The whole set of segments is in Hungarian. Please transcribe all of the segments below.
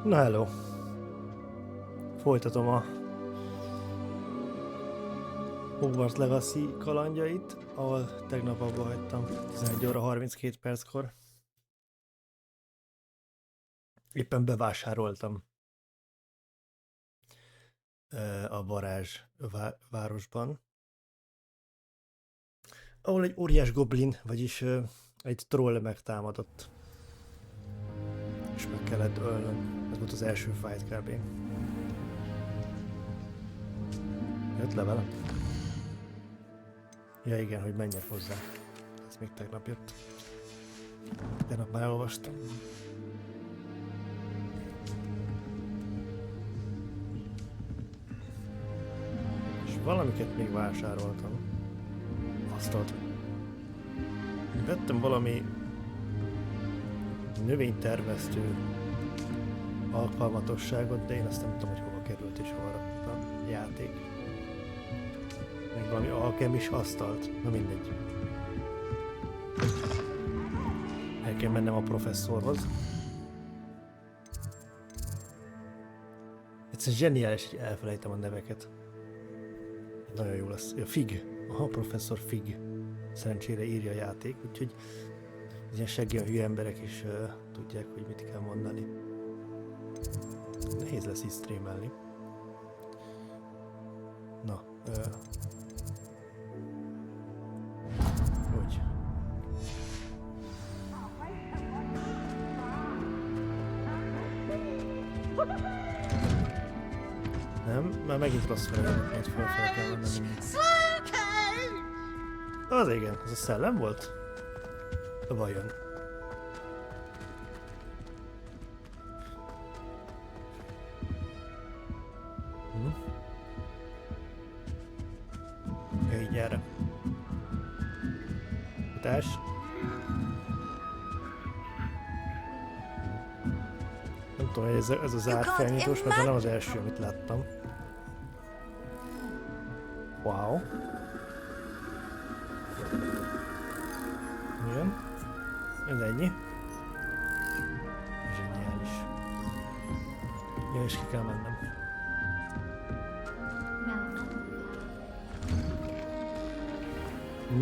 Na hello. Folytatom a Hogwarts Legacy kalandjait, ahol tegnap abba hagytam 11 óra 32 perckor. Éppen bevásároltam a varázs városban, ahol egy óriás goblin, vagyis egy troll megtámadott. És meg kellett ölnöm. Ez volt az első fight kb. Jött le velem? Ja igen, hogy menjek hozzá. Ez még tegnap jött. Tegnap már elolvastam. És valamiket még vásároltam. Asztalt. Vettem valami növénytermesztő alkalmatosságot, de én azt nem tudom, hogy hova került és hova rakott a játék. Meg valami alkemis asztalt, na mindegy. El kell mennem a professzorhoz. Egyszerűen zseniális, hogy elfelejtem a neveket. Nagyon jó lesz. Ja, Fig. Aha, professzor Fig. Szerencsére írja a játék, úgyhogy az ilyen seggén hülye emberek is tudják, hogy mit kell mondani. Nehéz lesz így streamelni. Na, hogy? Nem, már megint rossz fel, mert felfele kell menni. Az igen, ez a szellem volt? Vajon? Így gyere. Utás. Nem tudom, hogy ez a zárt felnyitós, mert nem az első, amit láttam. Wow. Igen. Ez ennyi. Zseniális. Ja, és ki kell mennem.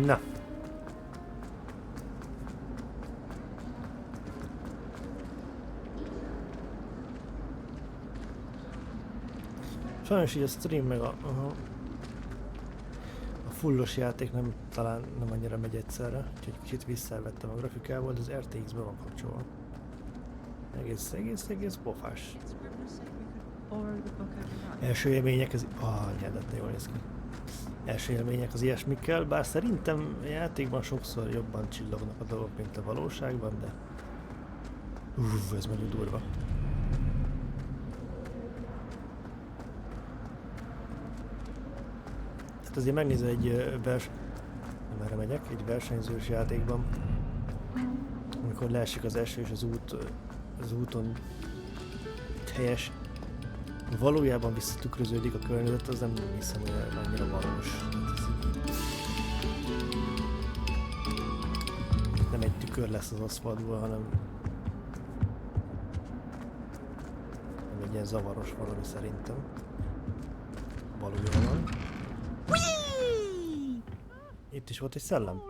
Na. Sajnos így a stream meg a fullos játék talán nem annyira megy egyszerre, úgyhogy kicsit visszavettem a grafikából, de az RTX-be van kapcsolva. Egész pofás. Első élmények az... nyeldet, jól néz ki. Első élmények az ilyesmikkel, bár szerintem a játékban sokszor jobban csillognak a dolgok, mint a valóságban, de... ez nagyon durva. Tehát azért megnézve egy nem erre megyek, egy versenyzős játékban, amikor leesik az eső és az úton helyes, valójában visszatükröződik a környezet, az nem hiszem, hogy annyira valós. Nem egy tükör lesz az aszfaltból, hanem egy ilyen zavaros valami szerintem. Valójában. Itt is volt egy szellem.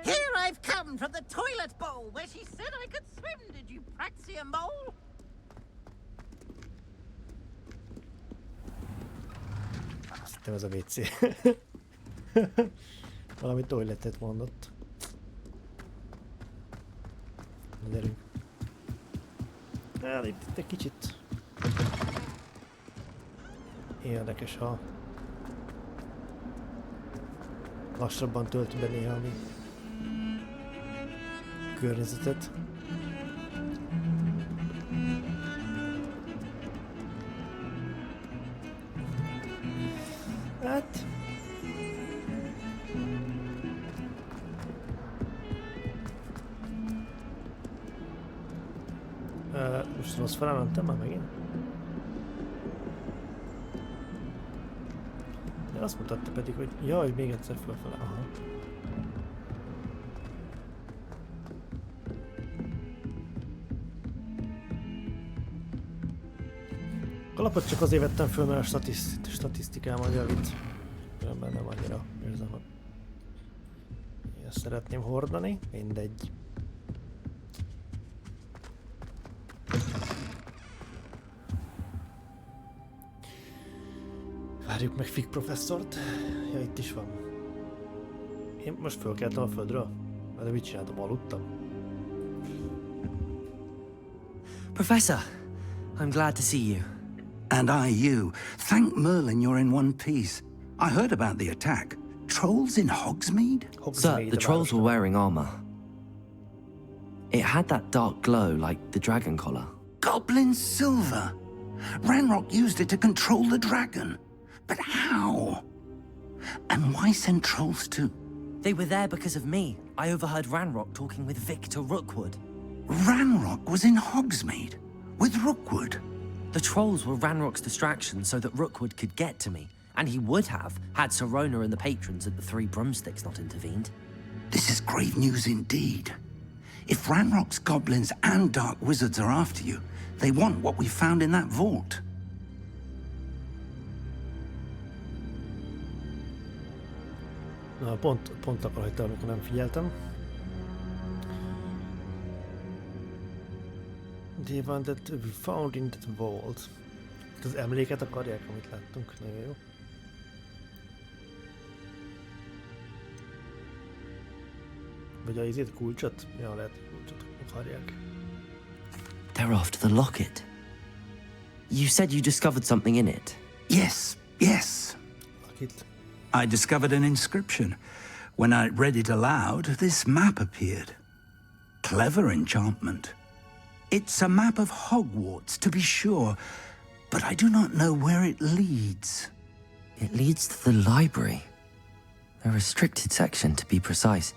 Here I've come from the toilet bowl where she said I could swim. Did you praxia mole? Azt hittem ez a WC. Valami toiletet mondott. Gyerünk. Itt egy kicsit érdekes, ha lassabban tölt be néha a környezetet. Hát... most rossz felmentem már megint? De azt mutatta pedig, hogy jaj, még egyszer fölfele. Aha. alapot csak azért vettem föl, mert a statisztikám javít. Különben nem annyira érzem, hogy ezt szeretném hordani. Mindegy. Várjuk meg Fig professzort. Ja, itt is van. Én most fölkeltem a földről. De mit csináltam? Aludtam? Professor, I'm glad to see you. And I you. Thank Merlin you're in one piece. I heard about the attack. Trolls in Hogsmeade? Sir, the trolls were wearing armor. It had that dark glow like the dragon collar. Goblin silver. Ranrock used it to control the dragon. But how? And why send trolls too? They were there because of me. I overheard Ranrock talking with Victor Rookwood. Ranrock was in Hogsmeade with Rookwood. The trolls were Ranrock's distraction so that Rookwood could get to me. And he would have, had Sirona and the patrons at the Three Broomsticks not intervened. This is grave news indeed. If Ranrock's goblins and dark wizards are after you, they want what we found in that vault. Na, pont akkor hagytam, amikor nem figyeltem. They wanted to be found in that vault. Az emléket akarják, amit láttunk. Nagyon jó. Vagy a izét kulcsot? Ja, lehet, kulcsot akarják. They're after the locket. You said you discovered something in it. Yes. Locket. I discovered an inscription. When I read it aloud, this map appeared. Clever enchantment. It's a map of Hogwarts, to be sure, but I do not know where it leads. It leads to the library. A restricted section, to be precise,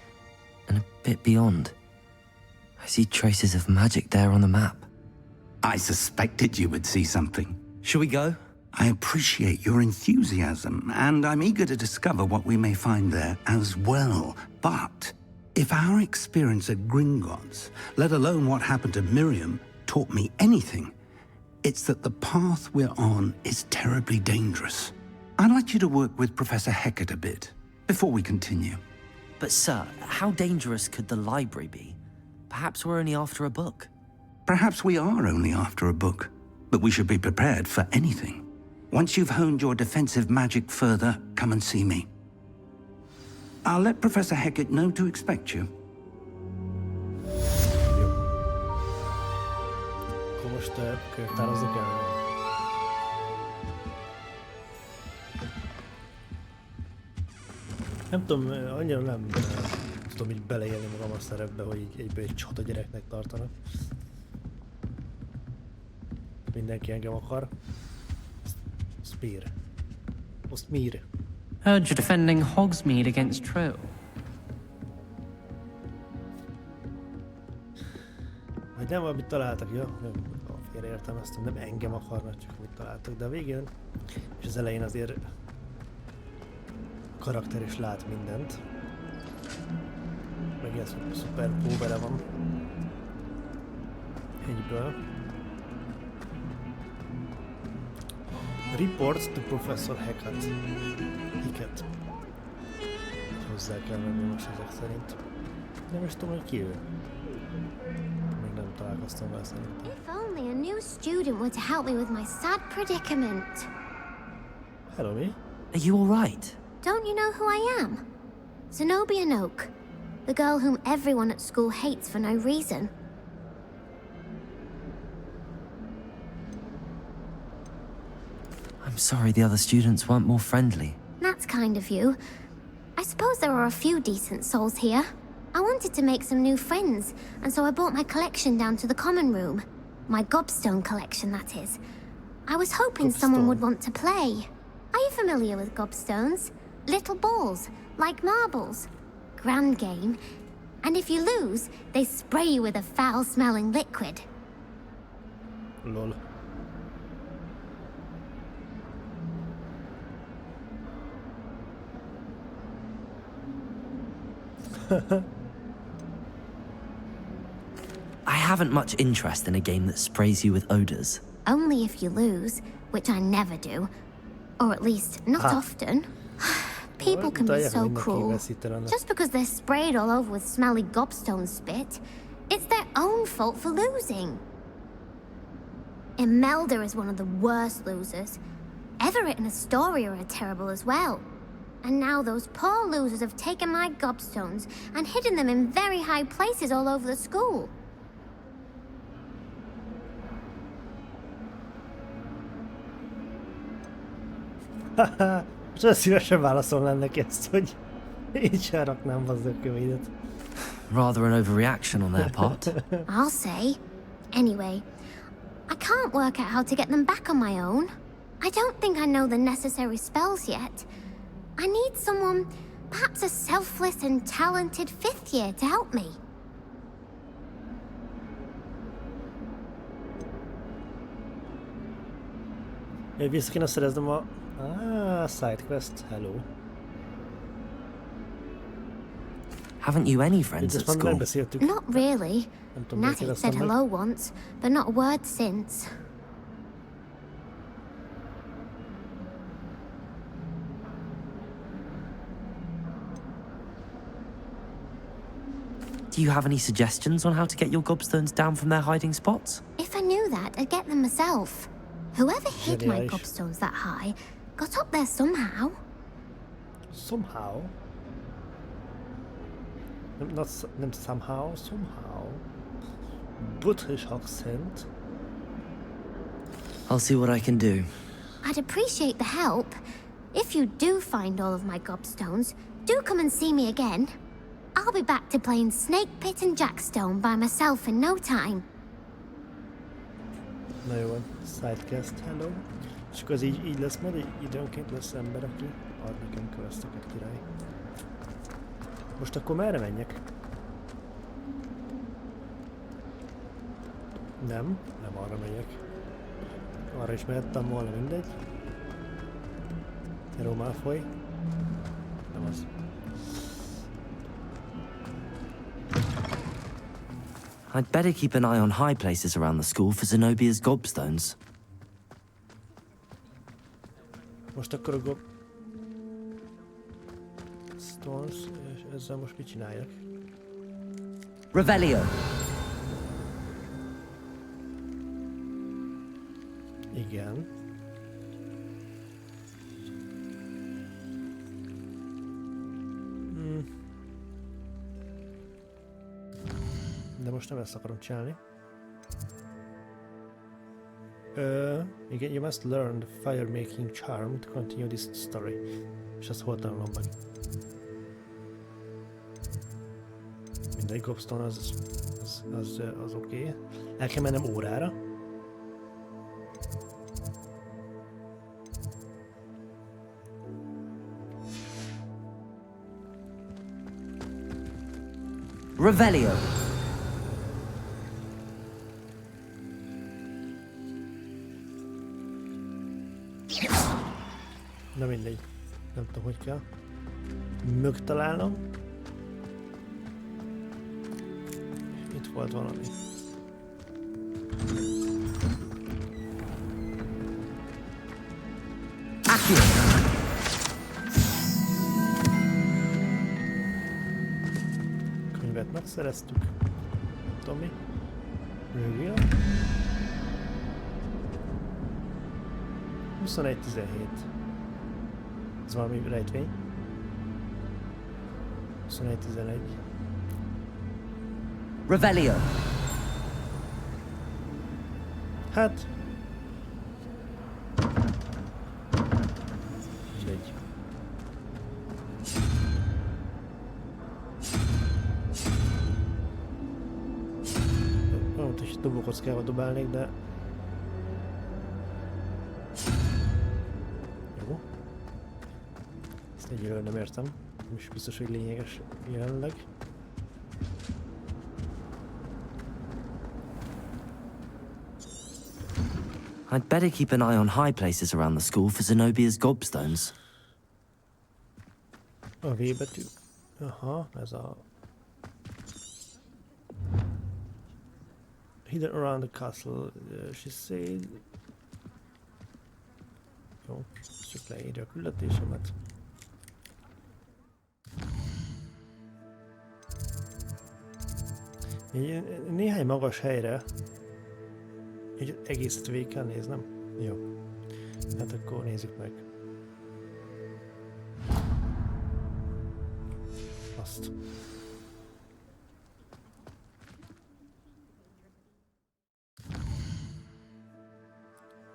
and a bit beyond. I see traces of magic there on the map. I suspected you would see something. Shall we go? I appreciate your enthusiasm, and I'm eager to discover what we may find there as well. But if our experience at Gringotts, let alone what happened to Miriam, taught me anything, it's that the path we're on is terribly dangerous. I'd like you to work with Professor Hecat a bit before we continue. But sir, how dangerous could the library be? Perhaps we're only after a book. Perhaps we are only after a book, but we should be prepared for anything. Once you've honed your defensive magic further, come and see me. I'll let Professor Hecat know to expect you. Akkor most könyvtározni kell. Nem tudom, annyira nem tudom így beleélni magam a szerepbe, hogy így egyből egy csata gyereknek tartanak. Mindenki engem akar. Spear. Ostmir. Heard you're defending Hogsmeade against Troll. Vagy nem, amit találtak, ja? Nem, félreértelmeztem, nem engem akarnak, csak amit találtak, de a végén és az elején azért a karakter is lát mindent. Meg ez szuper póvere van. Egyből. Report to Professor Hecat. Hiket. Hozzá kell venni most ezek szerint. Nem is tudom, hogy ki ő. Még nem találkoztam vele szerintem. If only a new student were to help me with my sad predicament. Hello, me? Are you all right? Don't you know who I am? Zenobia Noak, the girl whom everyone at school hates for no reason. I'm sorry the other students weren't more friendly. That's kind of you. I suppose there are a few decent souls here. I wanted to make some new friends, and so I brought my collection down to the common room. My gobstone collection, that is. I was hoping someone would want to play. Are you familiar with gobstones? Little balls, like marbles. Grand game. And if you lose, they spray you with a foul-smelling liquid. Lol. I haven't much interest in a game that sprays you with odors. Only if you lose. which I never do. Or at least, not Ah. often. People can be so cruel. Just because they're sprayed all over with smelly gobstone spit, it's their own fault for losing. Imelda is one of the worst losers. Everett and Astoria are terrible as well. And now those poor losers have taken my gobstones and hidden them in very high places all over the school. Most olyan szívesen válaszolnám neki ezt, hogy így sem raknám hozzá a kövédet. Rather an overreaction on their part. I'll say. Anyway, I can't work out how to get them back on my own. I don't think I know the necessary spells yet. I need someone, perhaps a selfless and talented fifth year to help me. Vissza kéne szereznem a... sidequest, hello. Haven't you any friends Ezt at már school? megbeszéltük. Not really. Nem tudom, miért Natty kérdeztem said meg. hello once, but not a word since. Do you have any suggestions on how to get your gobstones down from their hiding spots? If I knew that, I'd get them myself. Whoever hid my Zseniális. gobstones that high got up there somehow. Somehow. Nem somehow, somehow. British accent. I'll see what I can do. I'd appreciate the help. If you do find all of my gobstones, do come and see me again. I'll be back to playing Snake Pit and Jackstone by myself in no time. Na jó van, sidequest, hello. És akkor ez így lesz, mert időnként lesz ember, aki ad nekem questeket, király. Most akkor merre menjek? Nem arra megyek. Arra is mehettem volna, mindegy. Hello Malfoy. Nem az. I'd better keep an eye on high places around the school for Zenobia's gobstones. Most akkor a Stones, és ezzel most mit csináljak? Revelio! Igen. De most nem ezt akarom csinálni. Igen, you must learn the fire-making charm to continue this story. És ezt hol tanulom meg? Mindegy, gobstone az oké. El kell mennem órára. Revelio! Na mindegy. Nem tudom, hogy kell megtalálnom. Itt volt valami. Accio! Könyvet megszereztük. Nem tudom mi. Rövia. 21-17. Ez valami rejtvény. 21-11. Revelio! Hát... Egy. Olyan, hogy dobókockával dobálnék, de... Jó. Ezt egyelőre nem értem. Nem is biztos, hogy lényeges jelenleg. I'd better keep an eye on high places around the school for Zenobia's gobstones. A V betű. Aha, ez a... Hidden around the castle, she said... leírja a küldetésemet. Néhány magas helyre egy egészet végig kell néznem. Jó. Hát akkor nézzük meg. Azt.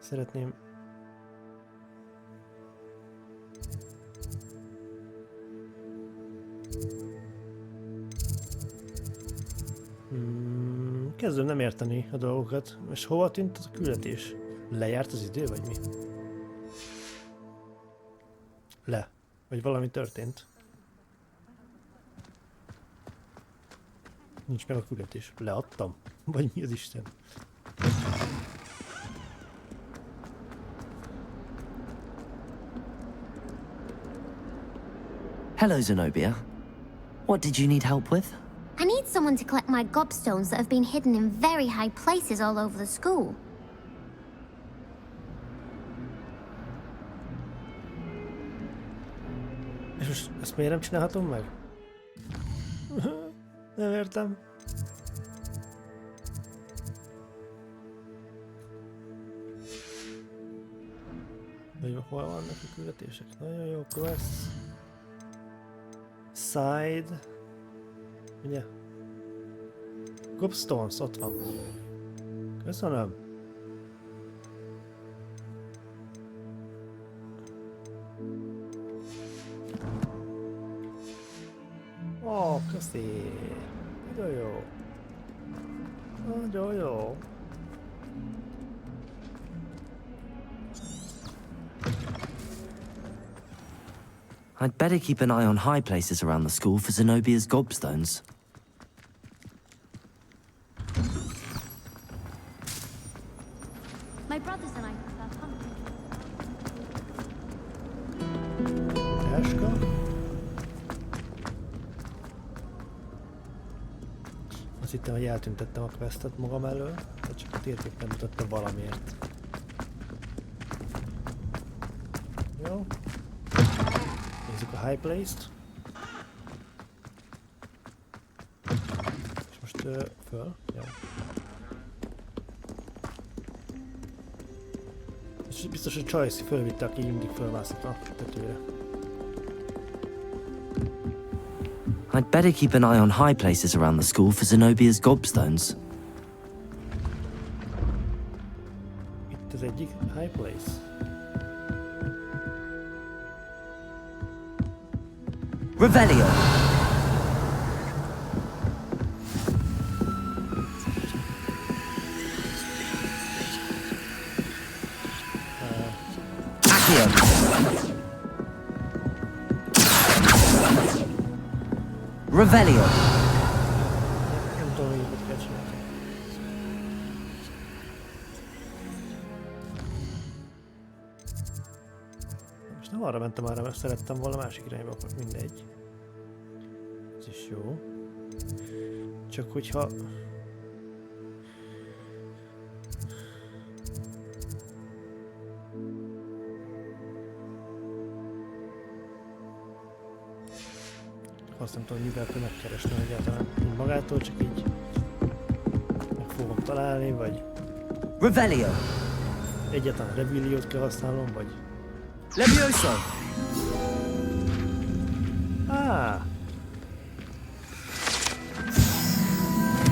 Szeretném kezdem nem érteni a dolgokat. És hova tűnt az a küldetés? Lejárt az idő, vagy mi? Le. Vagy valami történt. Nincs meg a küldetés. Leadtam? Vagy mi az Isten? Hello, Zenobia. What did you need help with? I need someone to collect my gobstones that have been hidden in very high places all over the school. És most ezt miért nem csinálhatom meg? Nem értem. Vagy hol vannak a küldetések? Nagyon jó, quest. Side. Ugye? Gobstones, ott van. Köszönöm. Ó, köszi. Nagyon jó. Nagyon jó. I'd better keep an eye on high places around the school for Zenobia's gobstones. My brothers and I prefer pumpkin. Táska. Azt hittem, hogy eltüntettem a questet magam elől, de csak a térkép nem mutatta valamiért. Jó. Nézzük a high place-t. És most föl. Jó. És biztos, hogy Choice fölvitte, aki mindig fölmászott a tetőre. I'd better keep an eye on high places around the school for Zenobia's gobstones. Itt az egyik high place. Revelio! Accio! Revelio! Nem tudom, hogy mit kell csinálni. Most nem arra mentem arra, mert szerettem volna másik irányba, akkor mindegy. Ez is jó. Csak hogyha... Azt nem tudom, mivel kell megkeresni egyáltalán. Így magától, csak így meg fogom találni, vagy Revelio! egyáltalán Revilliót kell használnom, vagy... Levioso! Ah!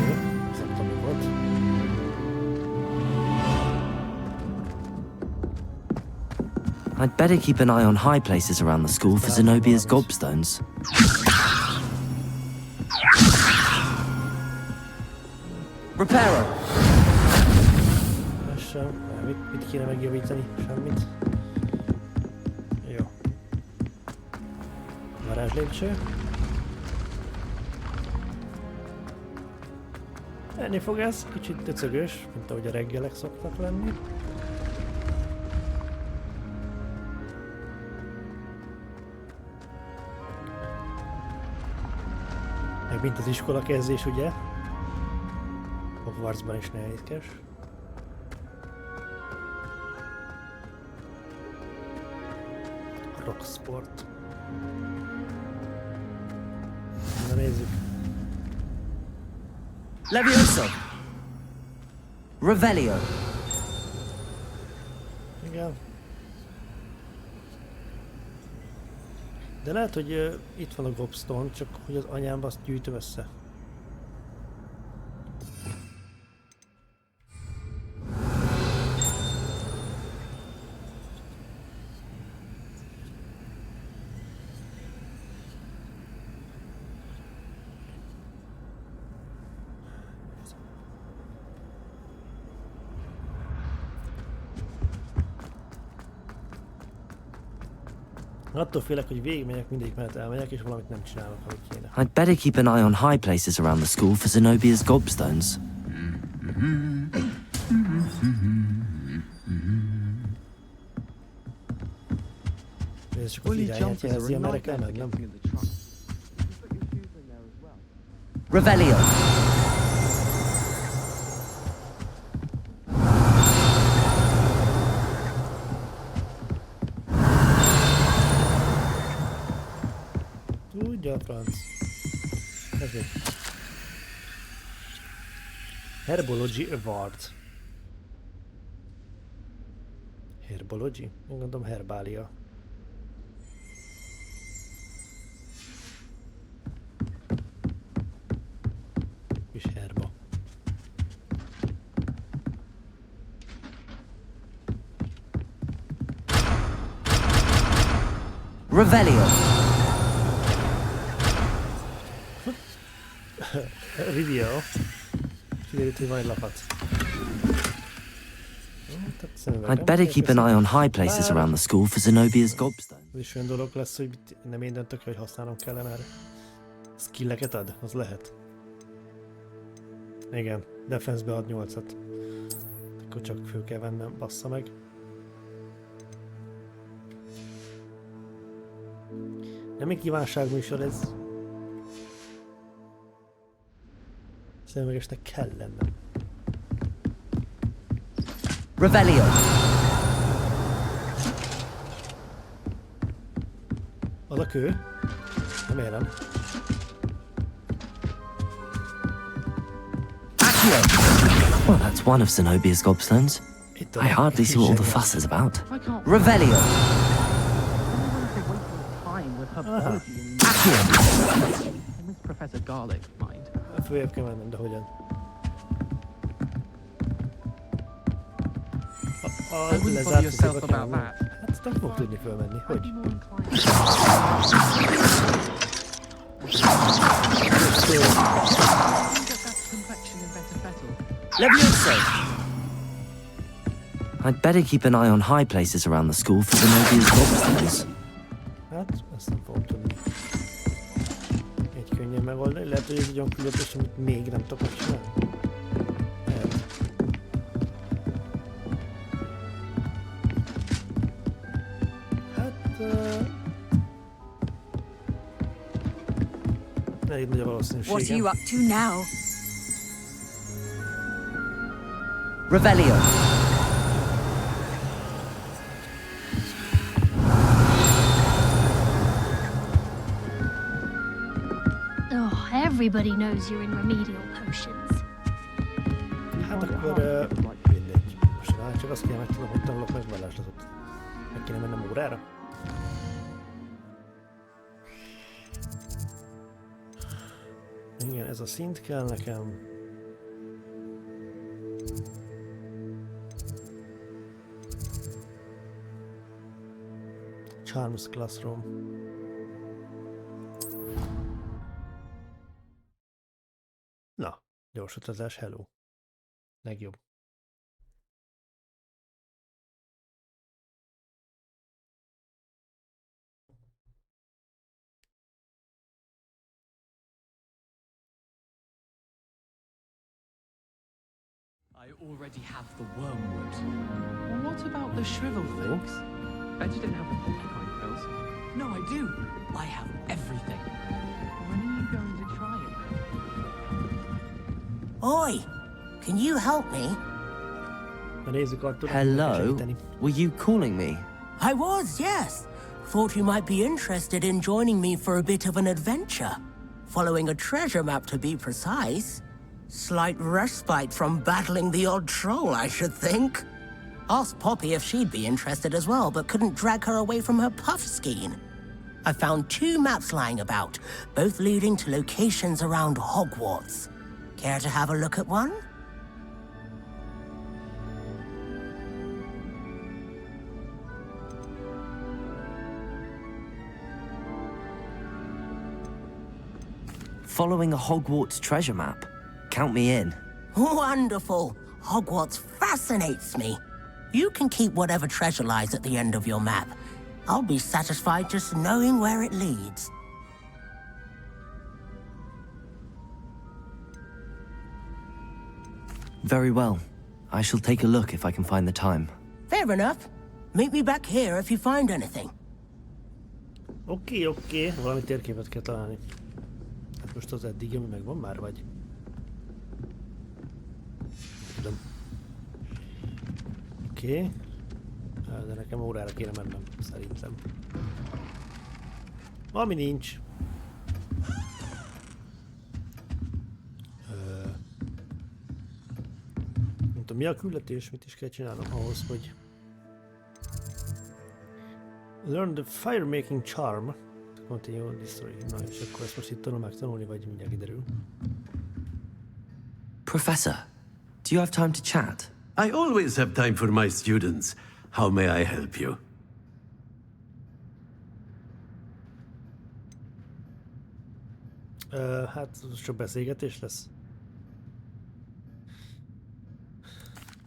Jó, ezt nem tudom, mi volt. I'd better keep an eye on high places around the school for Zenobia's gobstones. Reparo! Ez sem. Mit kéne megjavítani? Semmit. Jó. Varázslépcső. Enni fog ez, kicsit döcögös, mint ahogy a reggelek szoktak lenni. Meg mint az iskola kezdés, ugye? Hogwartsban is nehézkes. Rock Sport. Na nézzük. Levioso! Revelio! Igen. De lehet, hogy itt van a gobstone, csak hogy az anyámba azt gyűjtöm össze. Attól félek, hogy végigmegyek, mindegyik mellett elmegyek, és valamit nem csinálok, amit kéne. I'd better keep an eye on high places around the school for Zenobia's gobstones. Ez csak az irányát jelzi, amerre kell mennem. Revelio! Tudja a franc. Ez mi? Herbology Award. Herbology? Én gondolom herbália. És herba. Revelio! Rivio. Kiderült, hogy van egy lapat. I'd better keep an eye on high places around the school for Zenobia's gobstones. Ez is olyan dolog lesz, hogy nem én döntök, hogy használnom kellene erre. Skilleket ad? Az lehet. Igen, defense-be ad 8-at. Akkor csak föl kell vennem, bassza meg. Nem egy kívánságműsor ez. Szemüvegesnek kell lennem. Revelio! Az a kő? Remélem. Well, that's one of Zenobia's gobstones. I hardly see what all the fuss is about. Revelio! Miss Professor Garlic, mind. Följebb kell mennem, de hogyan? I wouldn't bother yourself about that. Hát nem fog tudni fölmenni. Hogy? I'd be more inclined. Levioso! I'd better keep an eye on high places around the school for Zenobia's gobstones. Hát, ezt nem fogom tudni. Egy könnyen megoldani. Lehet, hogy ez egy olyan különböző, amit még nem tudok megcsinálni. Lehet. Hát... elég nagy a valószínűsége. What are you up to now? Revelio! Oh, everybody knows you're in remedial potions. Hát akkor... mindegy. Most már csak azt kéne megtudnom, hogy tanulok meg varázslatot. Meg kéne mennem órára? Igen, ez a szint kell nekem. Charms Classroom. Na, gyors utazás, hello. Legjobb. I already have the wormwood. Well, what about the shrivel things? Bet you didn't have the porcupine pills. No, I do. I have everything. When are you going to try it? Oi, can you help me? Na nézzük, Artur. Hello? Were you calling me? I was, yes. Thought you might be interested in joining me for a bit of an adventure. Following a treasure map, to be precise. Slight respite from battling the odd troll, I should think. Asked Poppy if she'd be interested as well, but couldn't drag her away from her puff skein. I found 2 maps lying about, both leading to locations around Hogwarts. Care to have a look at one? Following a Hogwarts treasure map. Count me in. Wonderful. Hogwarts fascinates me. You can keep whatever treasure lies at the end of your map. I'll be satisfied just knowing where it leads. Very well. I shall take a look if I can find the time. Fair enough. Meet me back here if you find anything. Oké. Valami térképet kell találni. Hát most az eddig, ami megvan már, vagy? Tudom. Oké. De nekem órára kéne mennem, szerintem. Ami nincs. Nem tudom, mi a küldetés, mit is kell csinálnom ahhoz, hogy... Learn the fire-making charm. Continue this story. Na, és akkor ezt most itt tanulni, vagy mindjárt kiderül. Professor, do you have time to chat? I always have time for my students. How may I help you? Hát, csak beszélgetés lesz.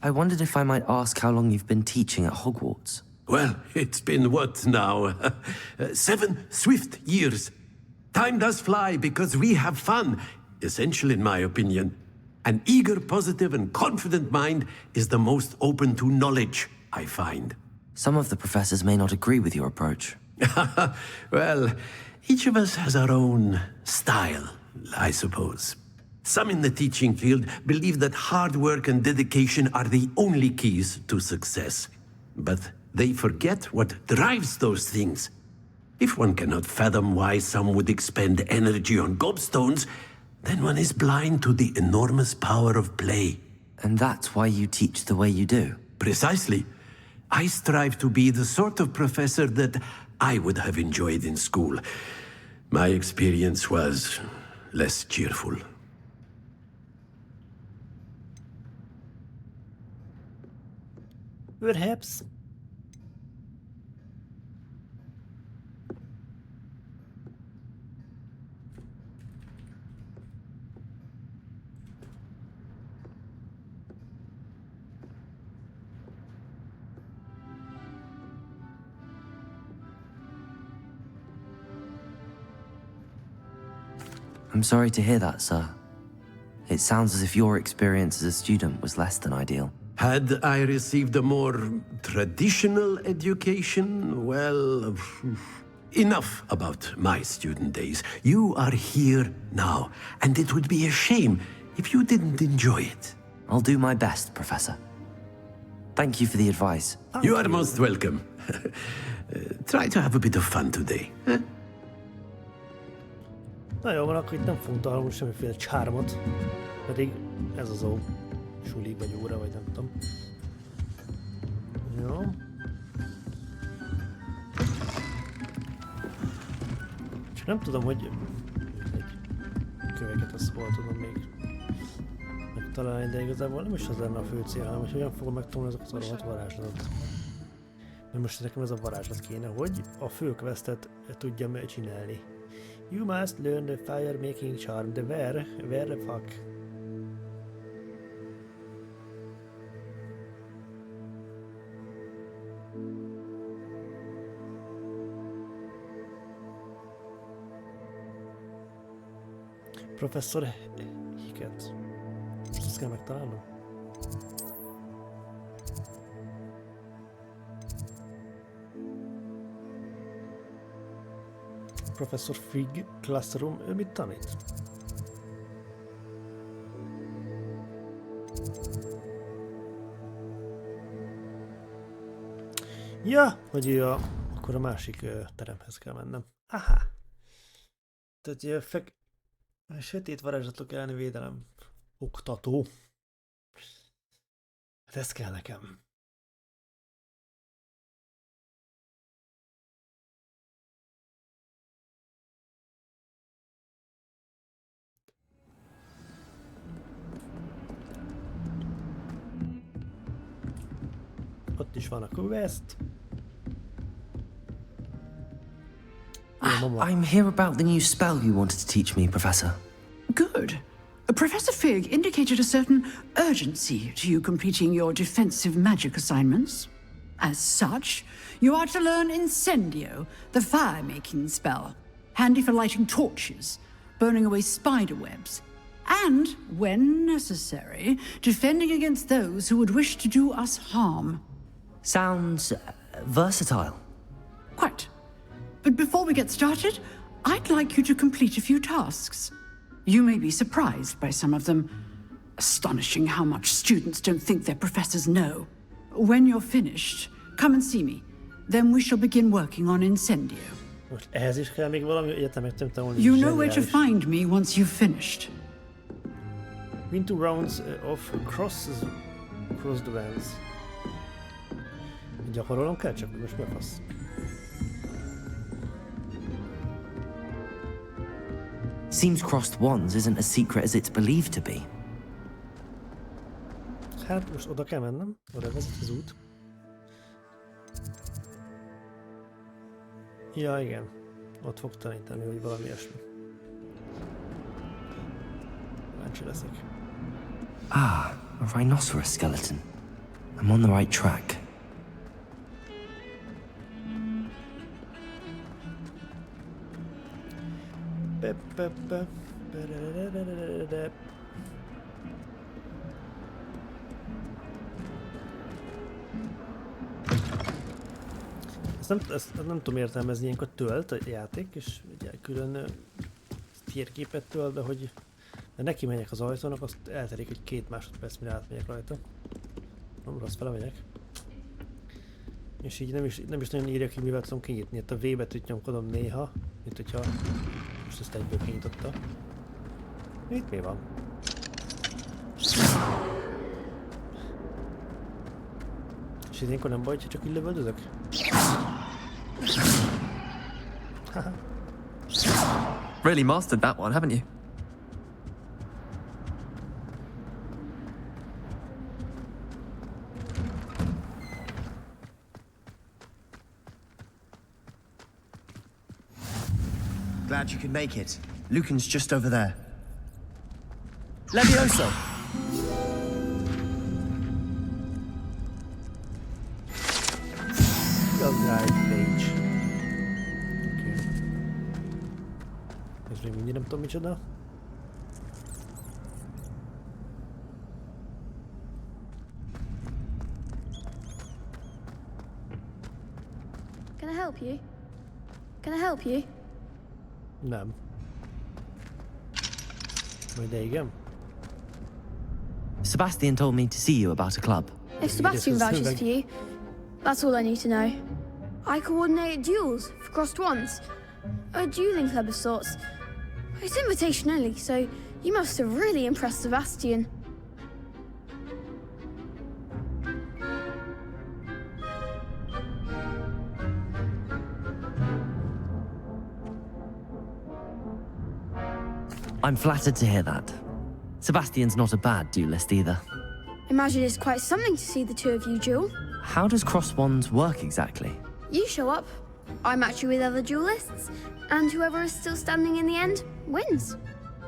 I wondered if I might ask how long you've been teaching at Hogwarts. Well, it's been what now? 7 swift years. Time does fly because we have fun, essential in my opinion. An eager, positive, and confident mind is the most open to knowledge, I find. Some of the professors may not agree with your approach. Well, each of us has our own style, I suppose. Some in the teaching field believe that hard work and dedication are the only keys to success. But they forget what drives those things. If one cannot fathom why some would expend energy on gobstones, then one is blind to the enormous power of play. And that's why you teach the way you do. Precisely. I strive to be the sort of professor that I would have enjoyed in school. My experience was less cheerful. Perhaps. I'm sorry to hear that, sir. It sounds as if your experience as a student was less than ideal. Had I received a more traditional education, well, enough about my student days. You are here now, and it would be a shame if you didn't enjoy it. I'll do my best, Professor. Thank you for the advice. You are most welcome. Try to have a bit of fun today. Huh? Na jó, van, akkor itt nem fogunk találni semmiféle csármot. Pedig ez az a suli vagy óra, vagy nem tudom. Jó. Csak nem tudom, hogy köveket azt hol tudom még megtalálni, de igazából nem is az lenne a fő cél, hanem hogy hogyan fogom megtanulni azokat a rohadt varázslatot. Mert most nekem ez a varázslat kéne, hogy a fő questet tudjam csinálni. You must learn the fire making charm. De where the fuck? Professor Hicket. Ezt kell megtalálnom? Professor Fig Classroom, ő mit tanít? Ja, hogy ő a Akkor a másik teremhez kell mennem. Aha! Tehát sötét varázslatok elleni védelem. Oktató. Hát ez kell nekem. Ott is van a quest. I'm here about the new spell you wanted to teach me, Professor. Good. Professor Fig indicated a certain urgency to you completing your defensive magic assignments. As such, you are to learn Incendio, the fire-making spell, handy for lighting torches, burning away spider webs, and, when necessary, defending against those who would wish to do us harm. Sounds versatile. Quite. But before we get started, I'd like you to complete a few tasks. You may be surprised by some of them. Astonishing how much students don't think their professors know. When you're finished, come and see me. Then we shall begin working on Incendio. Most ehhez is kell még valami egyetemet nem tanulni. You know where to find me once you've finished. Win 2 rounds of cross the bands. Gyakorolom kell csak, most mi a fasz? Seems crossed wands isn't as secret as it's believed to be. Hát most oda kell mennem, oda vezet az út. Ja, igen. Ott fog tanítani, hogy valami ilyesmi. Kíváncsi leszek. Ah, a rhinoceros skeleton. I'm on the right track. Ezt nem tudom értelmezni, ilyenkor tölt a játék, és ugye külön térképet tölt, de hogy neki menjek az ajtónak, azt eltelik egy 2 másodperc, mire átmegyek rajta. Nem rossz, fele megyek. És így nem is nagyon írja ki, mivel tudom kinyitni. Itt a V betűt nyomkodom néha, mint hogyha most ezt egyből kinyitotta. Itt mi van? És ilyenkor nem baj, ha csak így lövöldözök? Really mastered that one, haven't you? Glad you could make it. Lucan's just over there. Levioso! Right page. Oké. Ez még mindig nem tudom micsoda. Can I help you? Can I help you? Nem. Majd de igen. Sebastian told me to see you about a club. If Sebastian vouches for you, that's all I need to know. I coordinate duels for crossed wands. A dueling club of sorts. It's invitation only, so you must have really impressed Sebastian. I'm flattered to hear that. Sebastian's not a bad duelist either. Imagine it's quite something to see the two of you duel. How does cross wands work exactly? You show up, I match you with other duelists, and whoever is still standing in the end wins.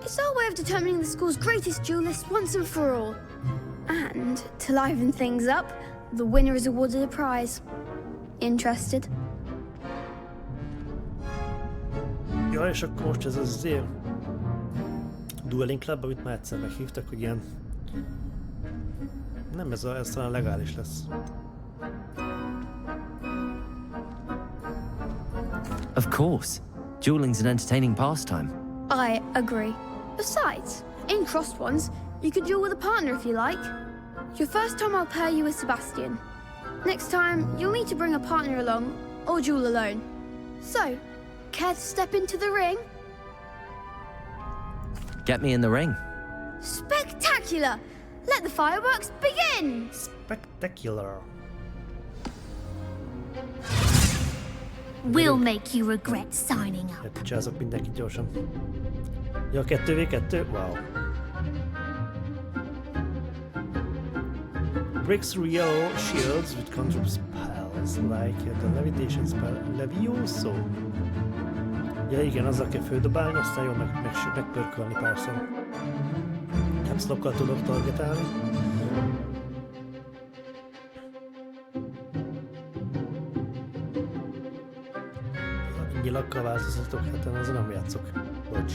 It's our way of determining the school's greatest duelist once and for all. And, to liven things up, the winner is awarded a prize. Interested? Ja, és akkor most ez az Dueling Club, amit már egyszer meghívtak, hogy ilyen... Nem, ez talán legális lesz. Of course. Dueling's an entertaining pastime. I agree. Besides, in crossed ones, you could duel with a partner if you like. Your first time I'll pair you with Sebastian. Next time, you'll need to bring a partner along, or duel alone. So, care to step into the ring? Get me in the ring. Spectacular! Let the fireworks begin! Spectacular. We'll make you regret signing up. Elpicsázok mindenkit gyorsan. Ja, 2v2? Wow. Breaks through yellow shields with control spells like the levitation spell Levioso. Ja igen, azzal kell fődobálni, aztán jól megpörkölni párszor. Caps lockkal tudok targetálni. Nyilakkal változtatok, hát én azon nem játszok. Bocs.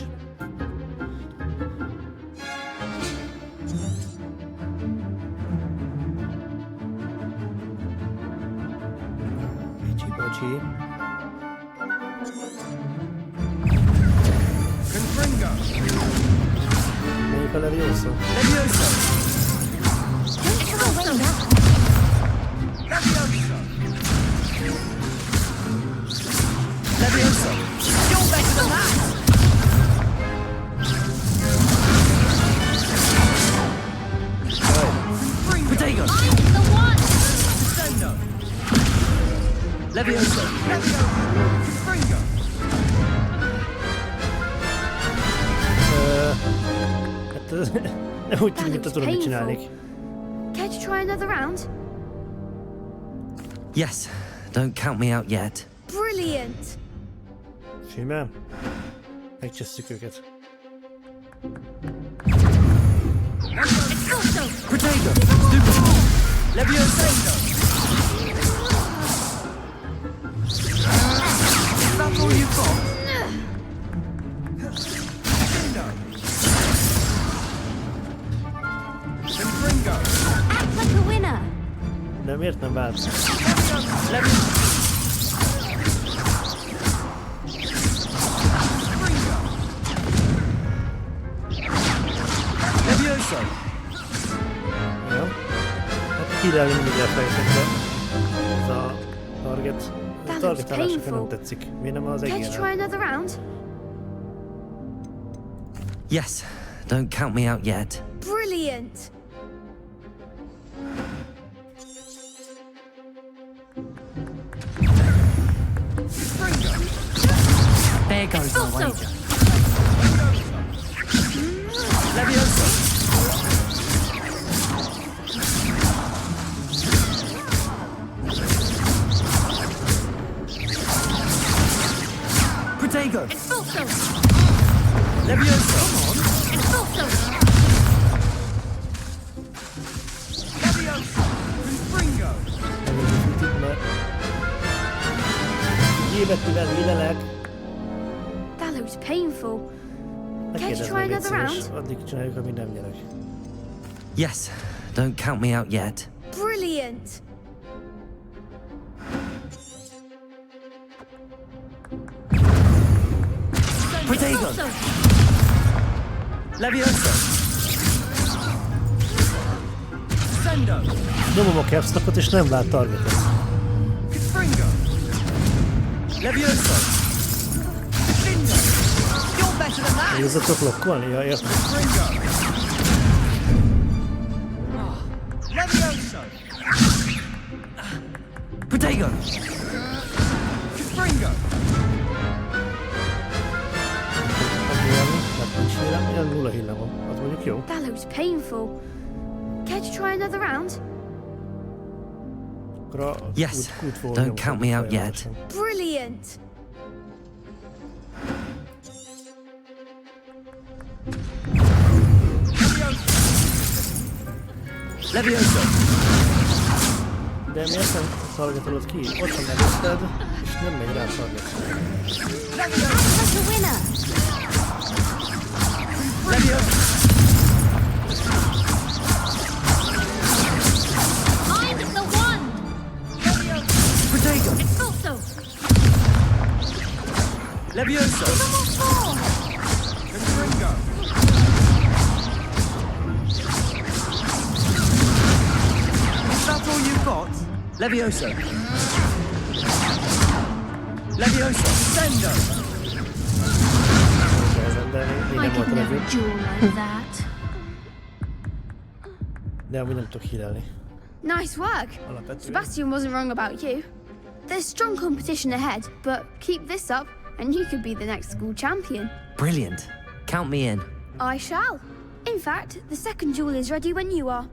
Bocsi. Melyik a Levioso? Levioso! Levioso! You're better than that! Potato! I'm the one! Descendo! Levioso! Confringo! Hát úgy tűnik, mint tudom, mit csinálnék. Care to try another round? Yes, don't count me out yet. Brilliant! Simán. Megcsesztük őket. Potato! Stupid! Levioso! Is that all you've got? Confringo! Act like a winner! De miért nem vált? Levioso! Jó. Hát királni mindig elfejtek, de ez a target... A targetálásokra nem tetszik. Miért nem az Care to try egérrel? another round? Yes, don't count me out yet. Brilliant! There goes my wager. Levioso! Potato! Expulso! Levioso! Expulso! Levioso! Confringo! Itt, mert... Gyébettivel védelek. That looks painful. Ne Care to kérdezz try meg, légy another szíves. round? Addig csináljuk, amíg nem nyerek. Yes, don't count me out yet. Brilliant! Potato! Expulso! Levioso! Sendo! Nyomom a capslockot és nem vált targetet. Confringo! Levioso! Sendo! You're better than that! Húzzatok lokkolni? Ja, értem. Confringo! Levioso! Potato! Confringo! Hát nincs hírem, ilyen nulla hírem van. Az mondjuk jó. That looks painful. Care to try another round? Akkor a Yes, don't count me out yet. Brilliant! Levioso! De miért nem targetolod ki? Ott van előtted, és nem megy rá a target. Act like a winner! Levioso! I'm the one! Potato! Expulso! Levioso! Four! Confringo! Is that all you've got? Levioso! Leviosa! Sendo! I could never duel like that. De amúgy nem tudok hírelni. Nice work. Alapvetően. Sebastian wasn't wrong about you. There's strong competition ahead, but keep this up and you could be the next school champion. Brilliant. Count me in. I shall. In fact, the second duel is ready when you are.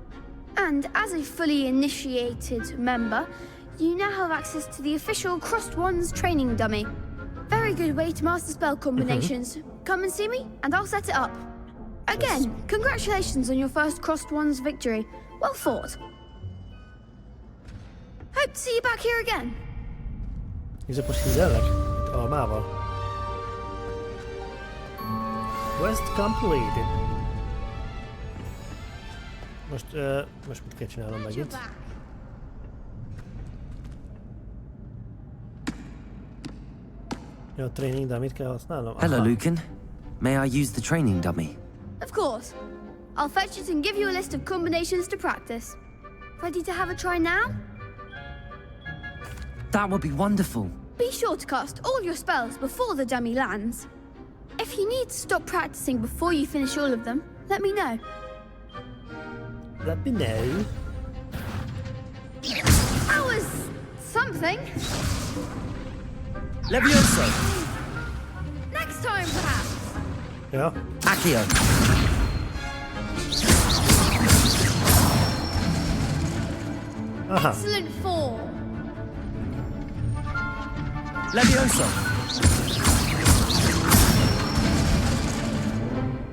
And as a fully initiated member, you now have access to the official Crossed Wands training dummy. Very good way to master spell combinations. Come and see me, and I'll set it up. Again, congratulations on your first Crossed Wands victory. Well fought. Hope to see you back here again. Nézzük, most hírellek? Itt almával. Quest completed. Most mit kell csinálnom megint? Jó, a training dummy-t kell használnom? Hello, Aha. Lucan. May I use the training dummy? Of course. I'll fetch it and give you a list of combinations to practice. Ready to have a try now? That would be wonderful. Be sure to cast all your spells before the dummy lands. If you need to stop practicing before you finish all of them, let me know. Let me know. That was something. Leviosa! Next time, perhaps. Ja. Accio. Aha. Excellent form. Leviosa!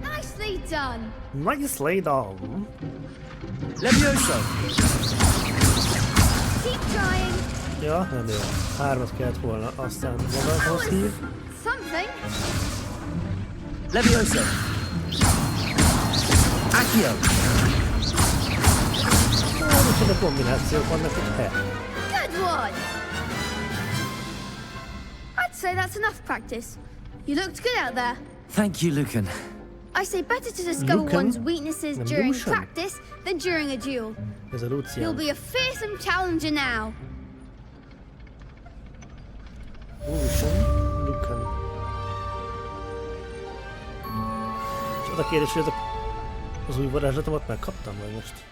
Nicely done. Nicely done. Leviosa! Keep trying. Ja, nem jó. 3-at kellett volna, aztán magadhoz hív. Something. Leviosa! Accio! Micsoda kombinációk vannak itt, he. Good one. I'd say that's enough practice. You looked good out there. Thank you, Lucan. I say better to discover Lucan? one's weaknesses during Lucian. practice than during a duel. Ez a Lucian. You'll be a fearsome challenger now. Lucan. És az a kérdés, hogy az új varázslatomat megkaptam vagy most?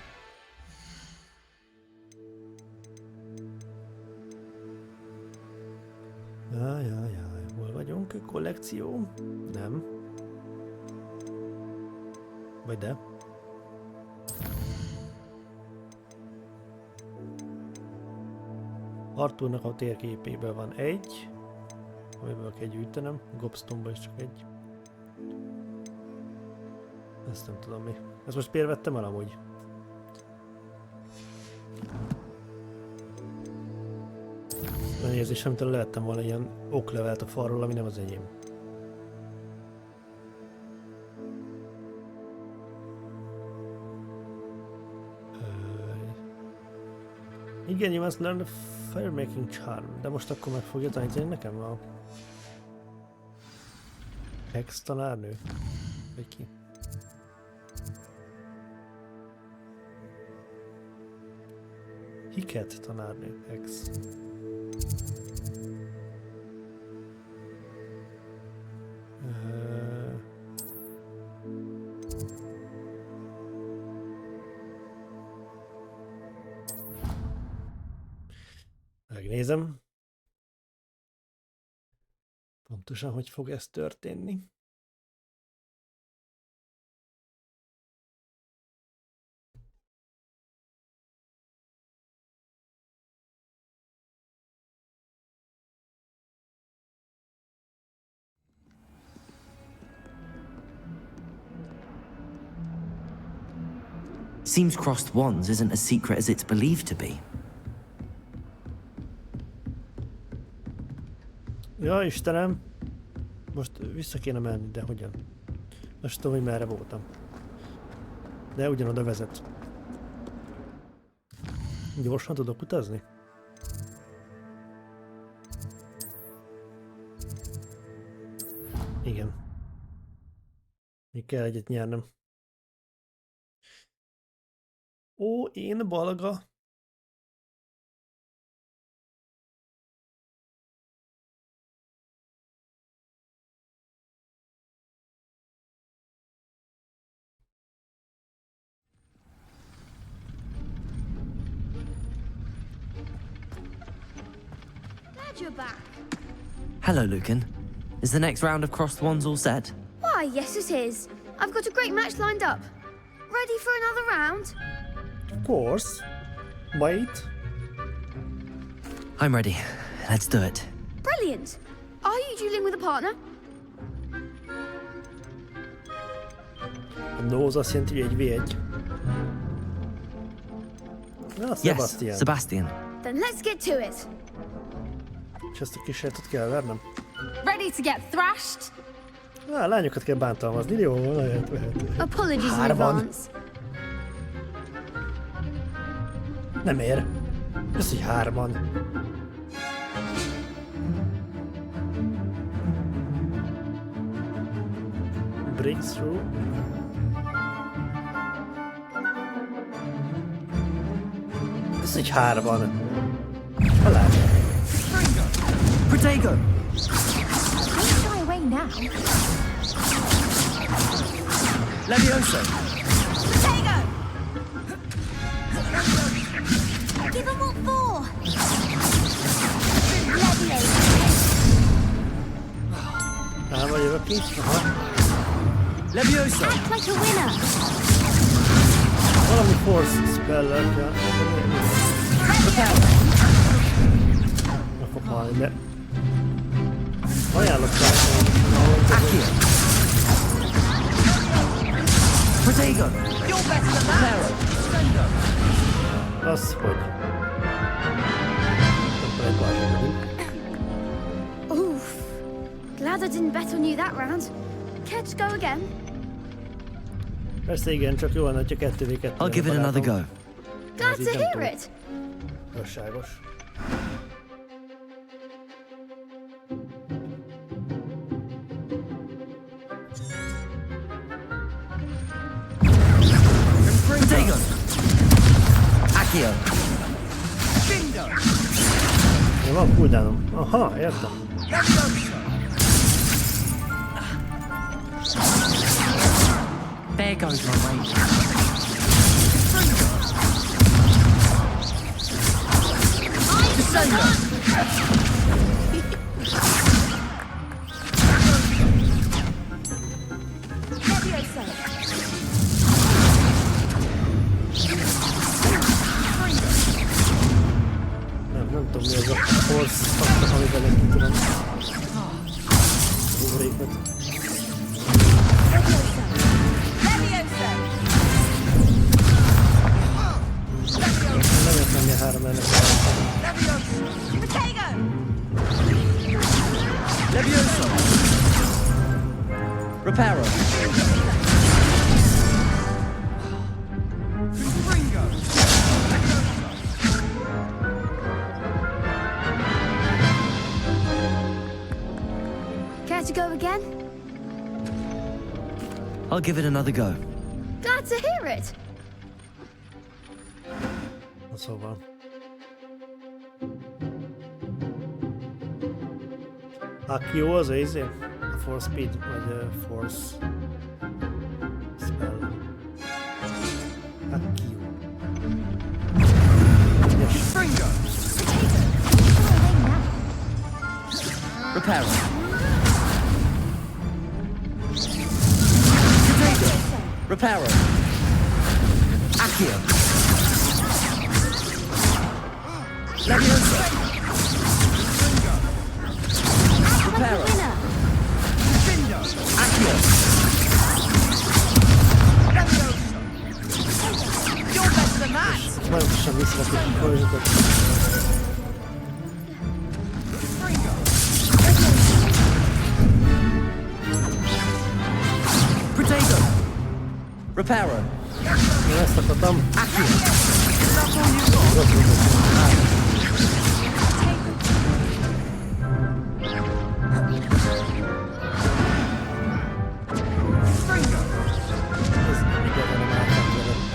Jaj, hol vagyunk? Kollekció? Nem. Vagy de? Arthurnak a térképéből van egy, amiből kell gyűjtenem, Gobstonban is csak egy. Ezt nem tudom mi. Ezt most miért vettem el amúgy? Olyan érzésem, mintha lehettem volna ilyen oklevelet a falról, ami nem az enyém. Igen, you must learn the firemaking charm, de most akkor meg fogja tanítani nekem a Hex tanárnő? Vagy ki? Hiket tanárnő, Hex. Megnézem. Pontosan, hogy fog ez történni. Seems Crossed Wands isn't as secret as it's believed to be. Ja, Istenem! Most vissza kéne menni, de hogyan? Most tudom, hogy merre voltam. De ugyanoda vezet. Gyorsan tudok utazni? Igen. Még kell egyet nyernem. Ó, én balga. you're back. Hello, Lucan. Is the next round of Crossed Wands all set? Why, yes it is. I've got a great match lined up. Ready for another round? Of course. Wait. I'm ready. Let's do it. Brilliant. Are you dueling with a partner? A no az azt jelenti, hogy egy V1. Na, Sebastian. Yes, Sebastian. Then let's get to it. És ezt a kis sejtet kell vernem. Ready to get thrashed? Lányokat kell bántalmazni. Jó, lehet. Apologies in Hárman. advance. Nem ér. Ez így 3-an. Breakthrough. Ez így 3-an. Halál. Protego! Don't shy away now. Levioso! Protego! Give him what for! Vagy jövök ki? Aha. Levioso! Act like a winner! Valami force spell-el kell. Nem fog halni, de... Ajánlok rá, Accio! Protego! You're better than that! az, hogy... Akkor egy bajban vagyunk. Oof. Glad I didn't bet on you that round. Care to go again? Persze igen, csak jó lenne, hogyha 2v2. I'll give it another go. Glad to hear it. Igazságos. Protego! Accio! Ja, van cooldownom. Aha, értem. There goes my mate. Nem tudom mi az a force faktor, amivel én ki tudom. Ugrékot. Nem értem, mi a 3 ennek a Levioso! Reparo! Care to go again? I'll give it another go. Glad to hear it. Szóval. Accio az izé? A force speed, vagy a force spell. Accio. Yes. Reparo! Reparo! Accio! Levioso! Reparo! Accio! You're better than that! Folyamatosan visszarakjuk a környezetet. Protego! Reparo! Én ezt akartam. Accio! Ez igazán nem álltam vele.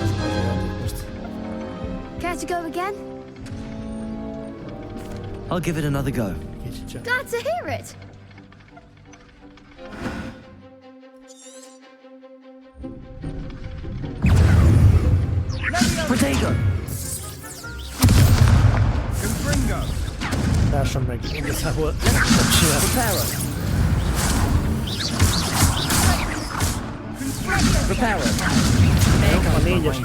Ez az a játék most. Care to go again? I'll give it another go. Kicsit csak. Glad to hear it. Protego! Confringo! társam meg igazából nem csinál. A 4-es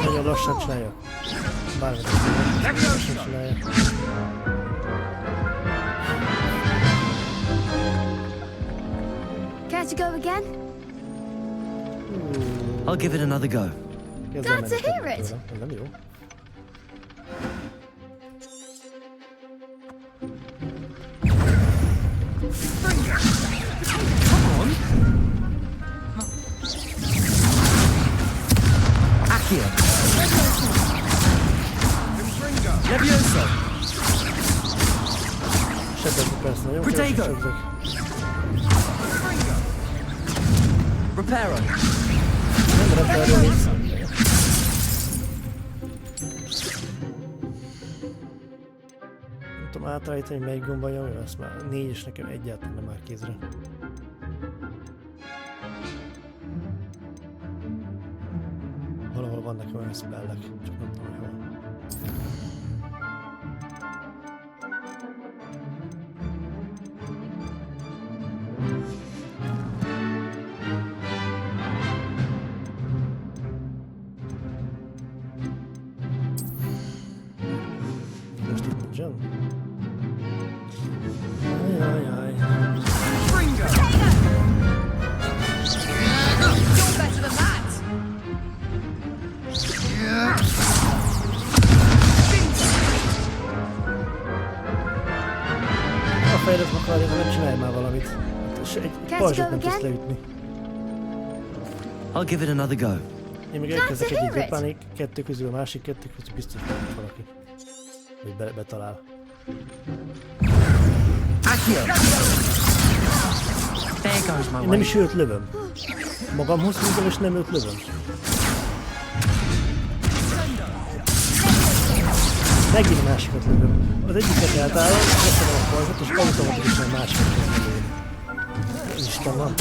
nagyon lassan csinálja. Bármit lassan csinálja. Care to go again? I'll give it another go. Glad to hear it. Ez nem jó. Accio. Levioso. Sebbezzük persze, nagyon Protego. sebezzük. Reparo. Nem repelről nincs. Nem tudom átállítani, hogy melyik gomba nyomja, ezt már 4-es nekem egyáltalán nem áll kézre. Valahol van nekem olyan spellek, csak nem tudom, hogy hol. Most itt nincsen? Ajajaj. You're better than that! A fejlett akarja, ha nem csinálj már valamit. És egy pajzsot nem tudsz leütni. I'll give it another go. Én még elkezdek egyet gépálni, kettő közül, a másik kettő közül biztos van itt valaki. Hogy betalál. Accio. There goes my Én nem way. is őt lövöm. Magamhoz húzom és nem őt lövöm. Megint a másikat lövöm. Az egyiket eltállom, leszedem a pajzsot és automatikusan a másikat lövöm. Isten van.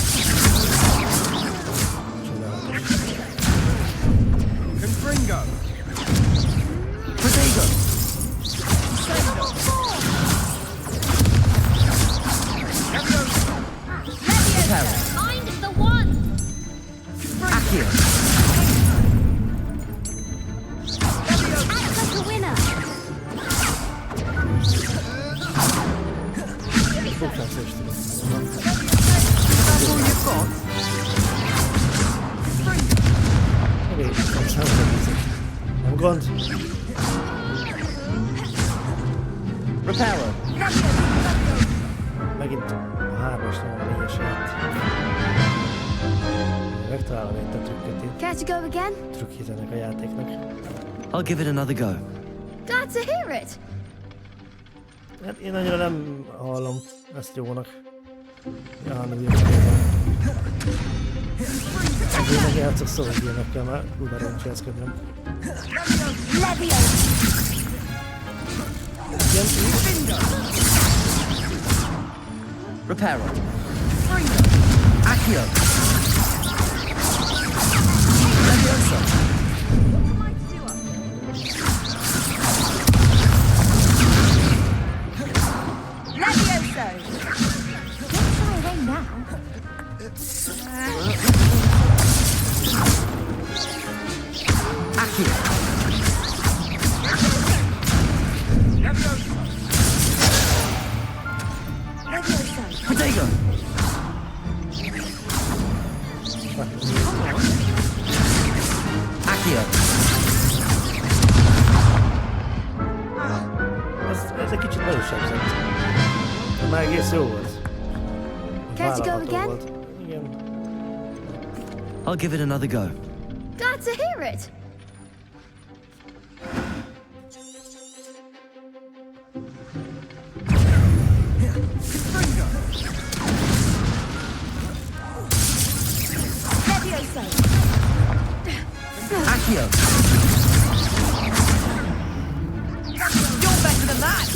Confringo. Protego. Find the one! Accio. Act like a winner! Fogság szépen. That's all you've got? Oké, nem gond. Reparo. Megint a 3-as, nem a 4-es jött. Megtalálom itt a trükket itt. Care to go again? Trükkét ennek a játéknak. I'll give it another go. Glad to hear it. Hát én annyira nem hallom ezt jónak. Ja, nem jövök. Én meg játszok szóval ilyenekkel, már kurva roncsászkodnom. Reparo. Accio. Levioso. Accio. Protego. Accio. Ez egy kicsit belősebzett. De már egész jó volt. Care to go Vállalható again? volt. Igen. I'll give it another go. Glad to hear it. Accio. You're better better than that!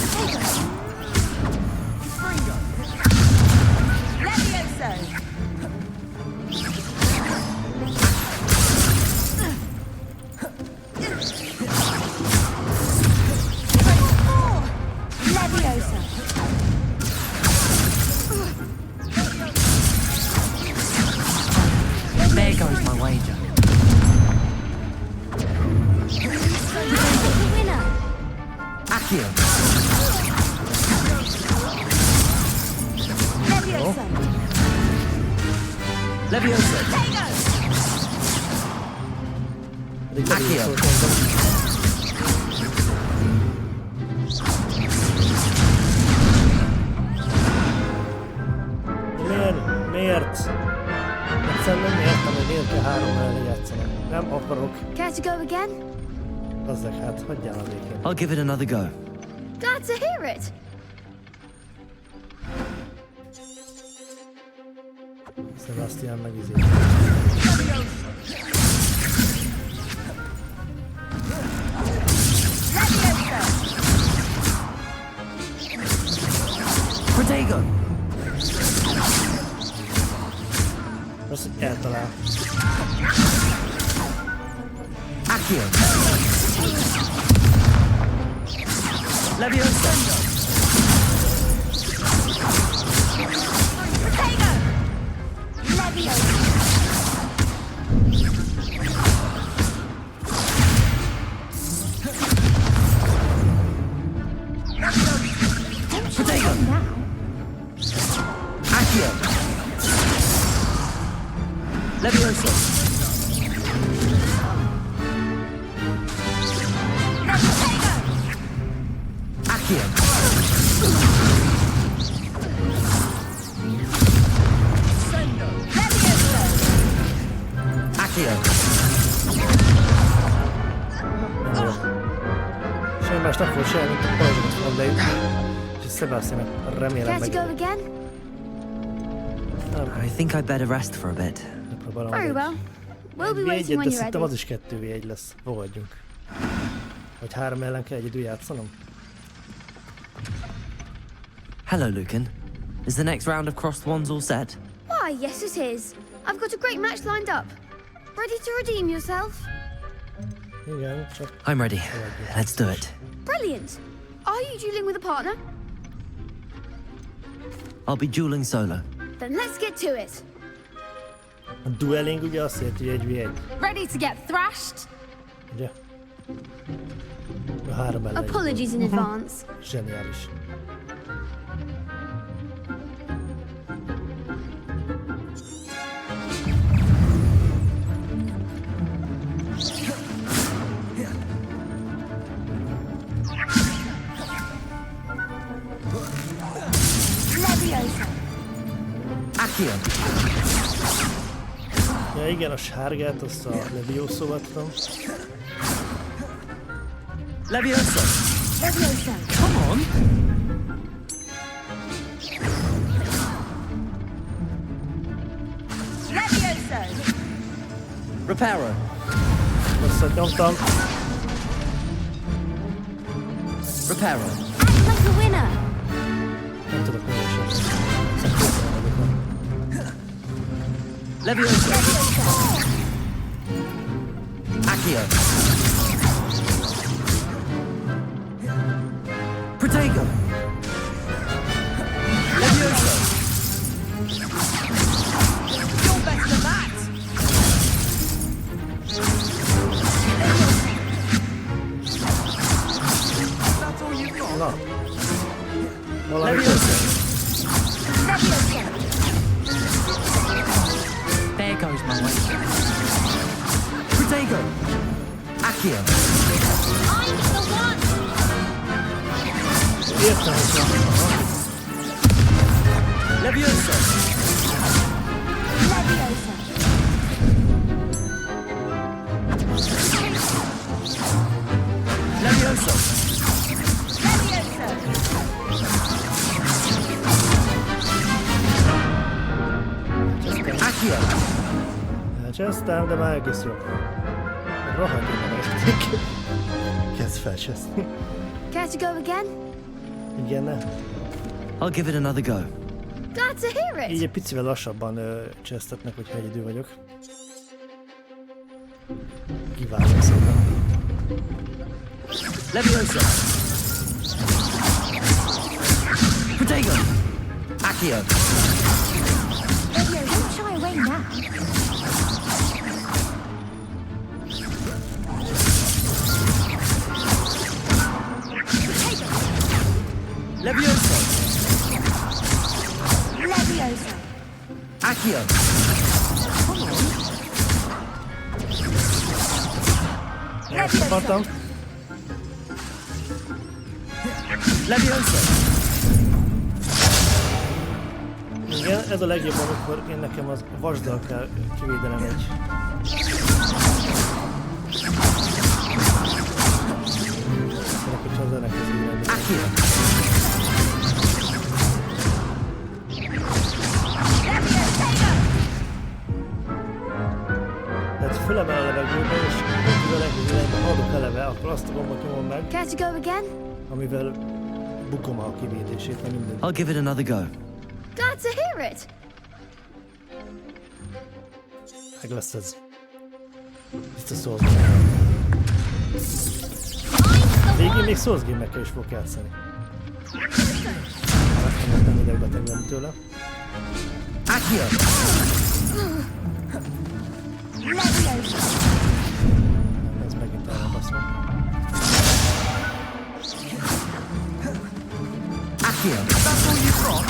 Fringo! Levioso! Levioso! There goes my wager. The winner! Accio. Levioso! Levioso. Accio. Miért? Egyszerűen nem értem, hogy miért kell 3 mellé játszanom. Nem akarok. Care to go again? Azzak, hát hagyjál a végén. I'll give it another go. Glad to hear it. Sebastian meg izé. Protego. Azt eltalál. Accio. Levioso. Protego. Accio. Levioso. Accio. Accio. Semmi más nem volt semmi, mint a pajzsot fog leütni. És Sebastian remélem Care to meg. go again? I think I'd better rest for a bit. Megpróbálom Very egy- well. We'll be egy waiting V1-et, when de you're szerintem ready. az is 2v1 lesz. Fogadjunk. Vagy 3 ellen kell egyedül játszanom? Hello, Lucan. Is the next round of Crossed Wands all set? Why, yes it is. I've got a great match lined up. Ready to redeem yourself? Igen, csak I'm ready. Let's do it. Brilliant. Are you dueling with a partner? I'll be dueling solo. Then let's get to it. a dueling ugye azt jelenti, hogy 1v1. Ready to get thrashed? Ugye? A 3 ellen. Apologies in advance. Zseniális. Accio. Ja igen, a sárgát, azt a Levioso-val tudom. Levioso. Levioso. Come on. Levioso! Reparo. Azt nyomtam. Reparo. Act like a winner! Nem tudok mindesen. Levioso. Accio. Protego. Levioso. You're better than that! That's all you've got? Na. Valami Levioso. Levioso! There goes my way. Protego. Accio. I'm the one! értem, hogy van. Levioso. Leviosa. Levioso. Accio. Elcsesztem, de már egész jó. Rohadjon meg ezt. Kezd felcseszni. Care to go again? Igen, ne? I'll give it another go. Glad to hear Így it. egy picivel lassabban csesztetnek, hogyha egyedül vagyok. Kiválom szépen. Leviosa. Protego. Accio. Levio, don't shy away now. Leviosa. Leviosa. Accio. Ezt akartam. Leviosa. Igen, ez a legjobb, amikor én nekem az vasdal kell kivédenem egy. Szeretnék, hogyha az ellenkező irányba. Accio. Tehát fölemel a levegőbe, és a legjobb irányba adok eleve, akkor azt a gombot nyomom meg, Care to go again? amivel bukom a kivédését, mert minden. I'll give it another go. Glad to hear it. Meg lesz ez. Biztos Souls. Végén még Souls game-ekkel is fogok játszani. Nem idegbeteg lenni tőle. Accio. Leviosa. Ez megint elbaszom. Accio. That's all you've got?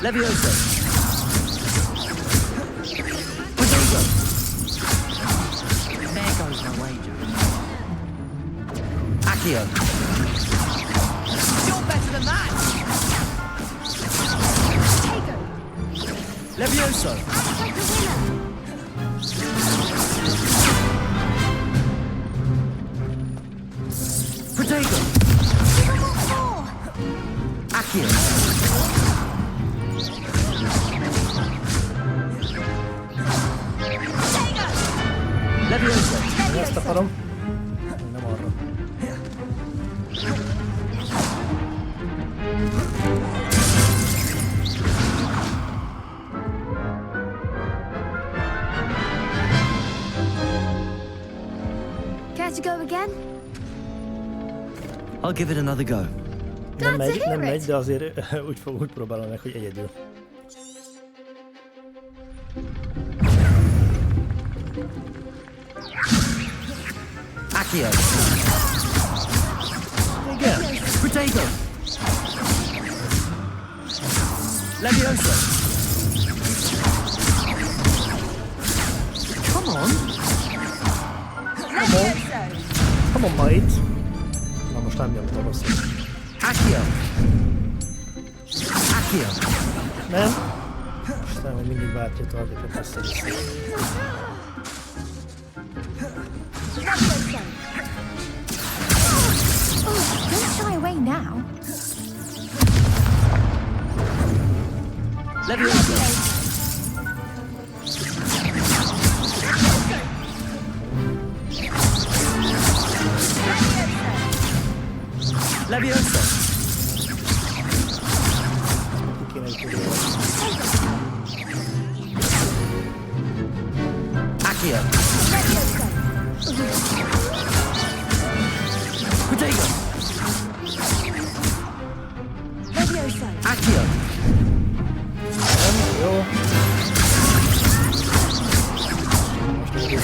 Leviosa. Protego. There goes my wager. Accio. You're better than that! Leviosa. Protego. Accio. Leviosa. Ezt akarom. Nem arra. Care to go again? I'll give it another go. Nem Glad to megy, hear nem megy, it. de azért úgy próbálom meg, hogy egyedül. Accio. Igen. Protego. Leviosa. Come on. Come on, mate. Na most nem nyomtam rosszul. Accio. Accio. Nem? Aztán hogy mindig váltja a targetot össze-vissza. Don't shy away now. Leviosa. Leviosa. Ki kéne ütni. Accio. Protego. Accio. Nem? Jó. Most egyedül.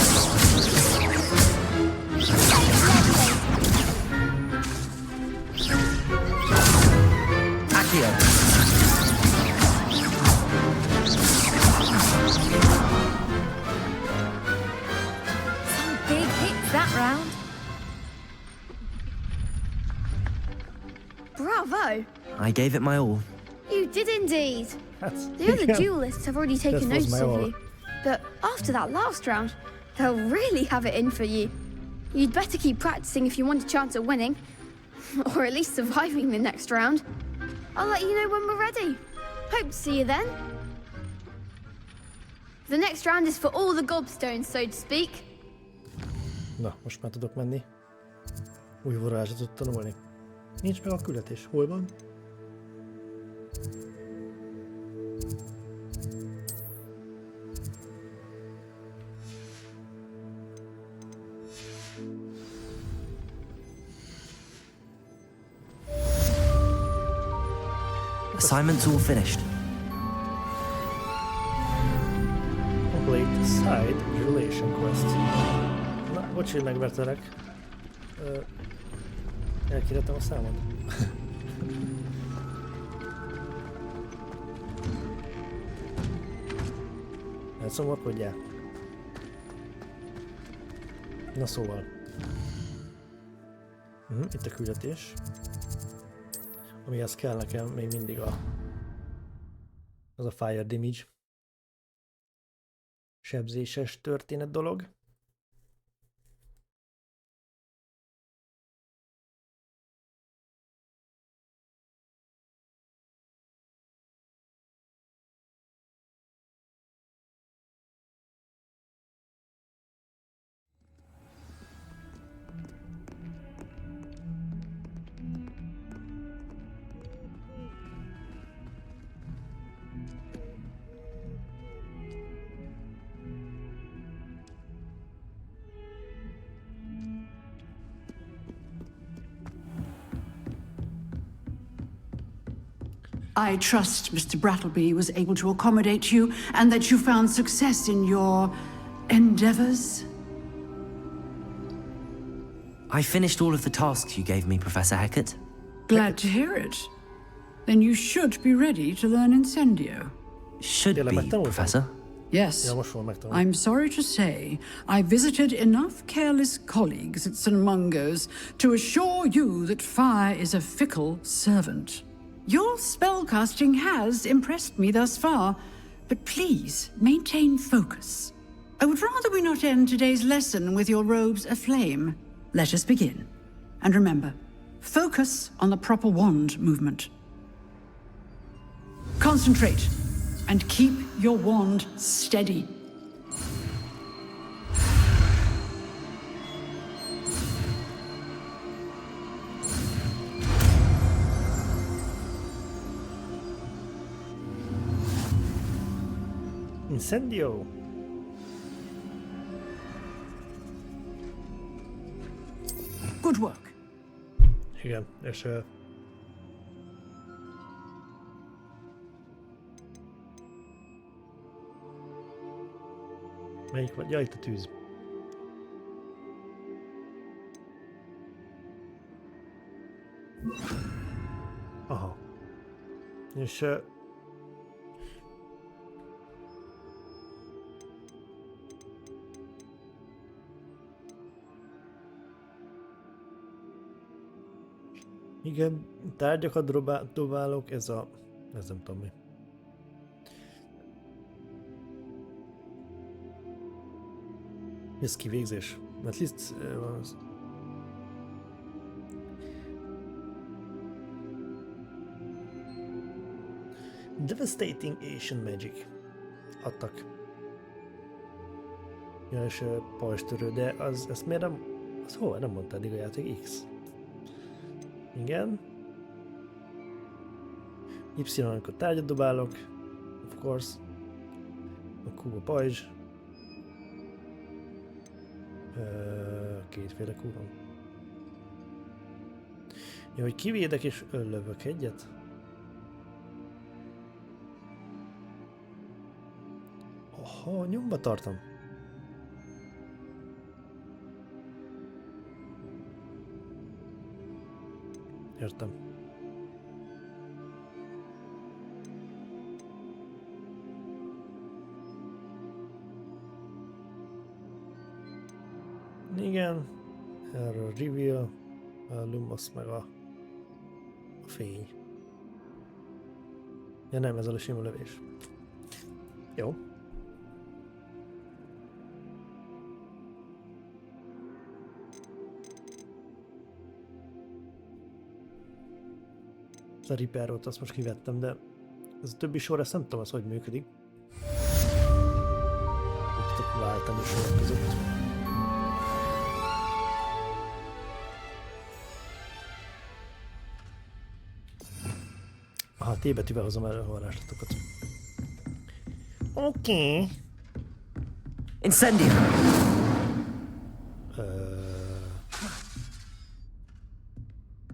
Accio. Some big hits that round. Bravo! I gave it my all. You did indeed. Hát, The other igen. duelists have already taken This was notice my of all. you. But after that last round, they'll really have it in for you. You'd better keep practicing if you want a chance at winning. Or at least surviving the next round. I'll let you know when we're ready. Hope to see you then. The next round is for all the gobstones, so to speak. Na, most már tudok menni. Új varázslatot tanulni. Nincs meg a küldetés. Hol van? Assignment's all finished. Complete side relation quest. Na, bocs, hogy megvertelek. Elkérettem a számot. Elszomorkodjál. Na szóval. Itt a küldetés. Amihez kell nekem még mindig az a fire damage. Sebzéses történet dolog. I trust Mr. Brattleby was able to accommodate you and that you found success in your endeavors. I finished all of the tasks you gave me, Professor Hecat. Glad to hear it. Then you should be ready to learn Incendio. Should be, Professor. Yes. I'm sorry to say, I visited enough careless colleagues at St. Mungo's to assure you that fire is a fickle servant. Your spellcasting has impressed me thus far, but please maintain focus. I would rather we not end today's lesson with your robes aflame. Let us begin. And remember, focus on the proper wand movement. Concentrate, and keep your wand steady. Incendio! Good work. Igen, és melyik vagy? Ja, itt a tűz. Aha. És igen, tárgyakat dobálok, ez nem tudom mi. Ez kivégzés. At least Devastating Asian Magic. Adtak. Ja, és pajzstörő, de ezt miért nem... Az hol? Nem mondta eddig a játék? X. Igen. Y, amikor tárgyat dobálok. Of course. A Q a pajzs. Kétféle Q van. Ja, hogy kivédek és lövök egyet. Aha, nyomba tartom. Értem. Igen. Erről a reveal, a lumos meg a fény. Ja nem, ez a sima lövés. Jó. Ez a Reaper-ot azt most kivettem, de ez a többi sor, ezt nem tudom, az hogy működik. tudtok váltani sorok között. Aha, T betűvel hozom elő a varázslatokat. Oké. Incendio!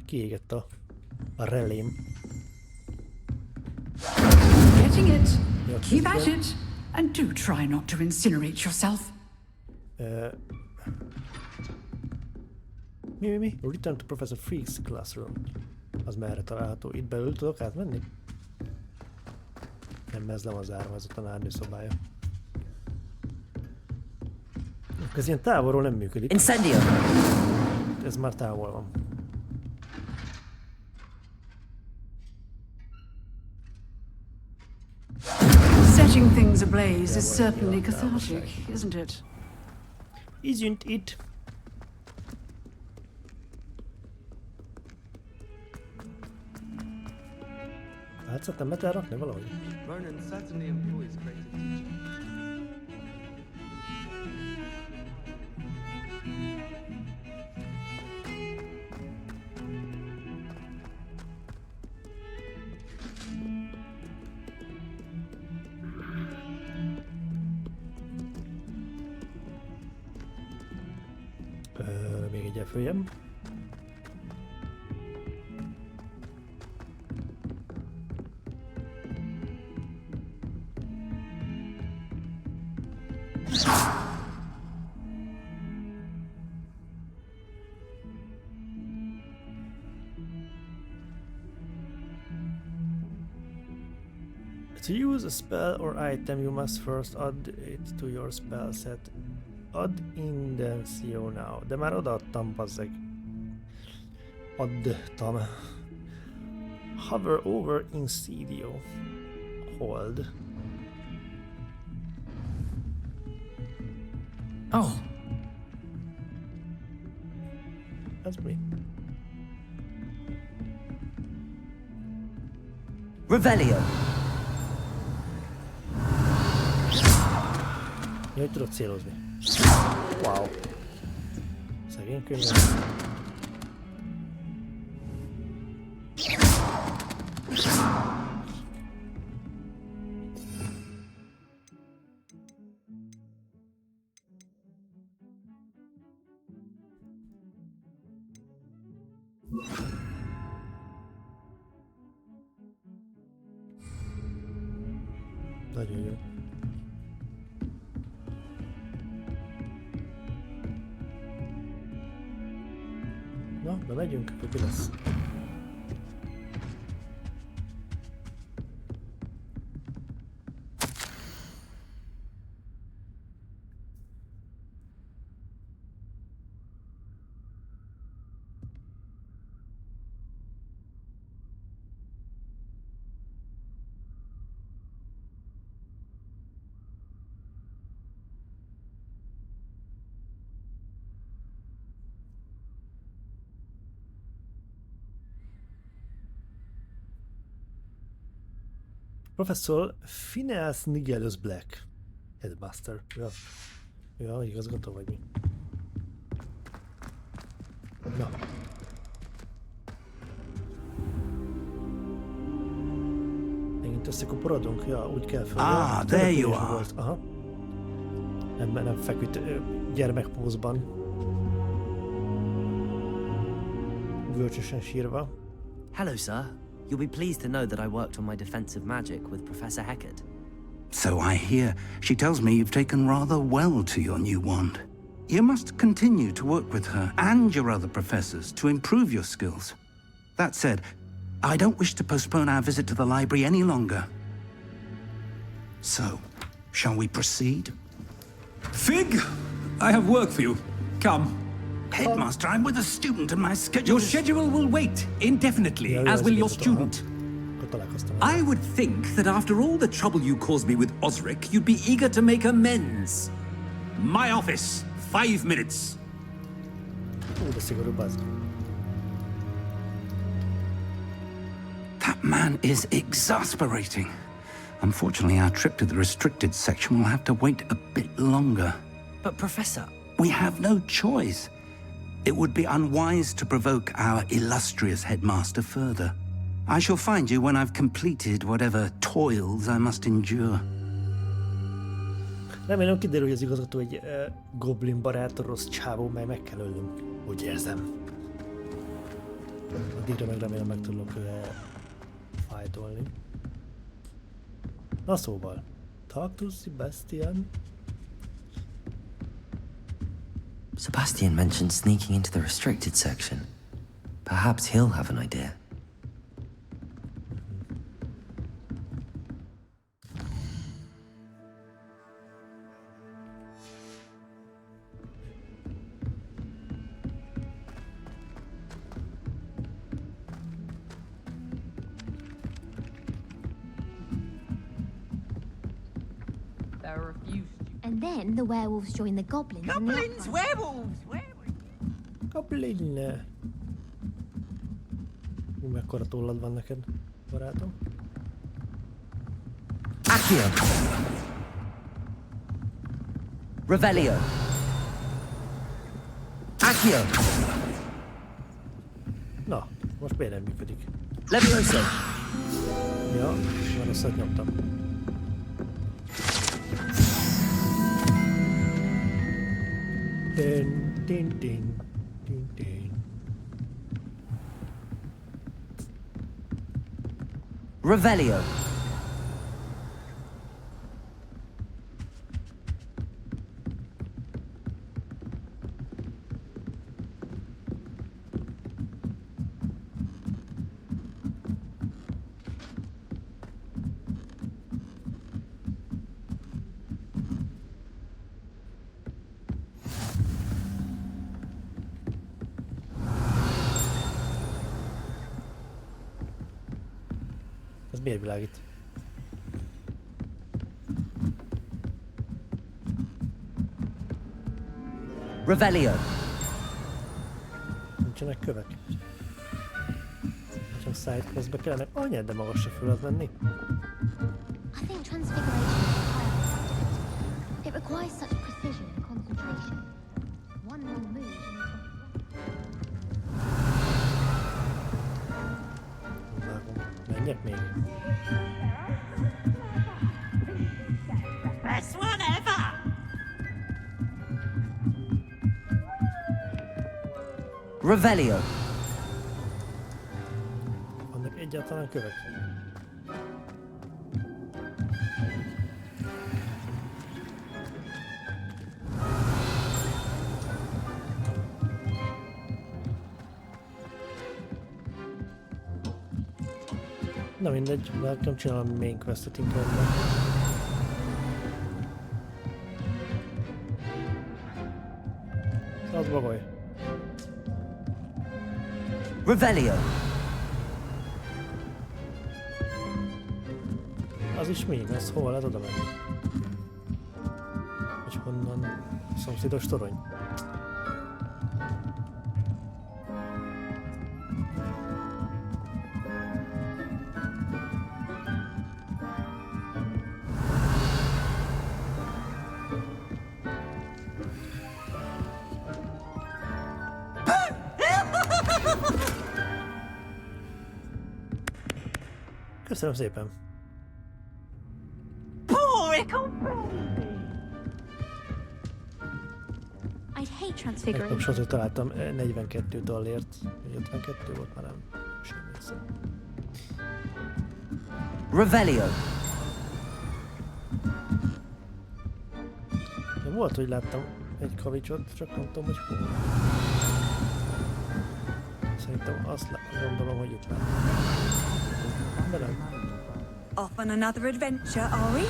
Kiégett a relém. Getting it. Ja, Keep at közben- it. And do try not to incinerate yourself. Mi? Return to Professor Freak's classroom. Az merre található? Itt belül tudok átmenni? Nem, ez le van zárva, ez a tanárnő szobája. Ez ilyen távolról nem működik. Incendio! Ez már távol van. Setting things ablaze is certainly cathartic, isn't it? Isn't it? Hát szerintem be kell rakni valahogy. Ronan certainly employs creative teaching. Még egy följebb. To use a spell or item, you must first add it to your spell set. Add Indencio now. De már odaadtam, bazzeg. Adtam. Hover over Incendio. Hold. Oh, Ez mi? Revelio! Ja, hogy tudok célozni. Wow. Szegény könyv. Nagyon jó. Na, bemegyünk, akkor mi lesz? Professor Phineas Nigellus Black. Headmaster. Ja, igazgató vagy mi? Na. Megint összekuporodunk? Ja, úgy kell fel. Ah, there you are. Volt. Aha. Nem feküdt gyermekpózban. Görcsösen sírva. Hello, sir. You'll be pleased to know that I worked on my defensive magic with Professor Heckard. So I hear. She tells me you've taken rather well to your new wand. You must continue to work with her and your other professors to improve your skills. That said, I don't wish to postpone our visit to the library any longer. So, shall we proceed? Fig, I have work for you. Come. Headmaster, I'm with a student and my schedule Your is... schedule will wait indefinitely, as will your student. I would think that after all the trouble you caused me with Osric, you'd be eager to make amends. My office, 5 minutes. De szigorú bazd. That man is exasperating. Unfortunately, our trip to the restricted section will have to wait a bit longer. But Professor... We have no choice. It would be unwise to provoke our illustrious headmaster further. I shall find you when I've completed whatever toils I must endure. Remélem kiderül, hogy az igazgató egy goblin barát, rossz csávó, mely meg kell ölnünk. Úgy érzem. Addigra meg remélem meg tudok fájtolni. Na szóval. Talk to Sebastian. Sebastian mentioned sneaking into the restricted section. Perhaps he'll have an idea. There are a few And then the werewolves join the goblins. Goblins, werewolves, Goblin. Mekkora tollad van neked, barátom? Accio! Revelio! Accio! Na, most miért nem működik? Levioso! Ja, már rosszat nyomtam. Din, din, din, din, din. Revelio! Ez miért világít? Revelio! Nincsenek kövek. Csak sidequestbe kellene anyád, de magasra fölad menni. I think transfiguration is a higher subject. It requires such precision and concentration. One wrong move and Vágom. Menjek még? best one ever. Revelio! Vannak egyáltalán kövek? Na mindegy, mert nem csinálom main questet inkább. Az bagoly. Revelio! Az is mi? Ez hova lehet oda menni? És honnan? Szomszédos torony? Köszönöm szépen! Poor baby. I'd hate Nekem transfiguration. sosem találtam 42 dollért, vagy 52 volt már nem. Semmi hiszem. Revelio! De volt, hogy láttam egy kavicsot, csak nem tudom, hogy hol. Szerintem azt gondolom, hogy itt láttam. Velem? Off on another adventure, are we?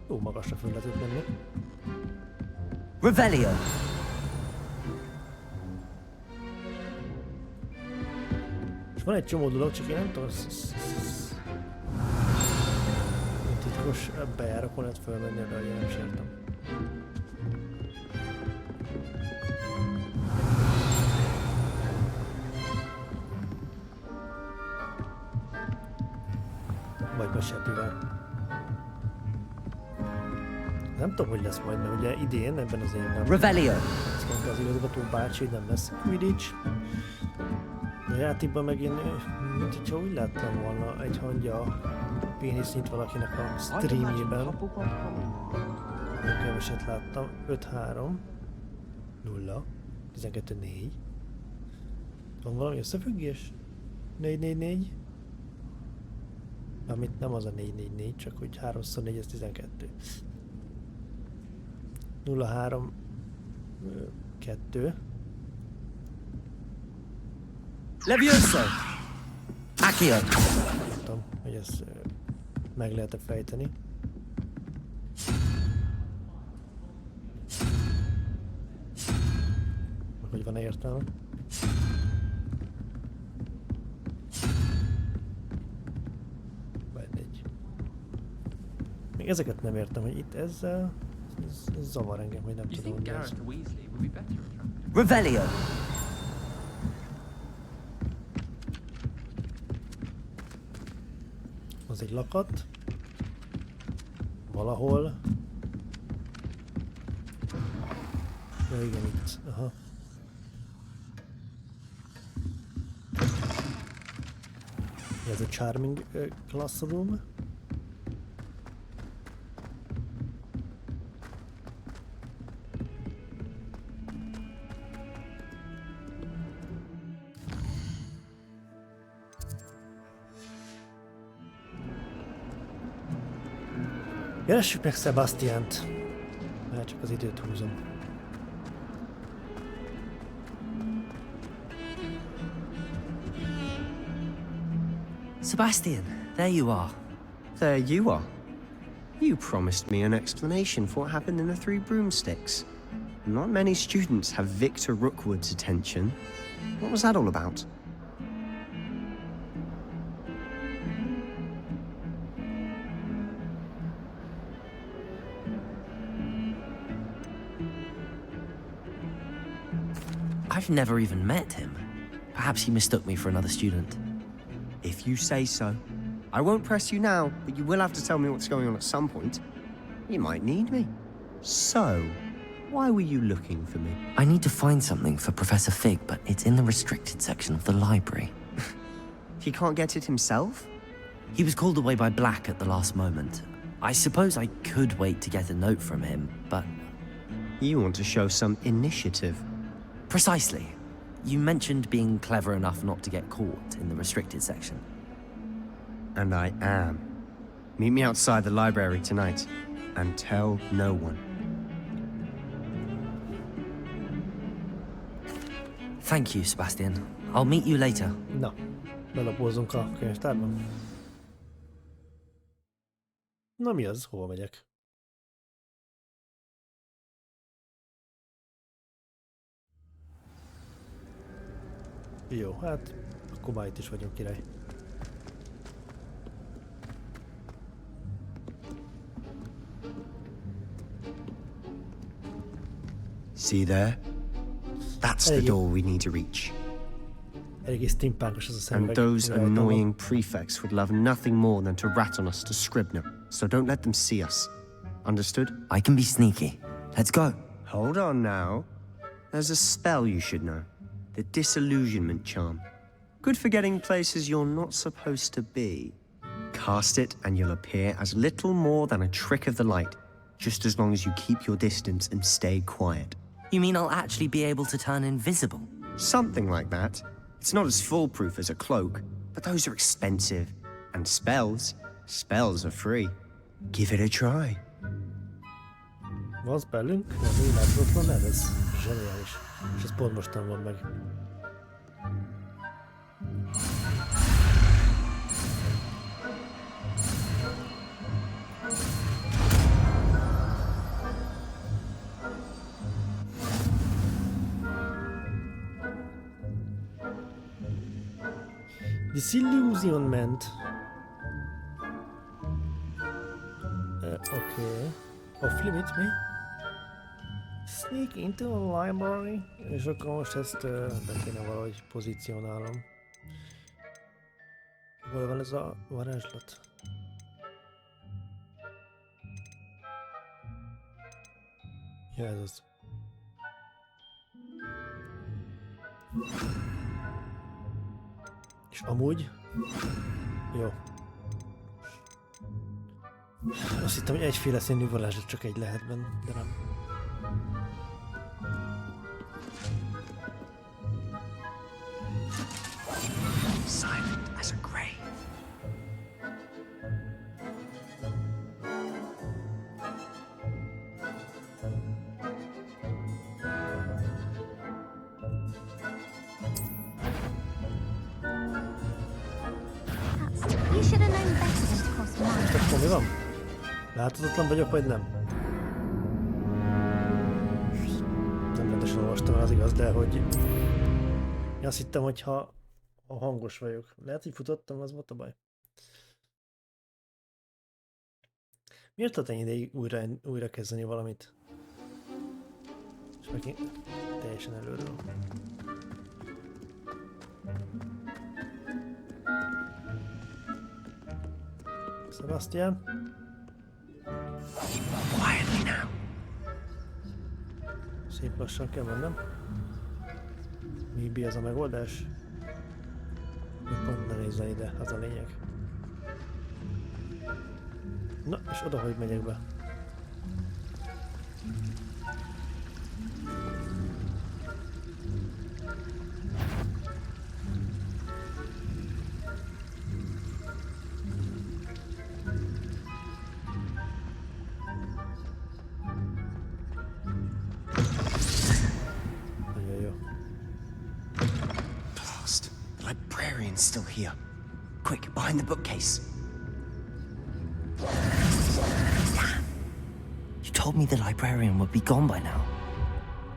Jó magasra föl lehetett menni. Revelio! És Van egy csomó dolog, csak én nem tudom, titkos bejárakon lehet fölmenni, de én nem is értem. Vagy beseppivel. Nem tudom, hogy lesz majd, mert ugye idén, ebben az évben. Revelio! Azt mondta az igazgató bácsi, nem lesz Quidditch. A játékban meg én, mint hogyha úgy láttam volna egy hangja pénisz nyit valakinek a streamjében. Nagyon keveset láttam. 5-3 0 12-4. Van valami összefüggés? 4-4-4? Amit nem az a 4-4-4, csak hogy 3x4 ez 12. 0-3 2. Levioso! Accio! Nem tudom, hogy ezt meg lehet-e fejteni. Hogy van-e értelme? Vagy egy. Még ezeket nem értem, hogy itt ezzel... Ez zavar engem, hogy nem tudom, hogy ez. Revelio! Az egy lakat. Valahol. Ja, igen, itt. Aha. Ez a Charming Classroom. Keressük meg Sebastiant. Már csak az időt húzom. Sebastian, there you are. There you are. You promised me an explanation for what happened in the Three Broomsticks. Not many students have Victor Rookwood's attention. What was that all about? I've never even met him. Perhaps he mistook me for another student. If you say so. I won't press you now, but you will have to tell me what's going on at some point. You might need me. So, why were you looking for me? I need to find something for Professor Fig, but it's in the restricted section of the library. He can't get it himself? He was called away by Black at the last moment. I suppose I could wait to get a note from him, but... You want to show some initiative. Precisely. You mentioned being clever enough not to get caught in the restricted section. And I am. Meet me outside the library tonight, and tell no one. Thank you, Sebastian. I'll meet you later. Na, belapózzunk a könyvtárban. Na mi az? Hova megyek? Jó, hát akkor már itt is vagyunk, király. See there? That's the door we need to reach. Eléggé steampunkos az a szemüveg. And those annoying prefects would love nothing more than to rat on us to Scribner. So don't let them see us. Understood? I can be sneaky. Let's go. Hold on now. There's a spell you should know. The Disillusionment Charm. Good for getting places you're not supposed to be. Cast it and you'll appear as little more than a trick of the light, just as long as you keep your distance and stay quiet. You mean I'll actually be able to turn invisible? Something like that. It's not as foolproof as a cloak, but those are expensive. And spells are free. Give it a try. Van spellünk? Nem, úgy láthatatlan, ez zseniális. És ez pont mostan van meg. Disillusionment. Okay. Off limit, mi? Sneak into a library. És akkor most ezt be kéne valahogy pozícionálnom. Hol van ez a varázslat? Ja, ez az. És amúgy... Jó. Azt hittem, hogy egyféle színű varázslat csak egy lehet benne, de nem. Silent as a grave. You should have known better than to cross mine. Most akkor mi van? Láthatatlan vagyok, vagy nem? Nem rendesen olvastam el, az igaz, de hogy... Én azt hittem, hogy ha hangos vagyok. Lehet, hogy futottam, az volt a baj. Miért tart ennyi ideig újra kezdeni valamit? És megint teljesen előről. Sebastian? Quietly now. Szép lassan kell mennem. Mi ez a megoldás? Pont ne nézzen ide, az a lényeg. Na, és oda hogy megyek be? Nagyon jó. Blast. The librarian's still here. Quick, behind the bookcase. Damn. You told me the librarian would be gone by now.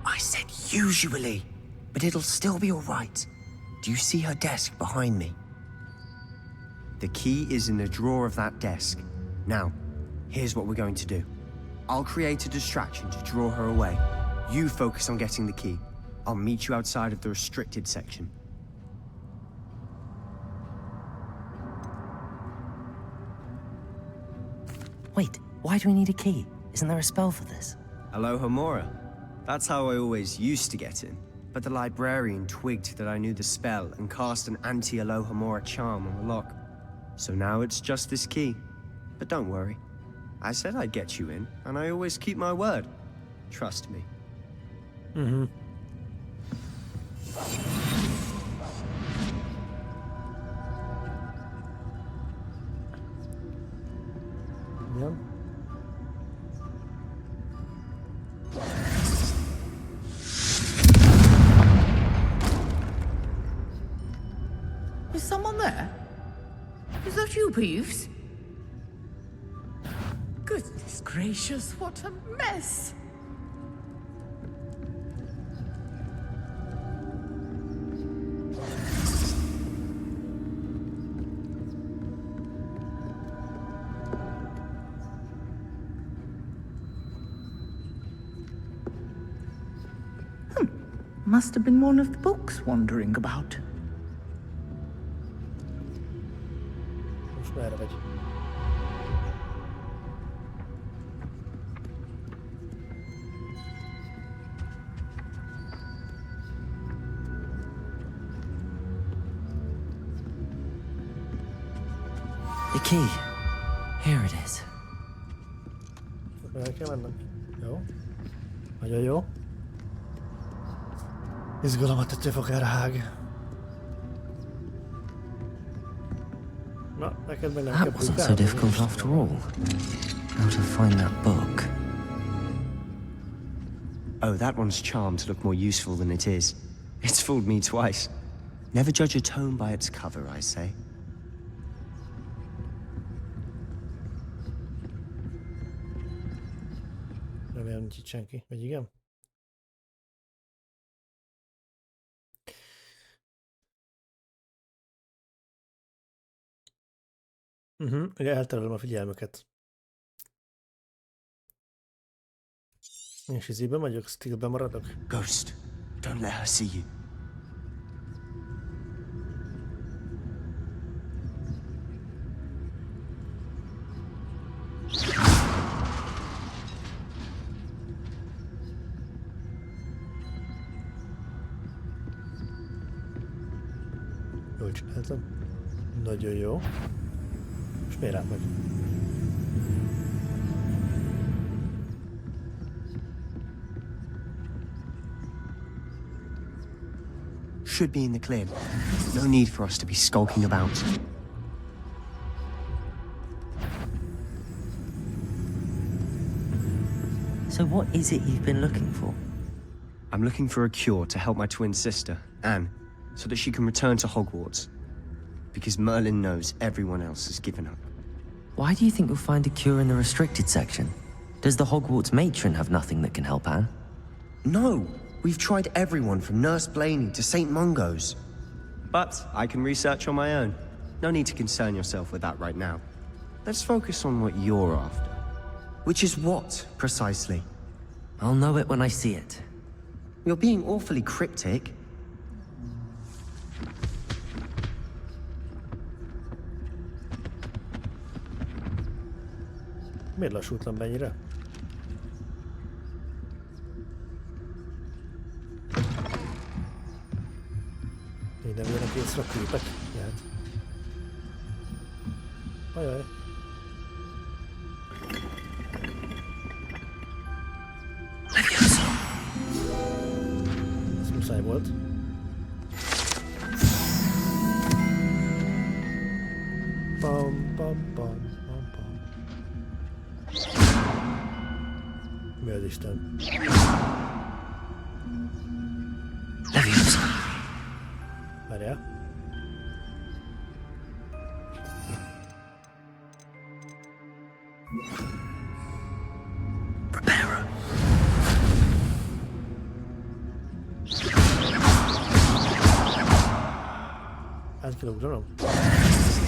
I said usually, but it'll still be all right. Do you see her desk behind me? The key is in the drawer of that desk. Now, here's what we're going to do. I'll create a distraction to draw her away. You focus on getting the key. I'll meet you outside of the restricted section. Wait, why do we need a key? Isn't there a spell for this? Alohomora. That's how I always used to get in. But the librarian twigged that I knew the spell and cast an anti-Alohomora charm on the lock. So now it's just this key. But don't worry. I said I'd get you in, and I always keep my word. Trust me. Mm-hmm. Yeah. Is someone there? Is that you, Peeves? Goodness gracious, what a mess! Must have been one of the books wandering about. Most merre vagy? The key. Here it is. El kell mennem. Jó. Nagyon jó. Izgalomat ettől fog elrág. Na, neked meg nem kell That wasn't so difficult after all. How to find that book? Oh, that one's charmed to look more useful than it is. It's fooled me twice. Never judge a tome by its cover, I say. Remélem nincs itt senki. Vagy igen? Ugye elterelem a figyelmüket. És izében vagyok, stillben maradok. Ghost, don't let her see you. Jól csináltam. Nagyon jó. És miért átmegy? Should be in the clear. No need for us to be skulking about. So what is it you've been looking for? I'm looking for a cure to help my twin sister, Anne, so that she can return to Hogwarts. Because Merlin knows everyone else has given up. Why do you think you'll find a cure in the restricted section? Does the Hogwarts matron have nothing that can help Anne? No! We've tried everyone from Nurse Blaney to St. Mungo's. But I can research on my own. No need to concern yourself with that right now. Let's focus on what you're after. Which is what, precisely? I'll know it when I see it. You're being awfully cryptic. Miért lassultam be ennyire? Így nem jönnek észre a képek? Jöhet. Ajaj. Ez muszáj volt. Pam, pam, pam, pam, pam. Mi az Isten? Várjál. Át kell ugranom?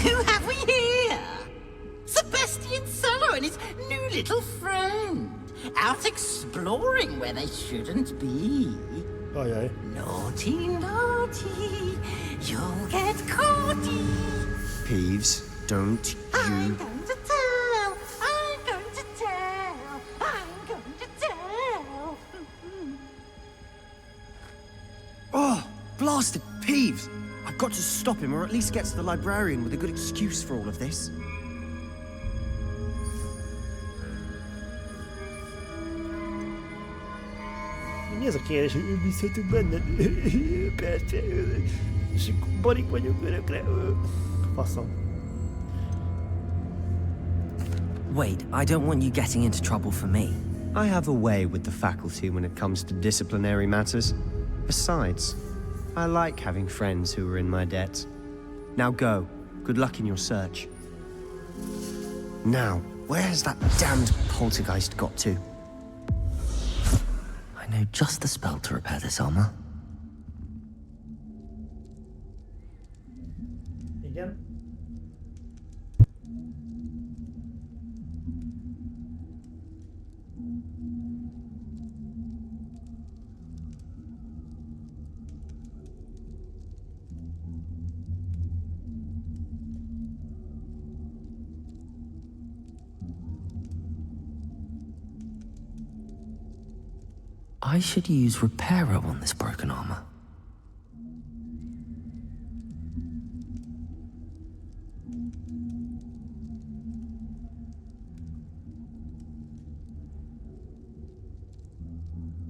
Who have we here? Sebastian Sallow and his new little friend. Out exploring where they shouldn't be. Ajaj. Naughty, naughty. You'll get caughty. Peeves, don't I'm you... going to tell. I'm going to tell. I'm going to tell. Oh, blasted Peeves! I've got to stop him, or at least get to the librarian with a good excuse for all of this. Mi az a kérdés, hogy bízhatunk benned? Persze. És akkor barik vagyok örökre. Faszom. Wait, I don't want you getting into trouble for me. I have a way with the faculty when it comes to disciplinary matters. Besides, I like having friends who are in my debt. Now go. Good luck in your search. Now, where has that damned poltergeist got to? I know just the spell to repair this armor. Igen. I should use Reparo on this broken armor.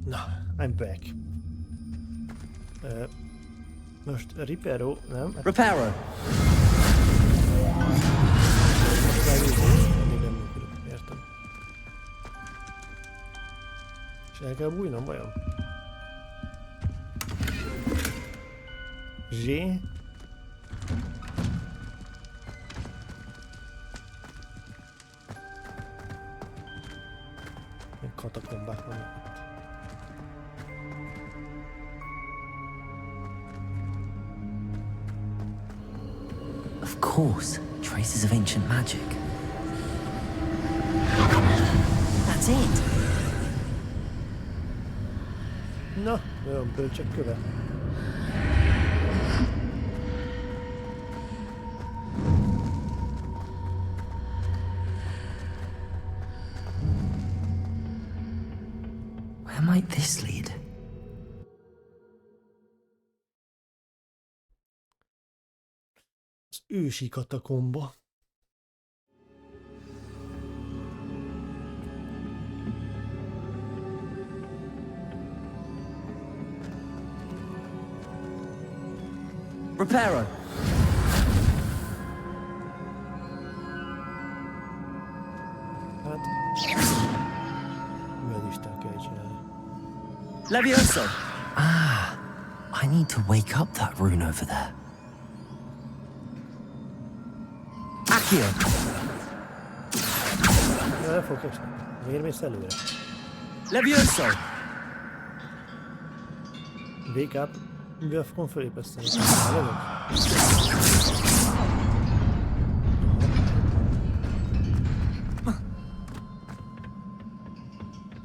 Na, I'm back. Most Reparo, nem? Reparo! Értem. És el kell bújnom, vajon? Zsé? Katakombák vannak itt. Of course. Traces of ancient magic. That's it. Na, olyan bölcsek köve. Where might this lead? Az ősi katakomba. Reparo. Hát... Mi az Isten kell csinálni? Levioso! Ah, I need to wake up that rune over there. Accio! El fog esni. Miért mész előre? Levioso! Wake up. Mivel fogom fölépeszteni? Lövök?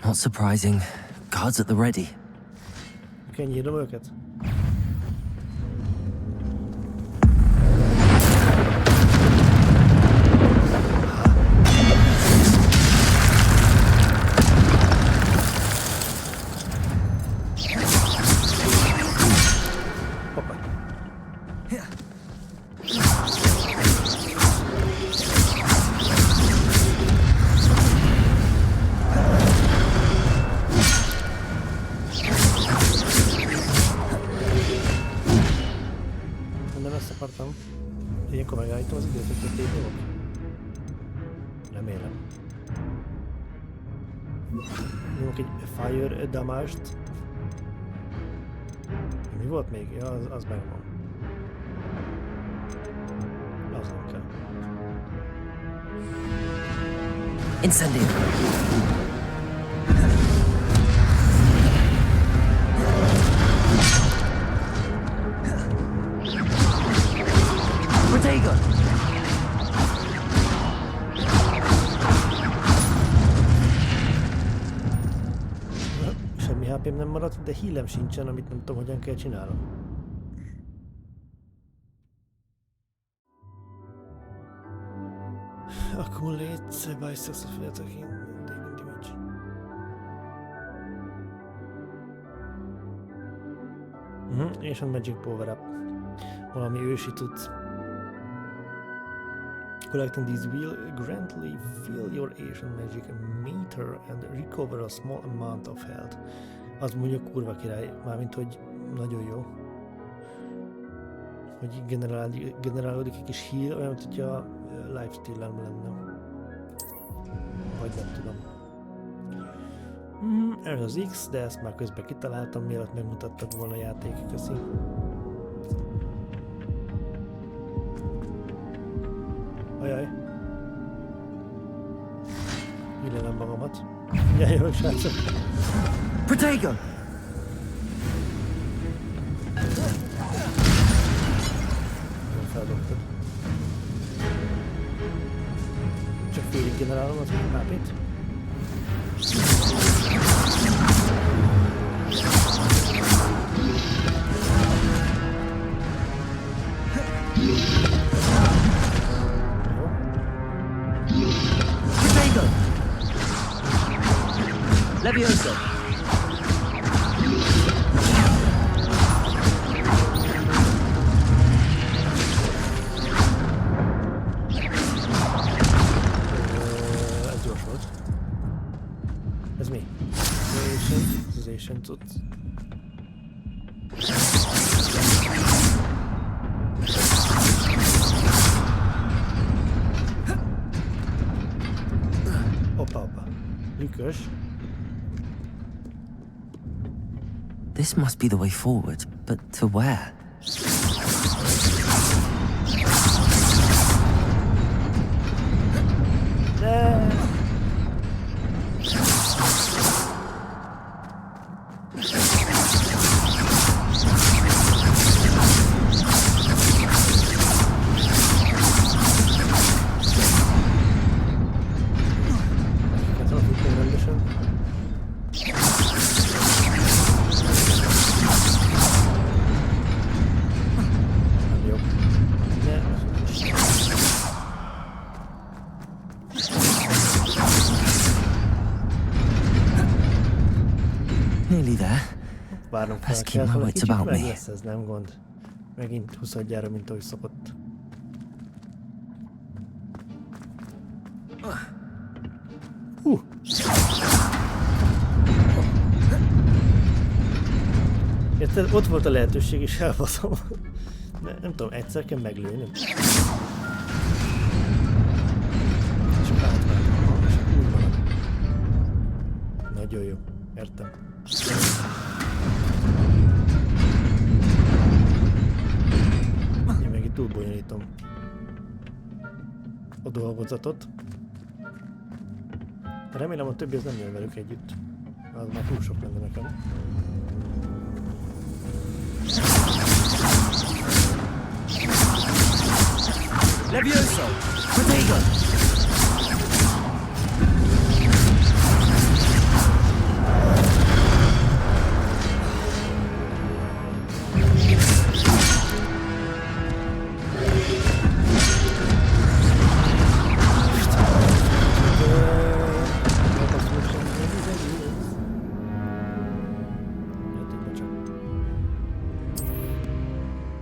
Not surprising. Guards at the ready. Kell nyírnom őket? Ilyenkor megállítom az időt, hogy itt dolog? Remélem. Nyomok egy fire damage-t. Mi volt még? Ja, az megvan. Az nem kell. Incendio. Protego. Semmi HP-m nem maradt, de healem sincsen, amit nem tudom, hogyan kell csinálnom. Accumulate by successful attacking taking damage. És a magic power up. Valami ősi tudsz. Collecting these will grandly fill your ancient magic meter and recover a small amount of health. Az mondjuk kurva király, mármint hogy nagyon jó. Hogy generálódik egy kis heal, olyan, mint hogyha lifesteal-em lenne. Vagy nem tudom. Ez az X, de ezt már közben kitaláltam, mielőtt megmutattad volna a játék, köszi. Ajaj. Illelem magamat. Mindjárt jövök, srácok. Protego! Nem feldobtad. Csak félig generálom az HP-t. Protego! Levioso! Ez gyors volt. Ez mi? Ez Asian cucc. Opa. Lükös. This must be the way forward, but to where? várnom fel. Let's keep my wits about meg me. lesz, ez nem gond. Megint 20-gyára, mint ahogy szokott. Érted, ott volt a lehetőség, és elbaszom. Nem tudom, egyszer kell meglőni. Csak átvágom, és úgy van. Nagyon jó, értem. Én meg itt túl bonyolítom a dolgozatot. Remélem a többi az nem jön velük együtt. Az már túl sok lenne nekem. Levioso! Protego!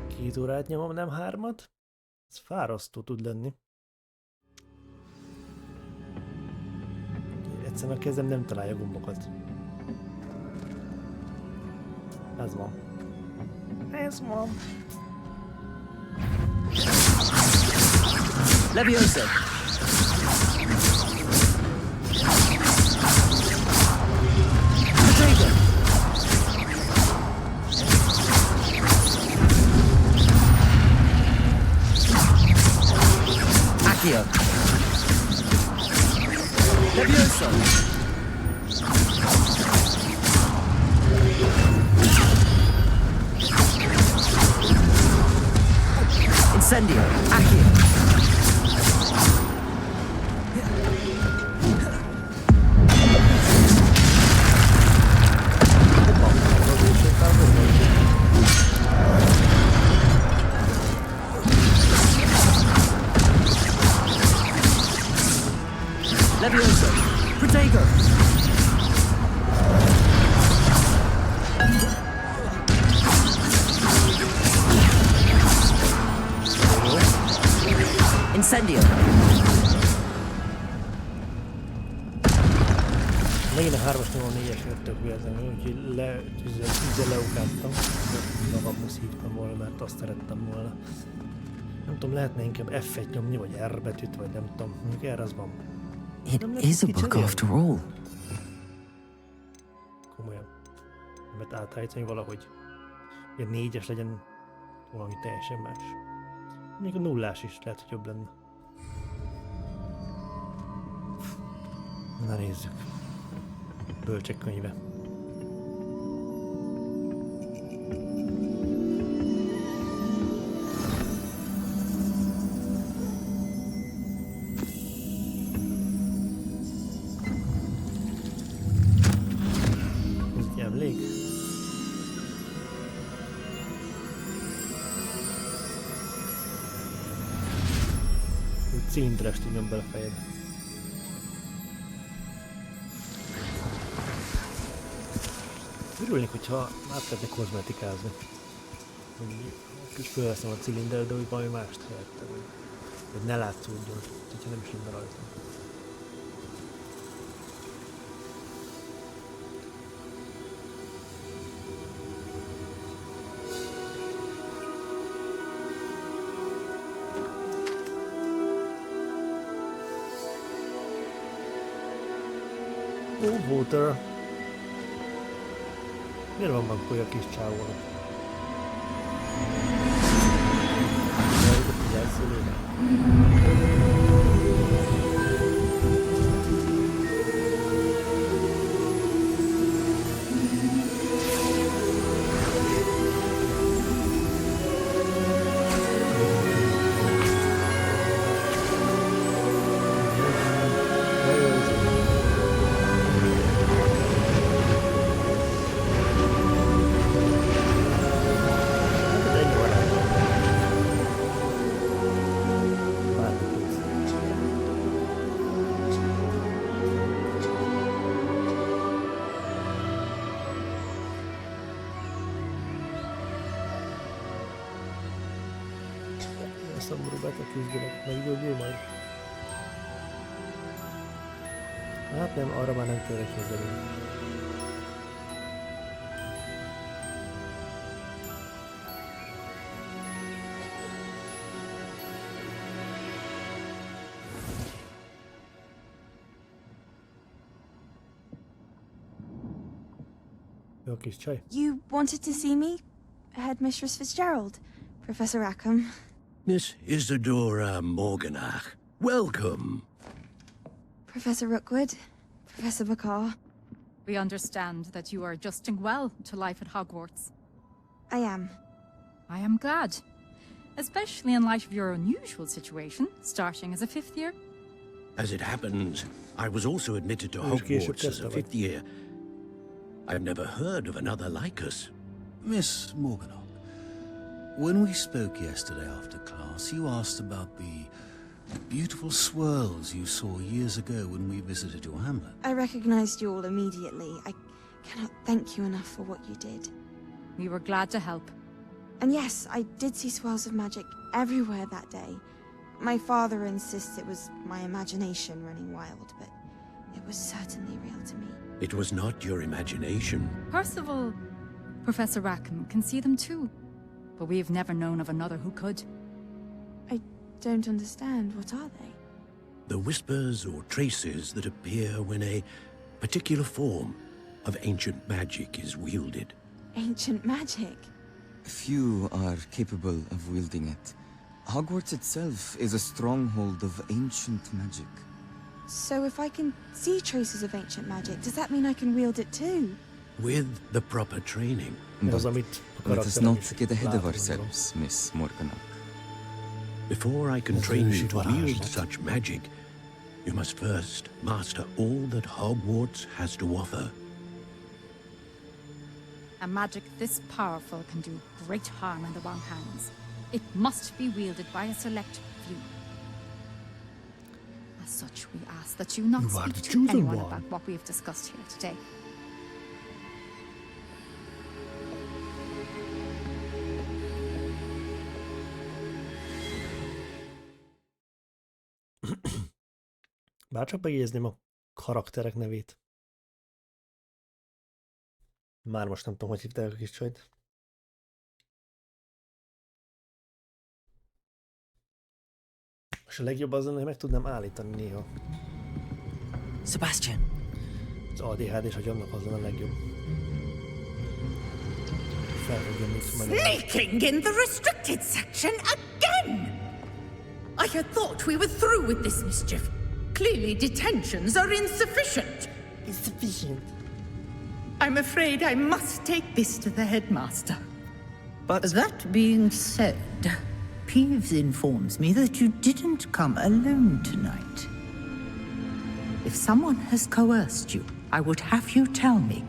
Két órát nyomom, nem 3-at? Ez fárasztó tud lenni. Egyszerűen a kezem nem találja gombokat. Ez van. Ez van. Levioso! Protego! Accio! Levioso! Incendio! Accio! Levioso! Protego! Incendio! Megint a 3-as nyomom 4-esért tök véletlenül, úgyhogy leukáztam. Magam hívtam volna, mert azt szerettem volna. Nem tudom, lehetne inkább F1 nyomni, vagy R betűt, vagy nem tudom. Mondjuk erre az van. It is a book after all. Komolyan. Mert átállítani valahogy. Hogy a 4-es legyen valami teljesen más. Még a 0-ás is lehet, hogy jobb lenne. Na nézzük. Bölcsek könyve. Emlék? Úgy cilinderest tudjam bele fejed. Örülnék, hogyha át lehetne kozmetikázni. Hogy fölveszem a cilindert, de úgy valami mást helyette. Hogy ne látszódjon, hogyha nem is lenne rajta. Water. Miért van bankolja a kis csávónak? Eljutott a jelszólóra. Ennyi van. szomorú beteg küzdelek, meggyógyul majd. Hát nem, arra már nem tényleg közelünk. Jó kis csaj. You wanted to see me? Headmistress Fitzgerald, Professor Rackham. Miss Isadora Morganach, welcome. Professor Rookwood, Professor Bakar. We understand that you are adjusting well to life at Hogwarts. I am. I am glad. Especially in light of your unusual situation, starting as a 5th year. As it happens, I was also admitted to Hogwarts as a 5th year. I've never heard of another like us. Miss Morganach, when we spoke yesterday after class, you asked about the beautiful swirls you saw years ago when we visited your hamlet. I recognized you all immediately. I cannot thank you enough for what you did. We were glad to help. And yes, I did see swirls of magic everywhere that day. My father insists it was my imagination running wild, but it was certainly real to me. It was not your imagination. Percival, Professor Rackham can see them too. But we have never known of another who could. I don't understand. What are they? The whispers or traces that appear when a particular form of ancient magic is wielded. Ancient magic? Few are capable of wielding it. Hogwarts itself is a stronghold of ancient magic. So if I can see traces of ancient magic, does that mean I can wield it too? With the proper training. But let us not get ahead of ourselves, Miss Morganach. Before I can train you to wield such magic, you must first master all that Hogwarts has to offer. A magic this powerful can do great harm in the wrong hands. It must be wielded by a select few. As such, we ask that you not speak to anyone about what we have discussed here today. Bárcsak megjegyezném a karakterek nevét. Már most nem tudom, hogy hívták a kis csajt. És a legjobb az lenne, hogy meg tudnám állítani néha. Sebastian! Az ADHD-s agyamnak az lenne a legjobb. Sneaking in the restricted section again! I had thought we were through with this mischief. Clearly detentions are insufficient. Insufficient. I'm afraid I must take this to the headmaster. But that being said, Peeves informs me that you didn't come alone tonight. If someone has coerced you, I would have you tell me.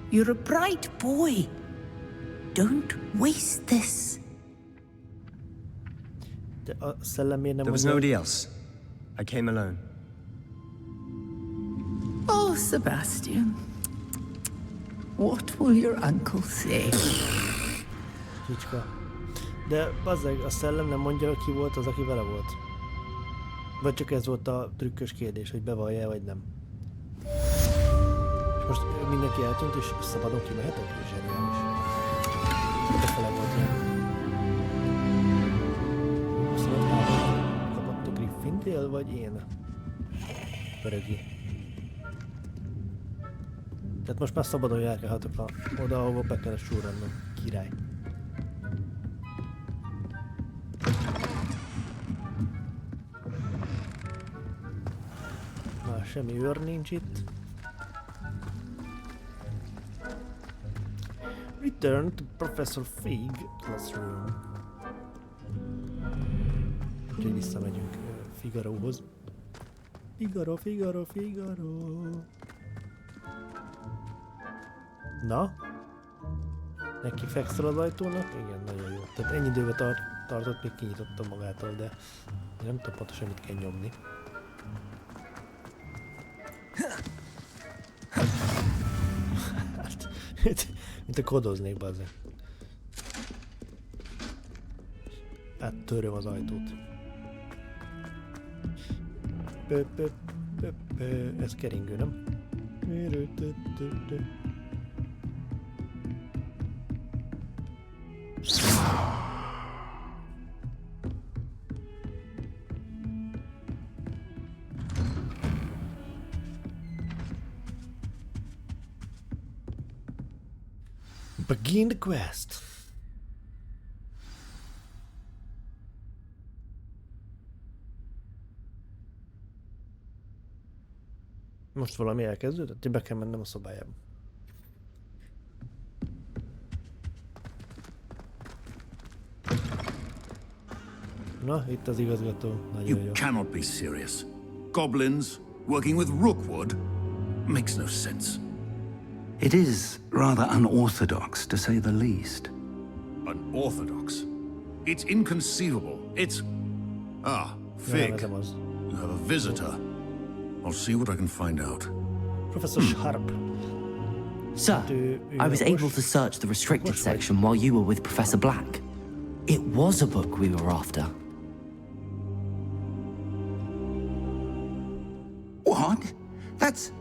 You're a bright boy. Don't waste this. There was nobody else. I came alone. Oh, Sebastian. What will your uncle say? Csicska. De bazzeg, a szellem nem mondja, ki volt az, aki vele volt. Vagy csak ez volt a trükkös kérdés, hogy bevallja vagy nem. És most mindenki eltűnt, és szabadon kimehetek? Zseniális. Befele volt ilyen. Kapott a Gryffindor, vagy én? Öregi. Tehát most már szabadon járkálhatok oda, ahova be kell súrrannom. Király. Már semmi őr nincs itt. Return to Professor Fig classroom. Úgyhogy visszamegyünk Figarohoz. Figaro, Figaro, Figaro. Na? Neki fekszel az ajtónak? Igen, nagyon jó. Tehát ennyi időbe tartott, még kinyitottam magától, de én nem tudom pontosan, mit kell nyomni. Hát, mint a kodoznék, bazzeg. áttöröm az ajtót. Ez keringő, nem? Begin the quest. Most valami elkezdődött? Be kell mennem a szobájába. Na, itt az igazgató. Nagyon jó. You cannot be serious. Goblins working with Rookwood makes no sense. It is rather unorthodox, to say the least. Unorthodox? It's inconceivable. It's... Ah, Fig. You have a visitor. I'll see what I can find out. Professor Sharp. Sir, I was able to search the restricted section while you were with Professor Black. It was a book we were after. What? That's...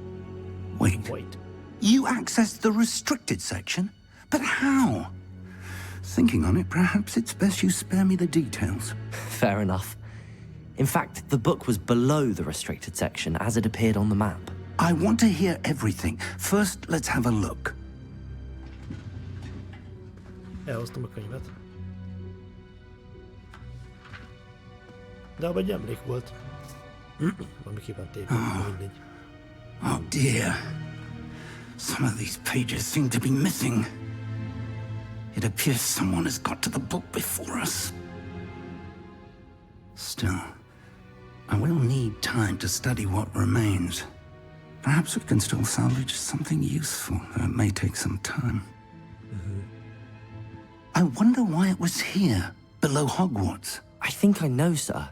Wait. You accessed the restricted section? But how? Thinking on it, perhaps it's best you spare me the details. Fair enough. In fact, the book was below the restricted section as it appeared on the map. I want to hear everything. First, let's have a look. Elhoztam a könyvet. De abban egy emlék volt. Valamiképpen tépő, mindegy. Oh dear. Some of these pages seem to be missing. It appears someone has got to the book before us. Still, I will need time to study what remains. Perhaps we can still salvage something useful, though it may take some time. I wonder why it was here, below Hogwarts. I think I know, sir.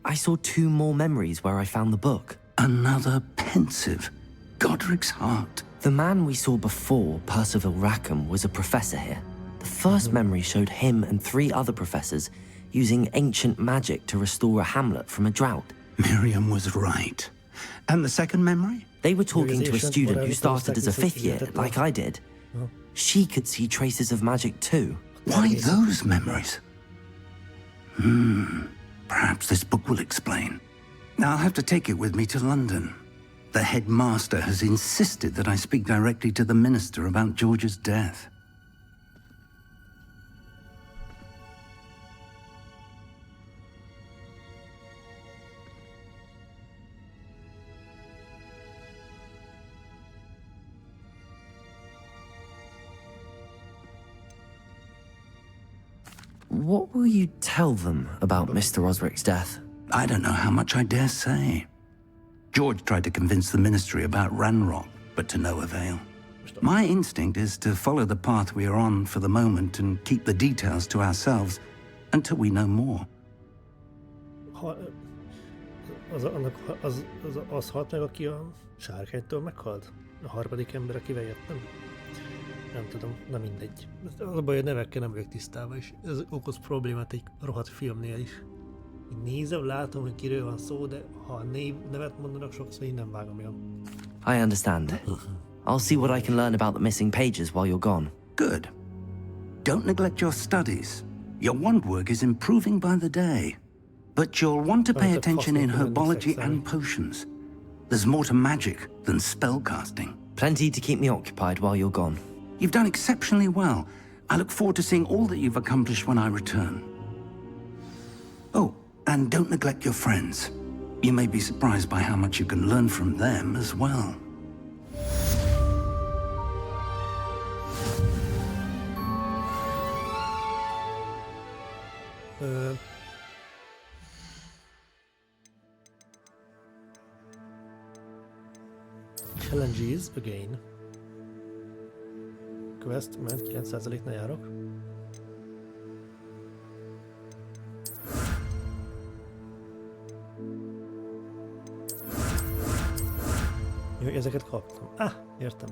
I saw 2 more memories where I found the book. Another pensive. Godric's heart. The man we saw before, Percival Rackham, was a professor here. The first memory showed him and 3 other professors using ancient magic to restore a hamlet from a drought. Miriam was right. And the second memory? They were talking to a student who started as a 5th year, like I did. She could see traces of magic too. Why those memories? Perhaps this book will explain. I'll have to take it with me to London. The headmaster has insisted that I speak directly to the minister about George's death. What will you tell them about Mr. Osric's death? I don't know how much I dare say. George tried to convince the ministry about Ranrock, but to no avail. My instinct is to follow the path we are on for the moment and keep the details to ourselves until we know more. Az halt meg, aki a sárkánytól meghalt? A harmadik ember, akivel jöttem? Nem tudom, na mindegy. Az a baj, hogy nevekkel nem vagyok tisztában, és ez okoz problémát egy rohadt filmnél is. Én nézem, látom, hogy kiről van szó, de ha a nevet mondanak sokszor, én nem vágom jól. I understand. I'll see what I can learn about the missing pages while you're gone. Good. Don't neglect your studies. Your wand work is improving by the day. But you'll want to pay attention in herbology and potions. There's more to magic than spellcasting. Plenty to keep me occupied while you're gone. You've done exceptionally well. I look forward to seeing all that you've accomplished when I return. Oh, and don't neglect your friends. You may be surprised by how much you can learn from them as well. Challenges again. Quest, ment 9%-nál járok. Jó, ezeket kaptam. Értem.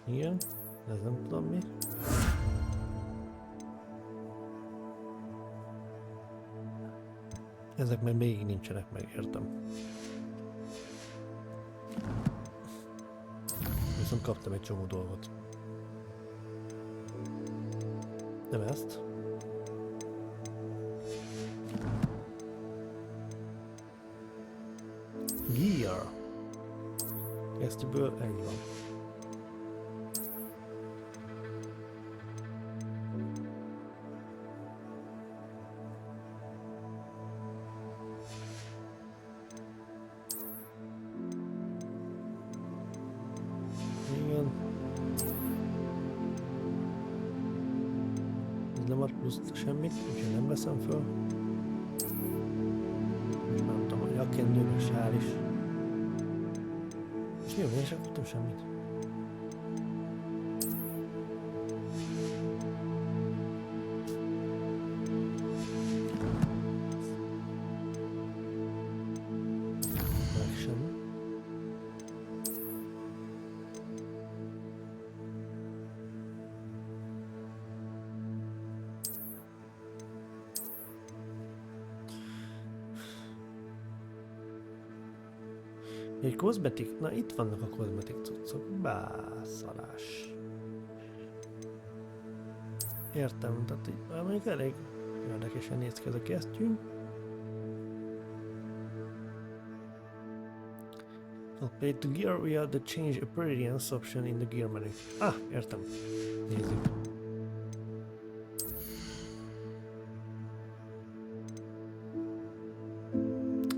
Igen, ez nem tudom mi. Ezek meg még nincsenek meg, értem. Viszont kaptam egy csomó dolgot. Nem ezt. Gear. Kesztyűből egy van. Igen. Ez nem ad plusz semmit, úgyhogy nem veszem föl. És nem tudom, hogy akendő, meg sál is. És mi, én sem kaptam semmit. Egy kozmetik? Na itt vannak a kozmetik cuccok. Bászalás. Értem, tehát így mondjuk elég érdekesen néz ki ez a kesztyű. Upgrade to gear via the change appearance option in the gear menu. Ah, értem. Nézzük.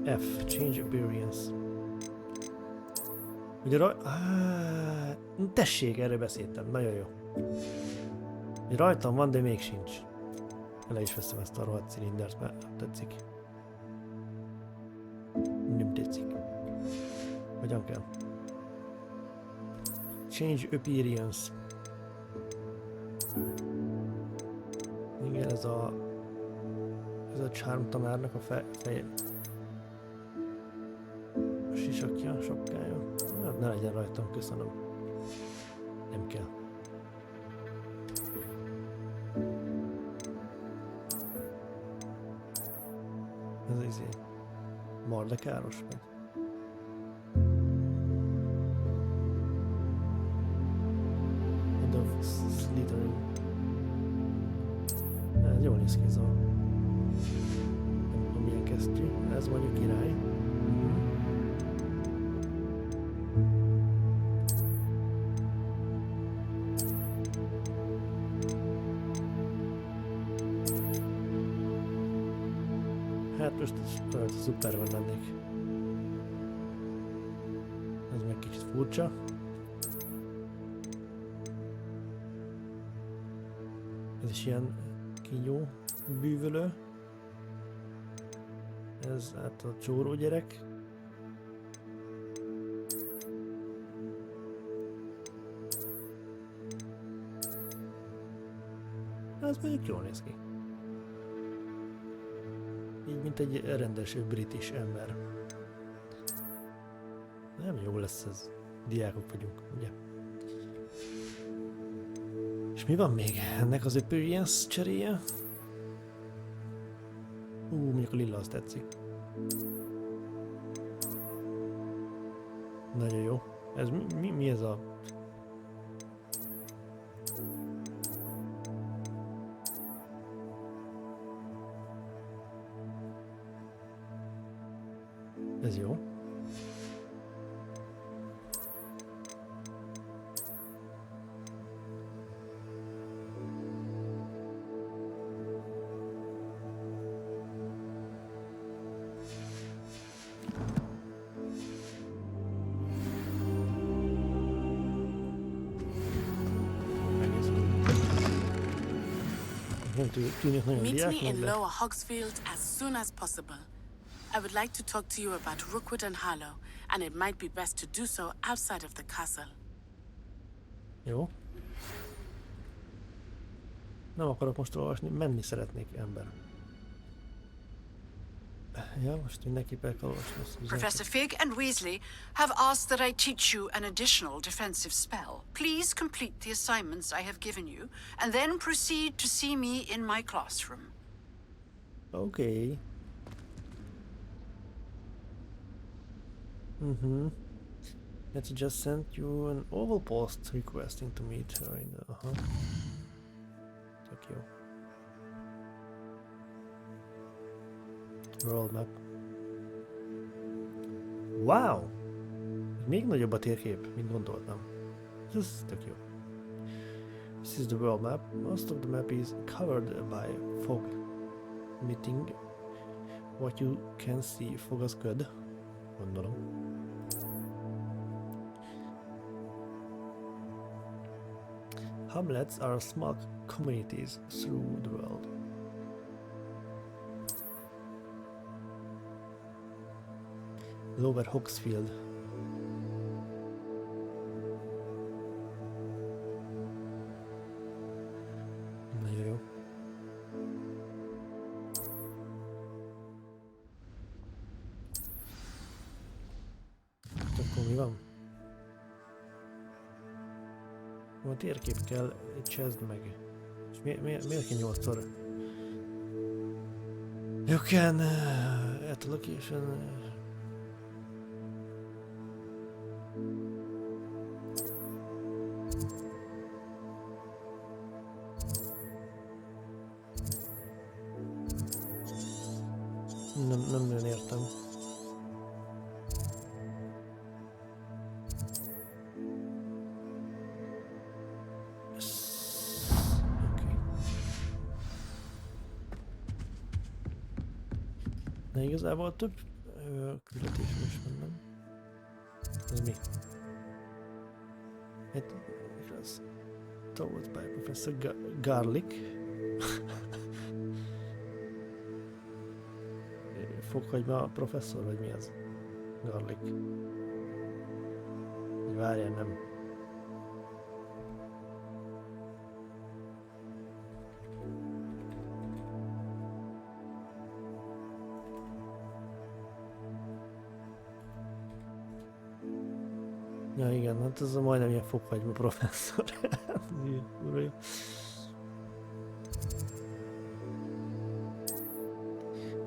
F, change appearance. Ugye tessék, erről beszéltem, nagyon jó. Rajtam van, de még sincs. Le is veszem ezt a rohadt cilindert, mert tetszik. Nem tetszik. Hogyan kell? Change appearance. Igen, ez a charm tanárnak a feje. Sisakja, sokkája. Hát ne legyen rajtam, köszönöm. Nem kell. Ez izé. Mardekáros meg. End of slithering. Ez jól néz ki ez a... Nem tudom milyen kesztyű. Ez mondjuk király. Hát most szuperben lennék. Ez meg kicsit furcsa. Ez is ilyen kígyó bűvölő. Ez hát a csóró gyerek. Ez mondjuk jól néz ki. Így, mint egy rendes british ember. Nem jó lesz ez. Diákok vagyunk, ugye? És mi van még? Ennek az appearance cseréje? Mondjuk a lila az tetszik. Nagyon jó. Ez mi ez a... Ez jó. Meet me in Lower Hogsfield as soon as possible. I would like to talk to you about Rookwood and Harlow, and it might be best to do so outside of the castle. Jó. Nem akarok most olvasni, menni szeretnék, ember. Ja, most mindenképpen kell olvasni. Professor Fig and Weasley have asked that I teach you an additional defensive spell. Please complete the assignments I have given you, and then proceed to see me in my classroom. Okay. Mm-hmm. Let's just send you an oval post requesting to meet her in the Tokyo. World map. Wow! Még nagyobb a térkép, mint gondoltam. Ez tök jó. This is the world map. Most of the map is covered by fog. Meeting what you can see. Fog az köd. Gondolom. Hamlets are small communities through the world. Lower Hawksfield. Nagyon jó. Akkor mi van? A térkép kell, csezd meg. És miért kell 8-szor? You can at location. Nem nagyon értem. De igazából több küldetésem is van, nem? Ez mi? It was told by Professor Garlic. Fokhagyma professzor, vagy mi az? Garlic. Várjál, nem. Ja igen, hát ez majdnem ilyen fokhagyma professzor.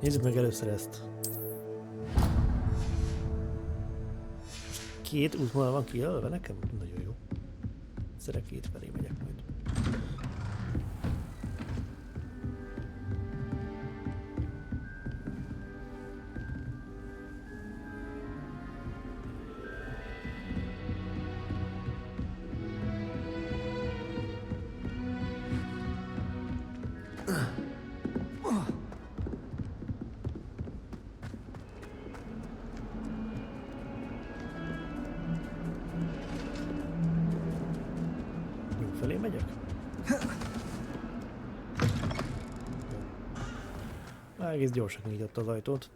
Nézzük meg először ezt. Két útvonal van kijelölve nekem? Nagyon jó. Egyszerre két felé megyek majd. Felé megyek? Egész gyorsan nyitotta az ajtót.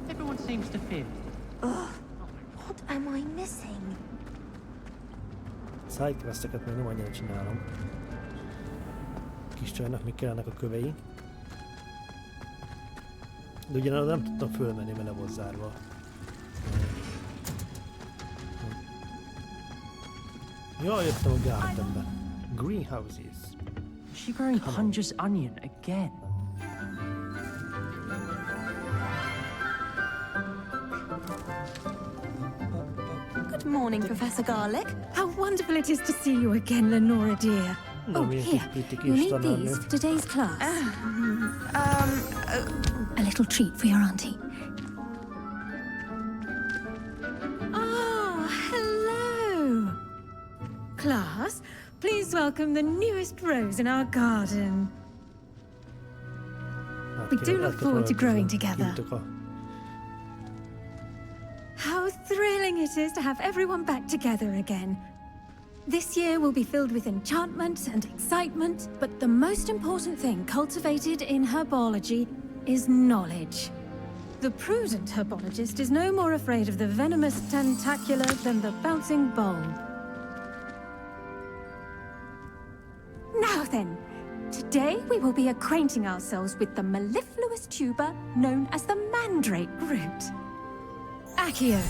Everyone seems to fit. What am I missing? Sidequesteket még nem annyira csinálom. Kis csajnak még kellenek a kövei. De ugyanarra nem tudtam fölmenni, mert le volt zárva. Jaj, jöttem a gardenbe. Greenhouses. Is she growing Punja's onion again? Good morning, Professor Garlic. How wonderful it is to see you again, Lenora dear. Oh, here. You need these for today's class. A little treat for your auntie. Oh, hello. Class, please welcome the newest rose in our garden. We do look forward to growing together. How thrilling it is to have everyone back together again. This year will be filled with enchantment and excitement, but the most important thing cultivated in herbology is knowledge. The prudent herbologist is no more afraid of the venomous tentacula than the bouncing bulb. Now then, Today we will be acquainting ourselves with the mellifluous tuber known as the mandrake root. Accio.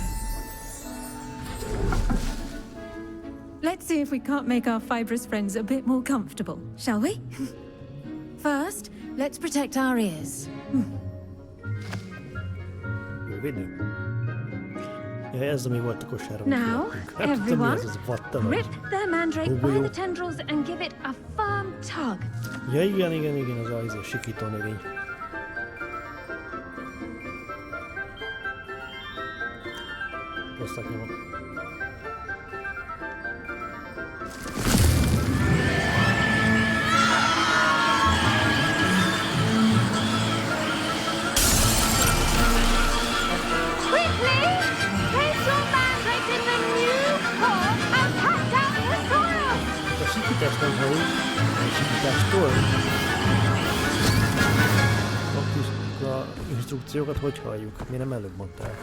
Let's see if we can't make our fibrous friends a bit more comfortable, shall we? First, let's protect our ears. Jó védő. Ja, ez ami volt a kosárban. Now, everyone, grip the mandrake by Jó. the tendrils and give it a firm tug. Ja, igen, az a sikító növény. Rosszak nyomok. Quickly! Place your mandrakes in the new pot and pack down the soil! A sikítást nem halljuk, a sikítástól. A instrukciókat hogy halljuk? Mi nem előbb mondtál?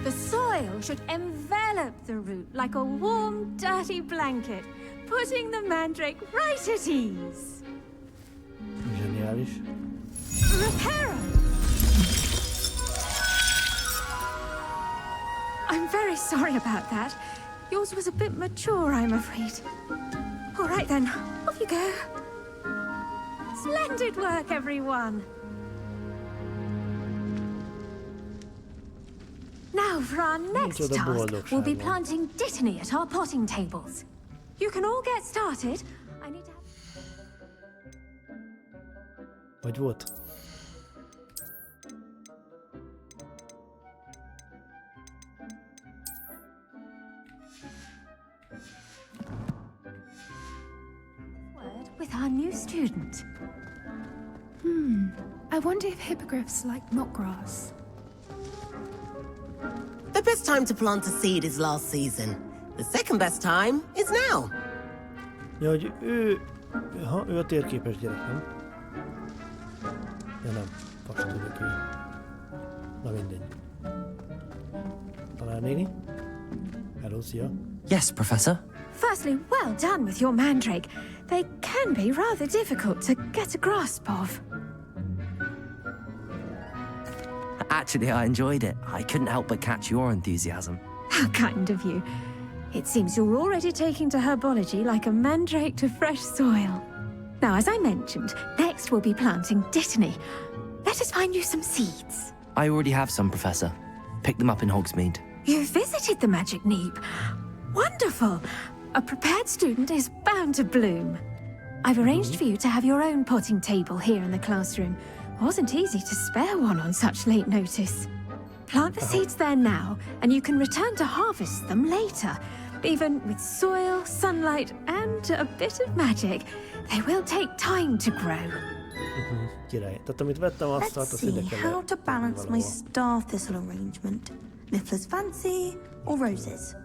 The soil should envelop the root like a warm, dirty blanket, putting the mandrake right at ease. Zseniális. Reparo! I'm very sorry about that. Yours was a bit mature, I'm afraid. All right then, off you go. Splendid work, everyone. Now for our next task, we'll be planting dittany at our potting tables. You can all get started. I need to have... Vagy volt? Word with our new student. I wonder if hippogriffs like knotgrass. The best time to plant a seed is last season. The second best time is now. Ja, hogy ő a térképes gyerek, nem? Ja nem, fast tudjuk ő. Na mindegy. Tanárnéni? Hello, szia. Yes, Professor. Firstly, well done with your mandrake. They can be rather difficult to get a grasp of. Actually, I enjoyed it. I couldn't help but catch your enthusiasm. How kind of you. It seems you're already taking to herbology like a mandrake to fresh soil. Now, as I mentioned, next we'll be planting dittany. Let us find you some seeds. I already have some, Professor. Picked them up in Hogsmeade. You visited the Magic Neep. Wonderful. A prepared student is bound to bloom. I've arranged for you to have your own potting table here in the classroom. Wasn't easy to spare one on such late notice. Plant the seeds there now, and you can return to harvest them later. Even with soil, sunlight, and a bit of magic, they will take time to grow. Király. Tehát amit vettem, azt Let's ide see kell how to balance my star thistle arrangement. Miffler's fancy or roses?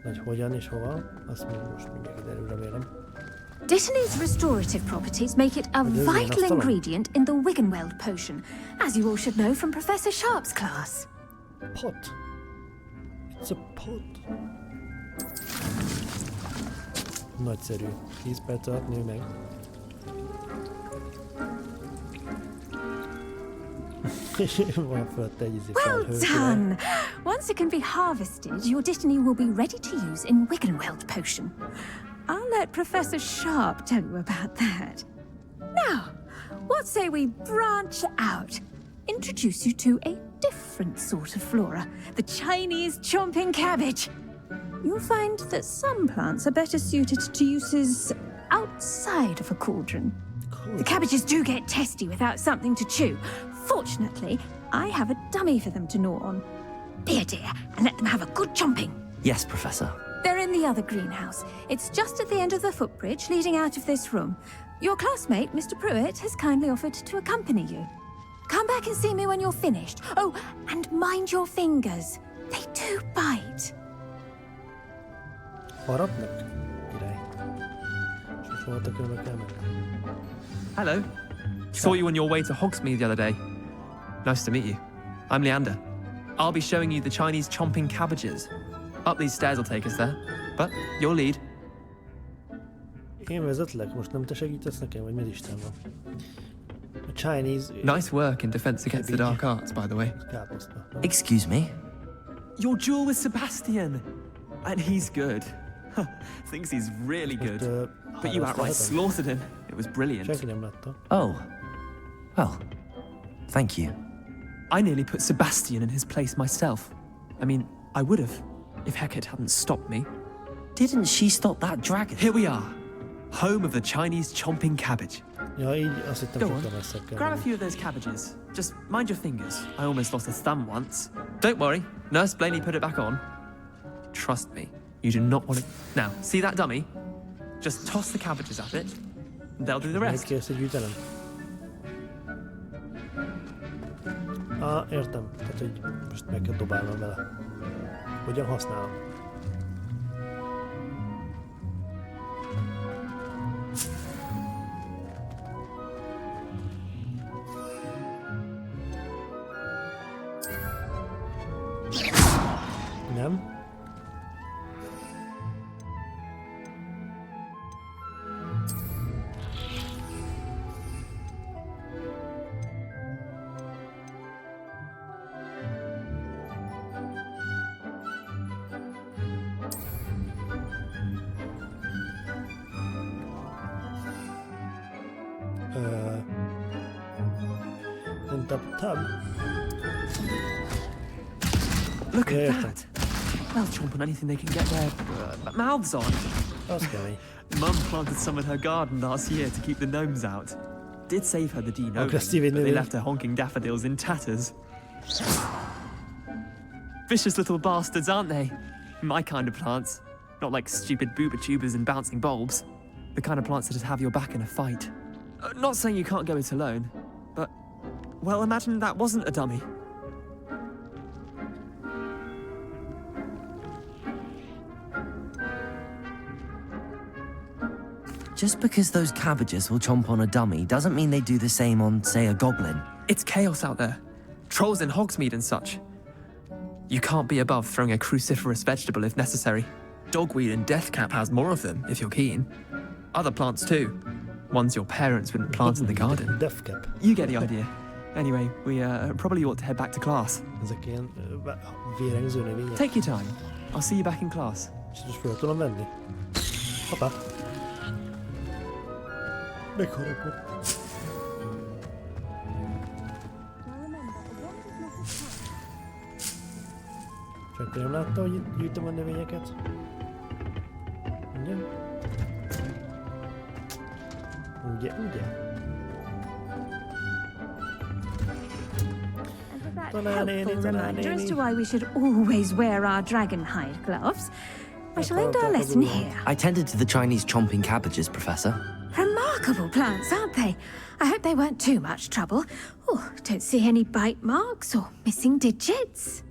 Hogy hogyan és hova, azt még most még kiderül, remélem. Dittany's restorative properties make it a vital ingredient in the Wiggenweld potion, as you all should know from Professor Sharp's class. Pot. It's a pot. Nagyszerű. 10 perc alatt nő meg. Well done! Once it can be harvested, your dittany will be ready to use in Wiggenweld potion. I'll let Professor Sharp tell you about that. Now, what say we branch out? Introduce you to a different sort of flora, the Chinese chomping cabbage. You'll find that some plants are better suited to uses outside of a cauldron. The cabbages do get testy without something to chew. Fortunately, I have a dummy for them to gnaw on. Be a dear and let them have a good chomping. Yes, Professor. They're in the other greenhouse. It's just at the end of the footbridge leading out of this room. Your classmate, Mr. Pruitt, has kindly offered to accompany you. Come back and see me when you're finished. Oh, and mind your fingers. They do bite. Harapnak? Király. Most voltak önök elmenni. Hello. Saw you on your way to Hogsmeade the other day. Nice to meet you. I'm Leander. I'll be showing you the Chinese chomping cabbages. Up these stairs will take us there. But your lead. Én vezetlek? Most nem te segítesz nekem, vagy mi Isten van? A Chinese... Nice work in defense against the dark arts, by the way. Káposzta. Excuse me? Your duel with Sebastian! And he's good. Thinks he's really good. But you outright slaughtered him. It was brilliant. Senki nem látta. Oh. Well, thank you. I nearly put Sebastian in his place myself. I mean, I would have, if Hecate hadn't stopped me. Didn't she stop that dragon? Here we are. Home of the Chinese chomping cabbage. Ja, így azt hittem Go on, sokkal messzebb kell grab a menni. few of those cabbages. Just mind your fingers. I almost lost a thumb once. Don't worry, Nurse Blaney put it back on. Trust me, you do not want it. Now, see that dummy? Just toss the cabbages at it. They'll do the Mit rest. kérsz, hogy gyűjtenem? Értem. Tehát, hogy most meg kell dobálnom vele. Hogyan használom? Nem? Tab. Look at that. They'll chomp on anything they can get their mouths on. That's scary. Mum planted some in her garden last year to keep the gnomes out. Did save her the de-gnoming, Aggressive, but they left her honking daffodils in tatters. Vicious little bastards, aren't they? My kind of plants. Not like stupid booba tubers and bouncing bulbs. The kind of plants that just have your back in a fight. Not saying you can't go it alone, but... Well, imagine that wasn't a dummy. Just because those cabbages will chomp on a dummy doesn't mean they do the same on, say, a goblin. It's chaos out there. Trolls in Hogsmeade and such. You can't be above throwing a cruciferous vegetable if necessary. Dogweed and Deathcap has more of them, if you're keen. Other plants too. Ones your parents wouldn't plant in the garden. Deathcap. You get the idea. Anyway, we probably ought to head back to class. Ezek ilyen vérengző növények. Take your time. I'll see you back in class. És most fel tudom venni. Hoppá. Megharapott. Senki nem látta, hogy itt gyűjtöm a növényeket? Ugye? Ugye? Helpful reminder as to why we should always wear our dragonhide gloves. I shall end our lesson here. I tended to the Chinese chomping cabbages, Professor. Remarkable plants, aren't they? I hope they weren't too much trouble. Oh, don't see any bite marks or missing digits.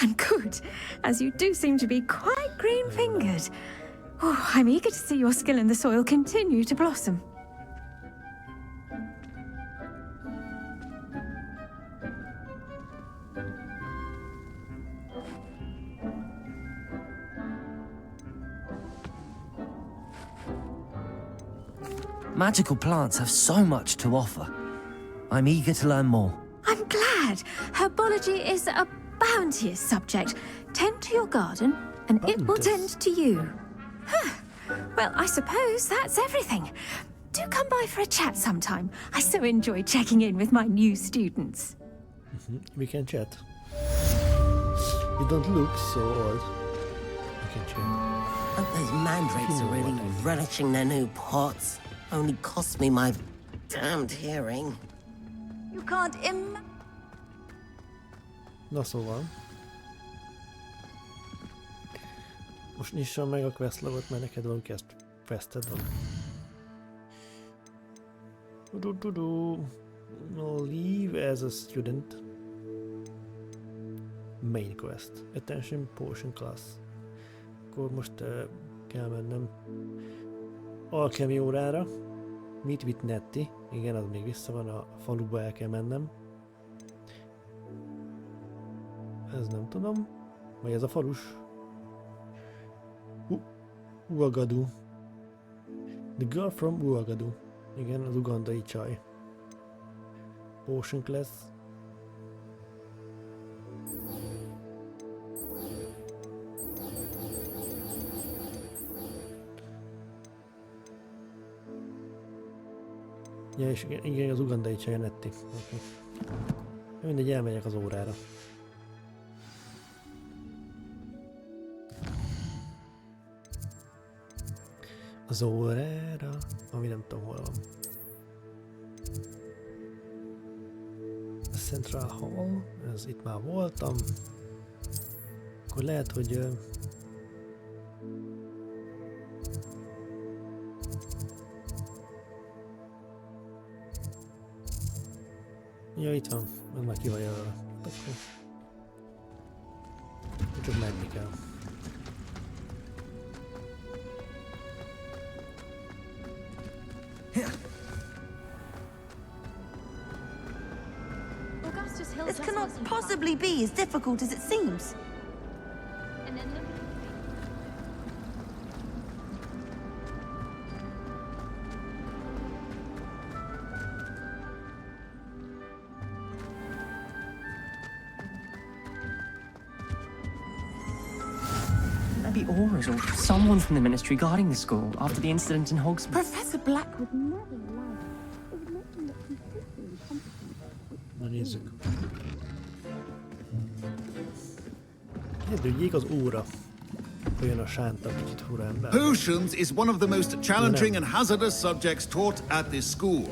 And good, as you do seem to be quite green-fingered. Oh, I'm eager to see your skill in the soil continue to blossom. Magical plants have so much to offer. I'm eager to learn more. I'm glad. Herbology is a bounteous subject. Tend to your garden, and it will tend to you. Well, I suppose that's everything. Do come by for a chat sometime. I so enjoy checking in with my new students. We can chat. You don't look so old. We can chat. Hope those mandrakes are really relishing their new pots. Only cost me my damned hearing. You can't Na szóval. Most nyissam meg a questlogot, mert neked van quested van. No, leave as a student. Main quest. Attention potion class. Akkor most kell mennem alchemy órára. Meet with Nettie. Igen, az még vissza van, a faluba el kell mennem. Ez nem tudom. Vagy ez a falus? Uagadu. The girl from Ouagadougou. Igen, az ugandai csaj. Potion class. Ja, és igen, az ugandai csaj Netti. Okay. Mindegy, elmegyek az órára. Az órára, ami nem tudom hol van. A Central Hall, ez itt már voltam. Akkor lehet, hogy... Ja, itt van, ez már ki van jelölve. Akkor... Csak menni kell. This cannot possibly be as difficult as it seems. Maybe Aura's or someone from the ministry guarding the school after the incident in Hogsmeade. Professor Black would never allow Na nézzük. Kezdődjék az óra. Olyan a sánta, kicsit fura ember. Potions is one of the most challenging and hazardous subjects taught at this school.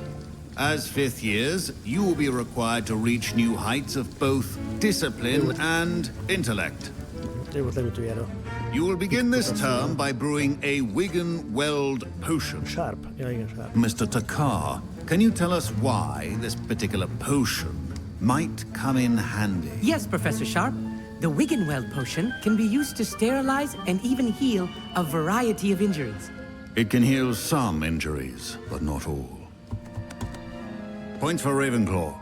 As fifth years, you will be required to reach new heights of both discipline and intellect. You will begin this term by brewing a Wigan-Weld potion. Sharp. Yeah, igen, sharp. Mr. Takar, can you tell us why this particular potion might come in handy? Yes, Professor Sharp. The Wigan-Weld potion can be used to sterilize and even heal a variety of injuries. It can heal some injuries, but not all. Points for Ravenclaw.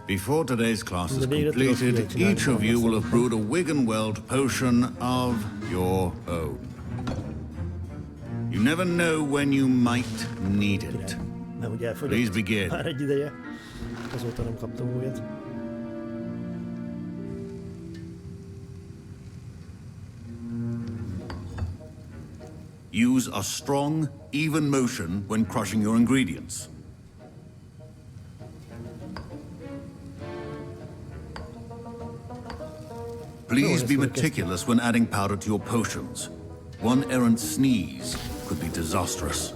Before today's class is completed, each of you will have brewed a Wigan-Weld potion of your own. You never know when you might need it. Please begin. Már egy ideje. Azóta nem kaptam újat. Use a strong, even motion when crushing your ingredients. Please be meticulous when adding powder to your potions. One errant sneeze could be disastrous.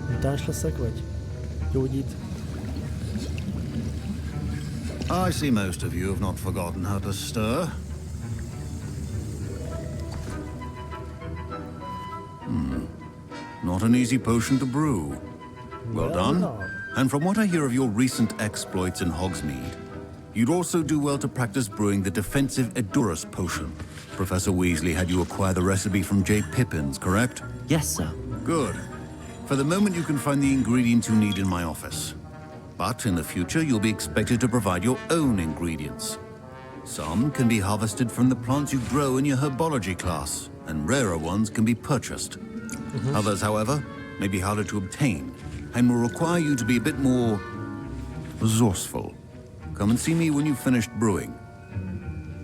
Mutáns leszek, vagy gyógyít? I see most of you have not forgotten how to stir. Not an easy potion to brew. Well done. And from what I hear of your recent exploits in Hogsmeade, you'd also do well to practice brewing the defensive Edurus potion. Professor Weasley had you acquire the recipe from J. Pippins, correct? Yes, sir. Good. For the moment, you can find the ingredients you need in my office. But in the future, you'll be expected to provide your own ingredients. Some can be harvested from the plants you grow in your herbology class, and rarer ones can be purchased. Others, however, may be harder to obtain, and will require you to be a bit more resourceful. Come and see me when you've finished brewing,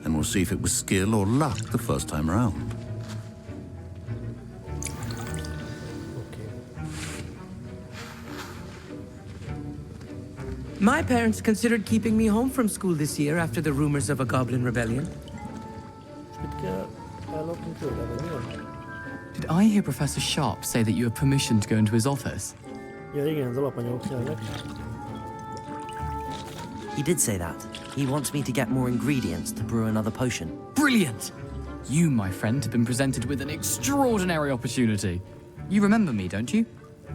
and we'll see if it was skill or luck the first time around. My parents considered keeping me home from school this year after the rumors of a goblin rebellion. Did I hear Professor Sharp say that you have permission to go into his office? Ja, igen, az alapanyagok kellnek. He did say that. He wants me to get more ingredients to brew another potion. Brilliant! You, my friend, have been presented with an extraordinary opportunity. You remember me, don't you?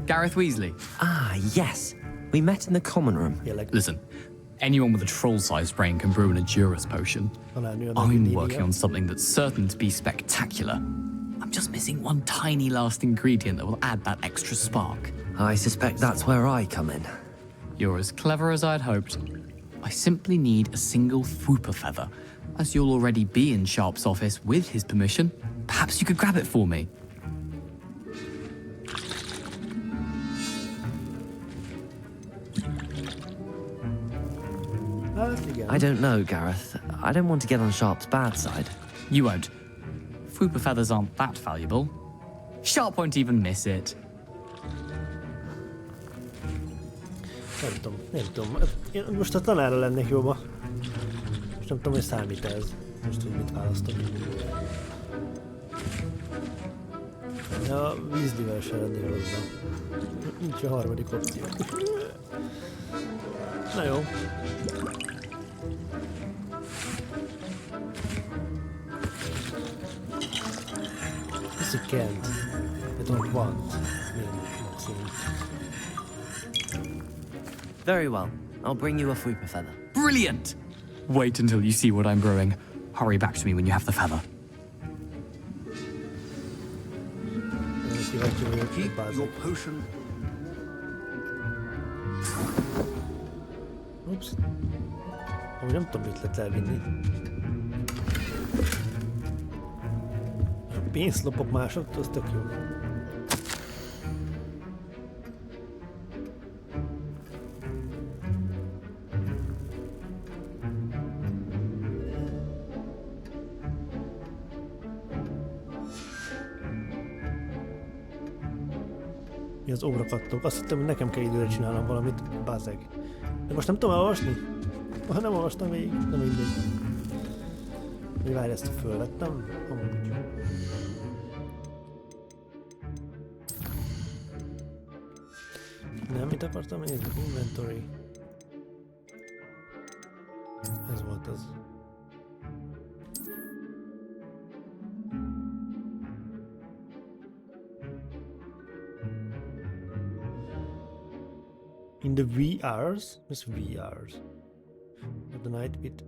Gareth Weasley. Ah, yes. We met in the common room. Listen, anyone with a troll-sized brain can brew an Endurance potion. I'm working on something that's certain to be spectacular. I'm just missing one tiny last ingredient that will add that extra spark. I suspect that's where I come in. You're as clever as I'd hoped. I simply need a single Fwooper feather. As you'll already be in Sharp's office with his permission, perhaps you could grab it for me. I don't know, Gareth. I don't want to get on Sharp's bad side. You won't. Fwooper feathers aren't that valuable. Sharp won't even miss it. Nem tudom. Én most a tanárra lennék jóba. Most nem tudom, hogy számít ez. Most hogy mit választok. Ja, vízdivel se lennék hozzá. Nincs a harmadik opció. Na jó. Yes, you can't. I don't want. Very well. I'll bring you a Fwooper feather. Brilliant! Wait until you see what I'm brewing. Hurry back to me when you have the feather. Keep your potion. Oops. Amúgy nem tudom, mit lehet elvinni. Pénzt lopok másoktól, az tök jó. Mi az órakattog? Azt hittem, hogy nekem kell időre csinálnom valamit, bazeg. De most nem tudom elolvasni? Ha nem olvastam végig, nem mindegy. Hogy várj, ezt fölvettem? Amúgy. Nem, mit akartam nézni? Inventory. Ez volt az. In the VRs? What's VRs? At the night bit.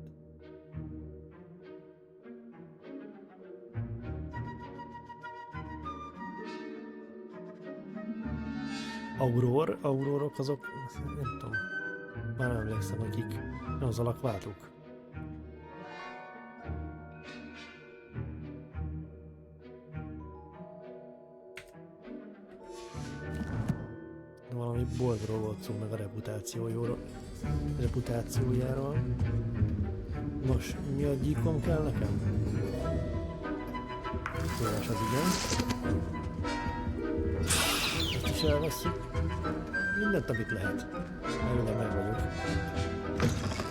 Aurorok azok, nem tudom. Már nem emlékszem, akik. Nem az alakváltók. Valami boltról volt szó, meg a reputációjáról. Nos, mi a gyíkom kell nekem? Tólás az igen. Ezt is elveszünk. Mindent, amit lehet. Elvileg meg vagyok.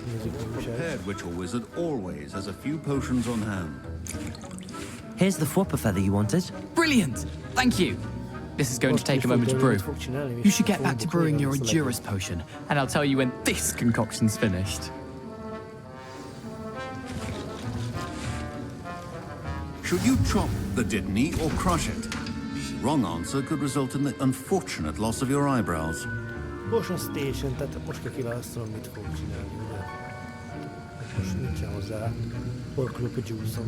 Nézzük, hogy is el. Prepared ritual wizard always has a few potions on hand. Here's the Fwooper feather you wanted. Brilliant! Thank you! This is going to take a moment to brew. You should get back to brewing your Endurance potion, and I'll tell you when this concoction's finished. Should you chop the Dittany or crush it? The wrong answer could result in the unfortunate loss of your eyebrows. Potion Station, tehát most kell kiválasztanom, mit fogok csinálni, ugye? Most nincsen hozzá. Porklop a juice-om.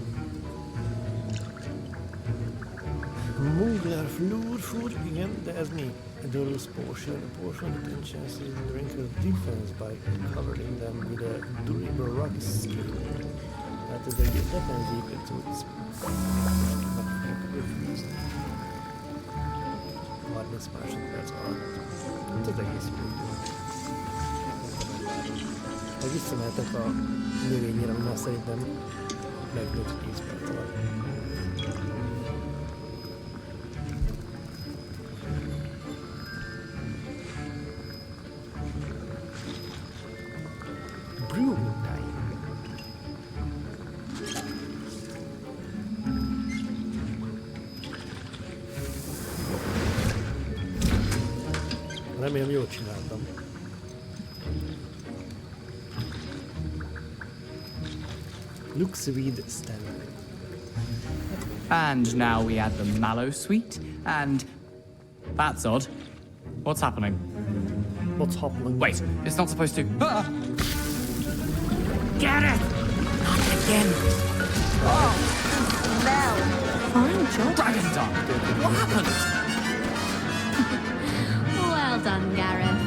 Mugler Floor Food, igen, de ez mi? A Durus Potion. A potion intentions is the wrinkle defense by covering them with a durable rock skin. Tehát ez egy defenzív cucc. 30 másodperc alatt. Hát ez egész jó. Ha visszamehetek a növényére, mert szerintem megnőtt 10 perc alatt. Remélem jól csináltam. Luxweed stem. And now we add the mallow sweet, and that's odd. What's happening? What's happening? Wait, it's not supposed to. Gareth! Not again. Oh, smell. Fine job. Dragon Dog! What happened? Well done, Gareth.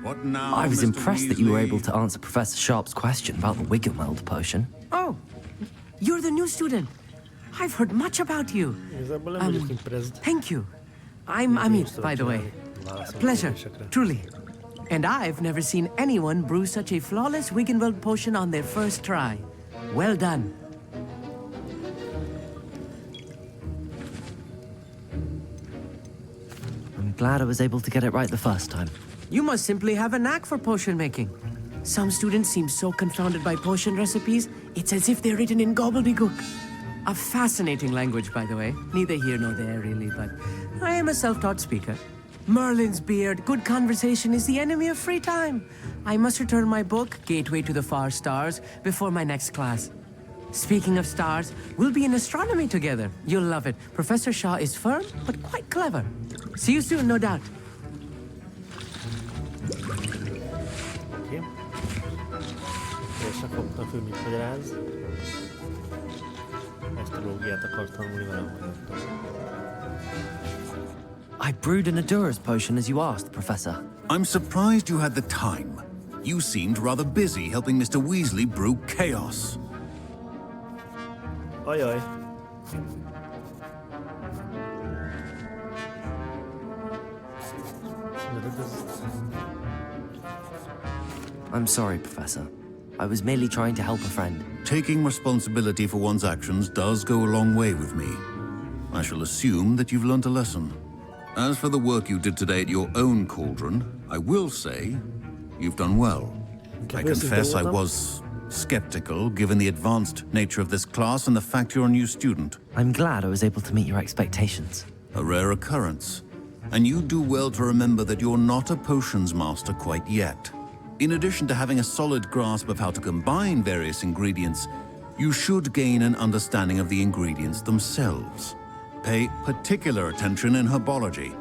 What now, I was Mr. impressed that you were Weasley? able to answer Professor Sharp's question about the Wiggenweld potion. Oh, you're the new student. I've heard much about you. Thank you. I'm Amit, by the way. Pleasure, truly. And I've never seen anyone brew such a flawless Wiggenweld potion on their first try. Well done. I'm glad I was able to get it right the first time. You must simply have a knack for potion making. Some students seem so confounded by potion recipes, it's as if they're written in gobbledygook. A fascinating language, by the way. Neither here nor there, really, but I am a self-taught speaker. Merlin's beard, good conversation is the enemy of free time. I must return my book, Gateway to the Far Stars, before my next class. Speaking of stars, we'll be in astronomy together. You'll love it. Professor Shaw is firm, but quite clever. See you soon, no doubt. Oké. És akkor fogtam föl, mit magyaráz. Esztrológiát akart tanulni valahol. I brewed an Adura's potion as you asked, Professor. I'm surprised you had the time. You seemed rather busy helping Mr. Weasley brew chaos. Ajaj. I'm sorry, Professor. I was merely trying to help a friend. Taking responsibility for one's actions does go a long way with me. I shall assume that you've learnt a lesson. As for the work you did today at your own cauldron, I will say you've done well. I confess I was skeptical, given the advanced nature of this class and the fact you're a new student. I'm glad I was able to meet your expectations. A rare occurrence. And you do well to remember that you're not a potions master quite yet. In addition to having a solid grasp of how to combine various ingredients, you should gain an understanding of the ingredients themselves. Pay particular attention in herbology.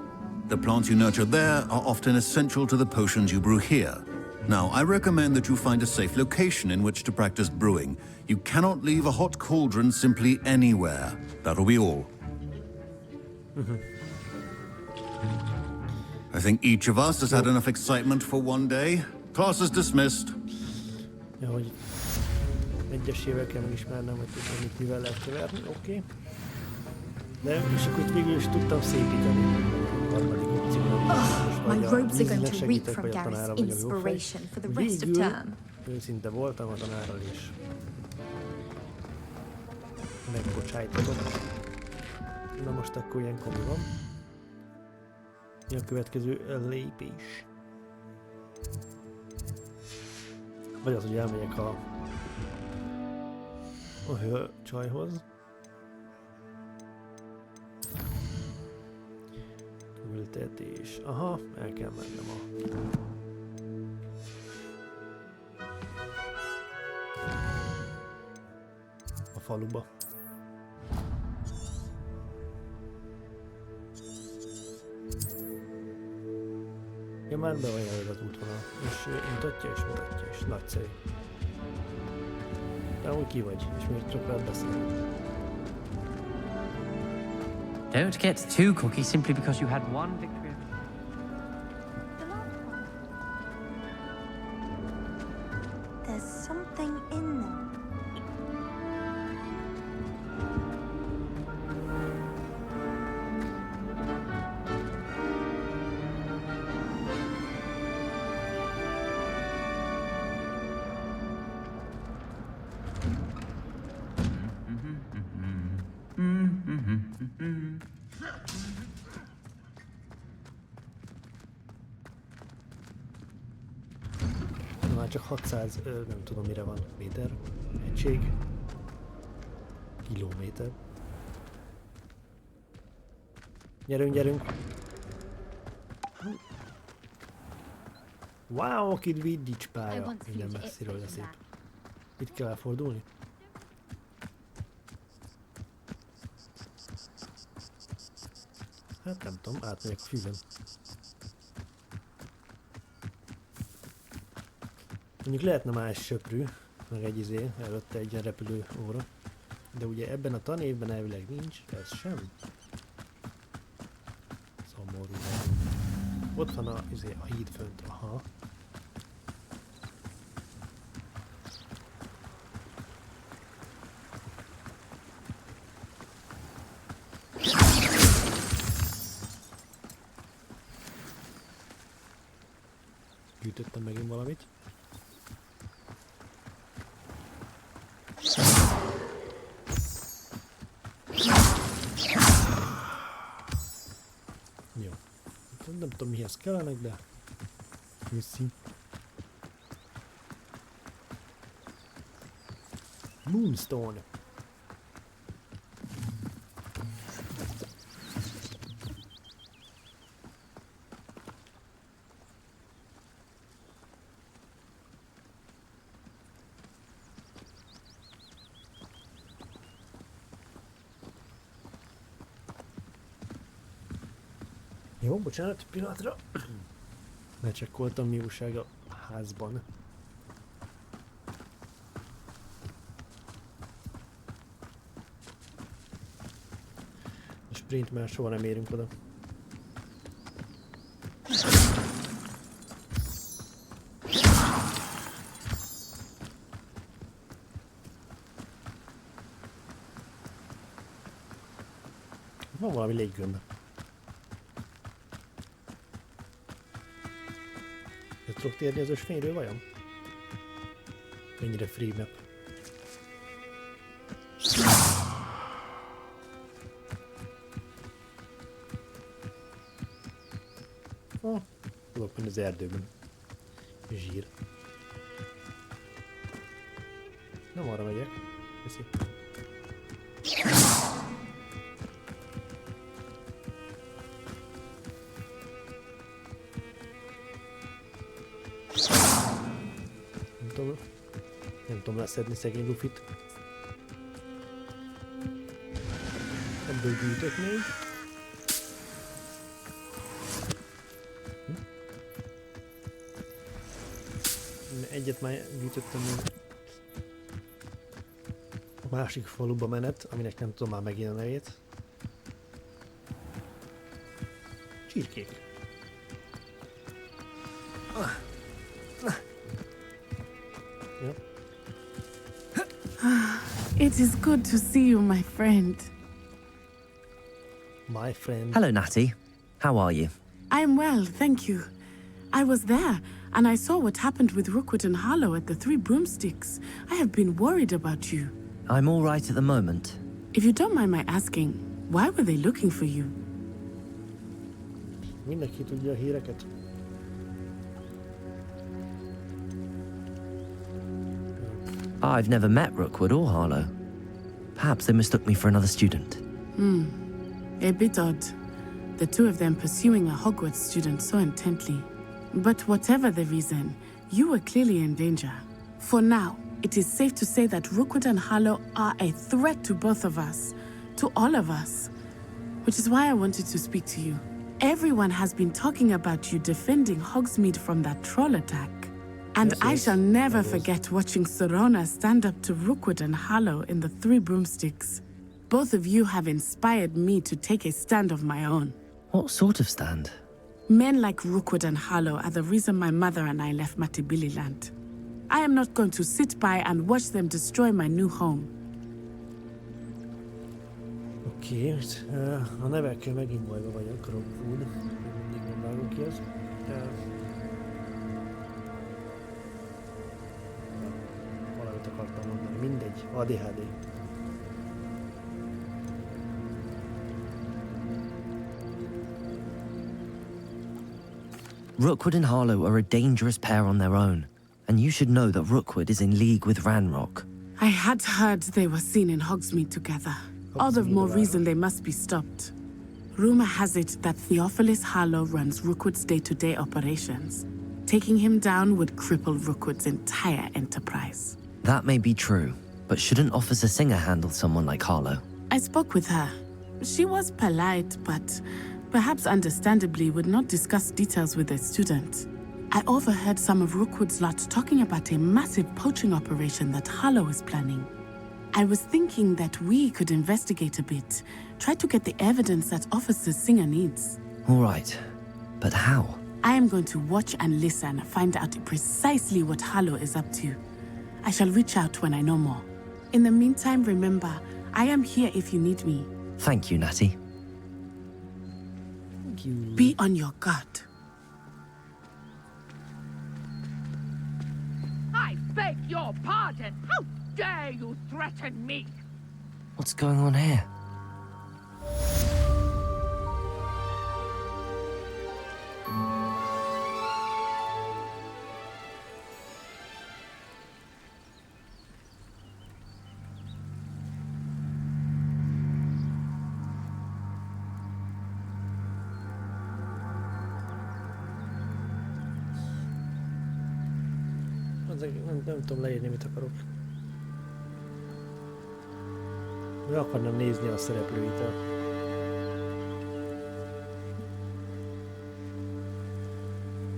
The plants you nurture there are often essential to the potions you brew here. Now, I recommend that you find a safe location in which to practice brewing. You cannot leave a hot cauldron simply anywhere. That'll be all. I think each of us has had enough excitement for one day. Class is dismissed. Ja, hogy egyesével kell megismernem, hogy tudom, mit mivel lehet keverni, oké. De és akkor itt végül is tudtam szépíteni. A harmadik opcióban. My robes are going to reap from Gareth's inspiration for the rest of term. Őszinte voltam a tanárral is. Megbocsájtatott. Na most akkor ilyenkor mi van? Mi a következő lépés? Vagy az, hogy elmegyek a hölcsajhoz. Ültetés. Aha, el kell mennem a faluba. Ja, már be van jelölve az útvonal, és mutatja és nagyszerű. De úgy ki vagy, és miért csak rád beszélni? Don't get too cocky simply because you had one victory. There's something in there. Már csak 600, nem tudom mire van, méter, egység, kilométer. Gyerünk, gyerünk! Wow, Kidvidics pálya! Minden messziről lesz szép. Itt kell elfordulni? Hát nem tudom, átmegyek a füvön. Mondjuk lehetne más söprű, meg egy előtte egy ilyen repülő óra. De ugye ebben a tanévben elvileg nincs, ez sem. Szomorú. Ott van a híd fönt, aha. Gyűjtöttem megint valamit. Jó. Nem tudom mihez kellenek, de viszi. Moonstone. Jó, bocsánat, pillanatra. Lecsekkoltam, mi újság a házban. A sprint már soha nem érünk oda. Van valami léggömb. Le tudok térni az ösvényről vajon? Mennyire free map. Tudok menni az erdőben. Zsír. Nem arra megyek. Köszi. Nem tudom leszedni szegény Lufit. Ebből gyűjtök még. Egyet már gyűjtöttem még. A másik faluba menet, aminek nem tudom már megint a nevét. Csirkék. It is good to see you, my friend. My friend. Hello, Natty. How are you? I'm well, thank you. I was there, and I saw what happened with Rookwood and Harlow at the Three Broomsticks. I have been worried about you. I'm all right at the moment. If you don't mind my asking, why were they looking for you? Mindenki tudja a híreket. I've never met Rookwood or Harlow. Perhaps they mistook me for another student. A bit odd. The two of them pursuing a Hogwarts student so intently. But whatever the reason, you were clearly in danger. For now, it is safe to say that Rookwood and Harlow are a threat to both of us. To all of us. Which is why I wanted to speak to you. Everyone has been talking about you defending Hogsmeade from that troll attack. And I shall never forget watching Sorona stand up to Rookwood and Harlow in the Three Broomsticks. Both of you have inspired me to take a stand of my own. What sort of stand? Men like Rookwood and Harlow are the reason my mother and I left Matibili land. I am not going to sit by and watch them destroy my new home. Oké, a nevekkel megint bajba vagyok, Rookwood. Mindig nem vágom ki az. Valamit akartam mondani, mindegy, ADHD. Rookwood and Harlow are a dangerous pair on their own, and you should know that Rookwood is in league with Ranrock. I had heard they were seen in Hogsmeade together. All the more reason they must be stopped. Rumor has it that Theophilus Harlow runs Rookwood's day-to-day operations. Taking him down would cripple Rookwood's entire enterprise. That may be true, but shouldn't Officer Singer handle someone like Harlow? I spoke with her. She was polite, but perhaps understandably would not discuss details with a student. I overheard some of Rookwood's lot talking about a massive poaching operation that Harlow is planning. I was thinking that we could investigate a bit, try to get the evidence that Officer Singer needs. All right, but how? I am going to watch and listen, find out precisely what Harlow is up to. I shall reach out when I know more. In the meantime, remember, I am here if you need me. Thank you, Natty. Thank you. Be on your guard. I beg your pardon. How dare you threaten me? What's going on here? Nem tudom leírni, mit akarok. Meg akarnám nézni a szereplőit.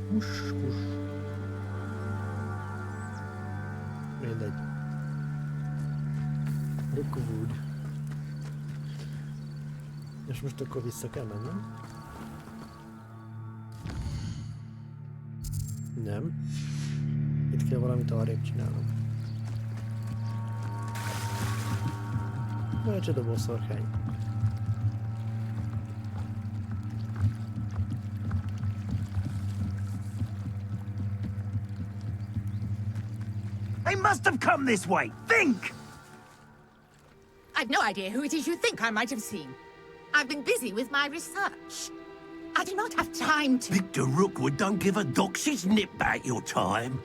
Kus. Mindegy. Rookwood. És most akkor vissza kell mennem? Nem. Itt kell valamit arrébb csinálnom. Vagy csoda boszorkány. They must have come this way. Think! I've no idea who it is you think I might have seen. I've been busy with my research. I do not have time to... Victor Rookwood don't give a doxy's nip back your time.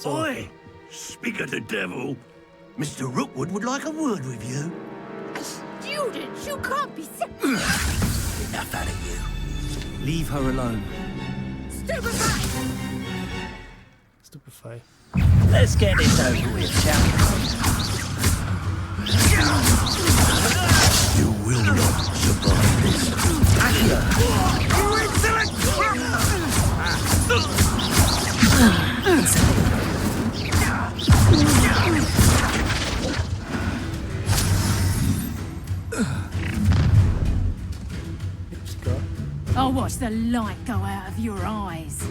Oi! Speak of the devil. Mr. Rookwood would like a word with you. Students, you can't be sick. Enough out of you. Leave her alone. Stupefy. Let's get this over with, shall we? You will not survive this. You I'll watch the light go out of your eyes.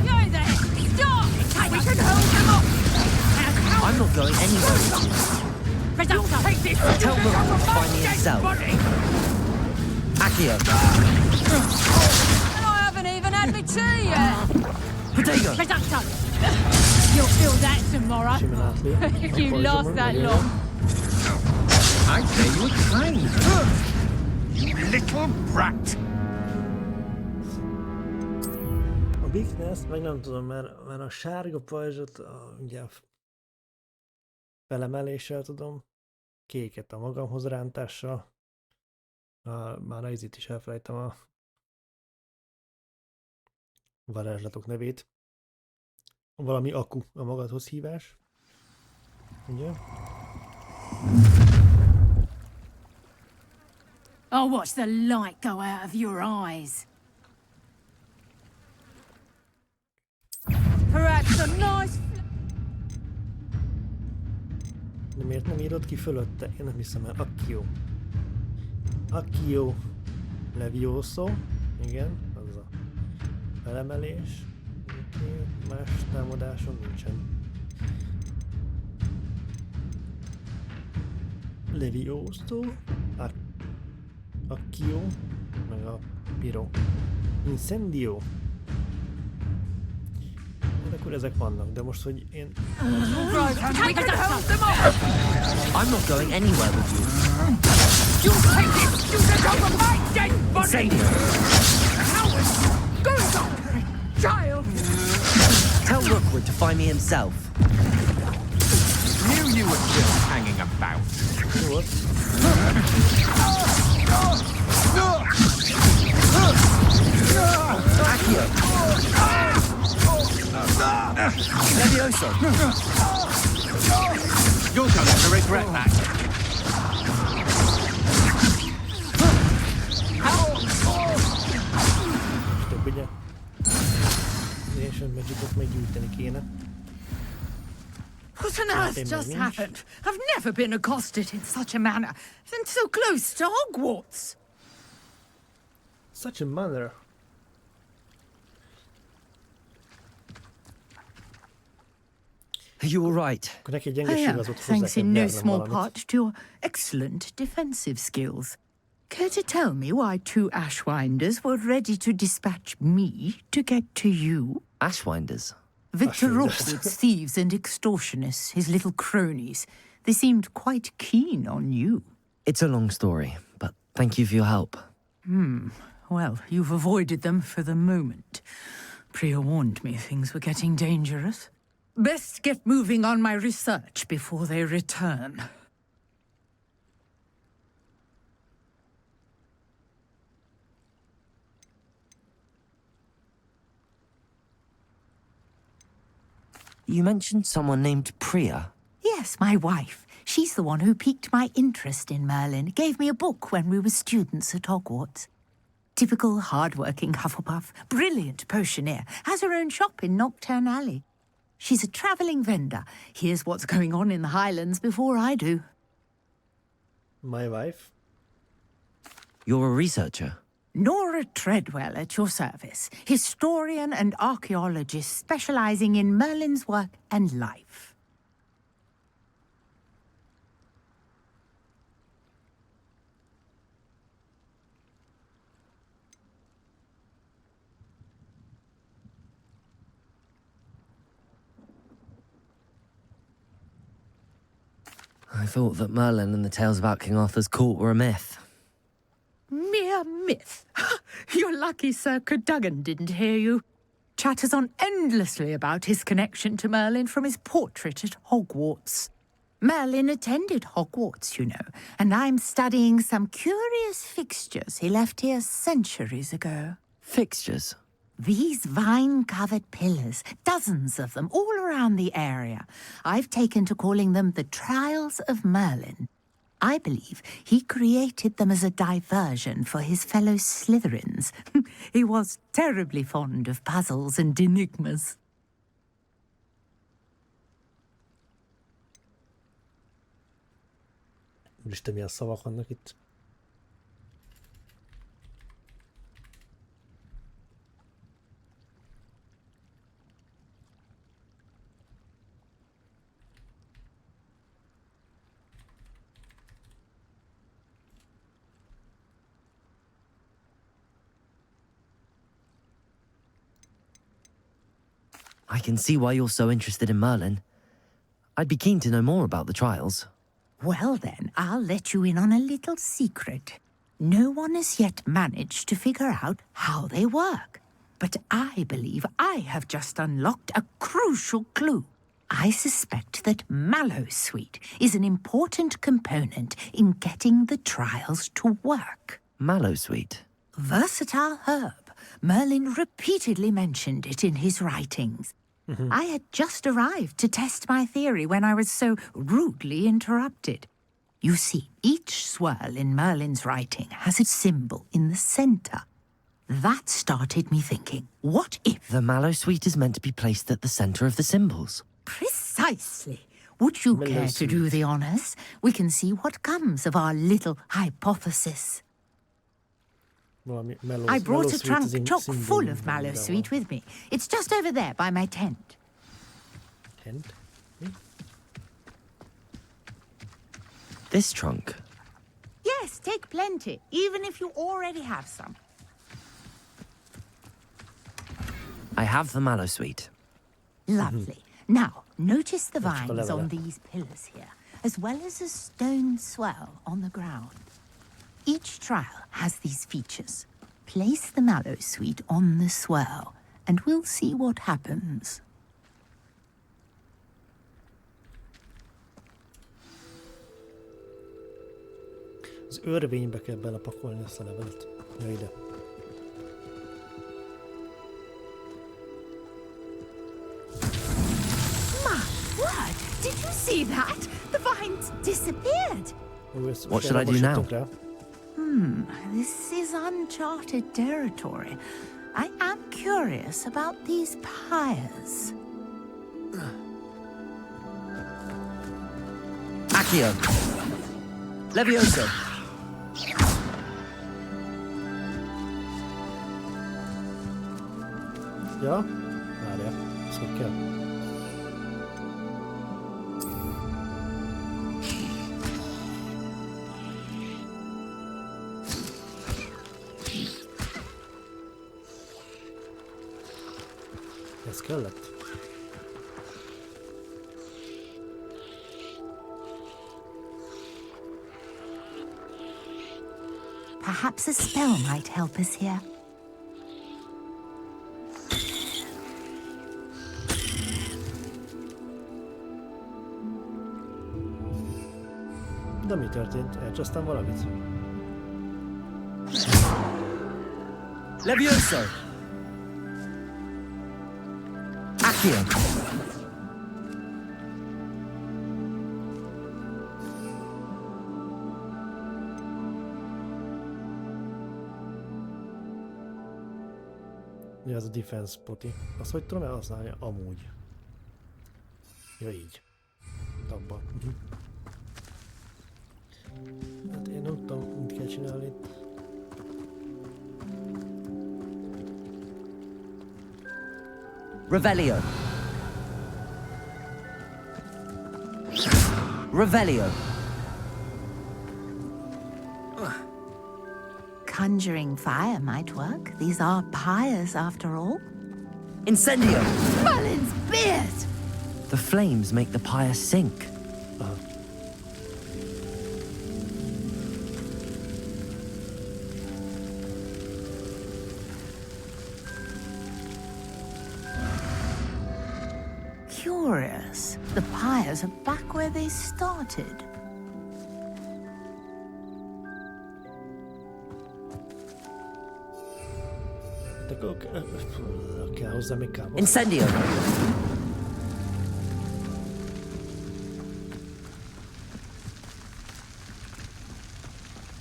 You're there! Stop! We can hold them up! I'm not going anywhere. Take this! Tell Rookwood to find me himself. Accio. And I haven't even had my tea yet! Potato. Reducto! You'll feel that tomorrow. If you last that long. I say you were kind. You little brat. A weakness, meg nem tudom, mert a sárga pajzsot ugye felemeléssel tudom, kéket a magamhoz rántással, már az itt is elfelejtem a varázslatok nevét. Valami akku a magadhoz hívás. Ugye? I'll watch the light go out of your eyes. Perhaps a nice... De miért nem írod ki fölötte? Én nem hiszem el. Accio. Accio Levioso. Igen, az a felemelés. Más támadáson nincsen. Levioso. Accio. Meg a Piro. Incendio. Hát akkor ezek vannak, de most, hogy én... I'm not going anywhere with you. You take this student over my dead body! Go child! Tell Rookwood to find me himself. Knew you were still hanging about. What? Levioso! You're going to regret that. Több ugye? Ancient Magicot még gyűjteni kéne. What on earth just happened? I've never been accosted in such a manner, and so close to Hogwarts. Such a manner. Are you all right? I am, thanks in no small part to your excellent defensive skills. Care to tell me why 2 Ashwinders were ready to dispatch me to get to you? Ashwinders? Victor Rookwood's thieves and extortionists, his little cronies. They seemed quite keen on you. It's a long story, but thank you for your help. Well, you've avoided them for the moment. Priya warned me things were getting dangerous. Best get moving on my research before they return. You mentioned someone named Priya. Yes, my wife. She's the one who piqued my interest in Merlin. Gave me a book when we were students at Hogwarts. Typical hard-working Hufflepuff, brilliant potioneer, has her own shop in Nocturne Alley. She's a travelling vendor. Hears what's going on in the Highlands before I do. My wife? You're a researcher? Nora Treadwell at your service. Historian and archaeologist specialising in Merlin's work and life. I thought that Merlin and the tales about King Arthur's court were a myth. Mere myth. You're lucky Sir Cadogan didn't hear you. Chatters on endlessly about his connection to Merlin from his portrait at Hogwarts. Merlin attended Hogwarts, you know, and I'm studying some curious fixtures he left here centuries ago. Fixtures? These vine-covered pillars, dozens of them, all around the area. I've taken to calling them the Trials of Merlin. I believe he created them as a diversion for his fellow Slytherins. He was terribly fond of puzzles and enigmas. Úristen, milyen szavak vannak itt. I can see why you're so interested in Merlin. I'd be keen to know more about the trials. Well then, I'll let you in on a little secret. No one has yet managed to figure out how they work. But I believe I have just unlocked a crucial clue. I suspect that Mallowsweet is an important component in getting the trials to work. Mallowsweet? Versatile herb. Merlin repeatedly mentioned it in his writings. I had just arrived to test my theory when I was so rudely interrupted. You see, each swirl in Merlin's writing has a symbol in the centre. That started me thinking, what if... The Mallowsweet is meant to be placed at the centre of the symbols. Precisely. Would you care to do the honours? We can see what comes of our little hypothesis. I brought a trunk chock full of Mallowsweet with me. It's just over there by my tent. Tent? This trunk? Yes, take plenty, even if you already have some. I have the Mallowsweet. Lovely. Now, notice the vines on these pillars here, as well as a stone swell on the ground. Each trial has these features. Place the Mallowsweet on the swirl, and we'll see what happens. Az örvénybe kell belepakolni ezt a levelet. Ja, ide. that? The vines disappeared. What should I do now? This is uncharted territory. I am curious about these pyres. Accio. Levioso. Ja, várjál, ez hogy kell? Ez kellett? Perhaps a spell might help us here. De mi történt? Elcsasztam valamit? Levioso. Accio. Mi az a defense poti? Azt hogy tudom elhasználni? Amúgy. Ja, így. Tabba. Hát én nem tudom, mit kell csinálni itt. Revelio. Revelio. Conjuring fire might work. These are pyres, after all. Incendio. Merlin's beard! The flames make the pyre sink. Curious. The pyres are back where they started. Kell hozzá még kábor. Incendio.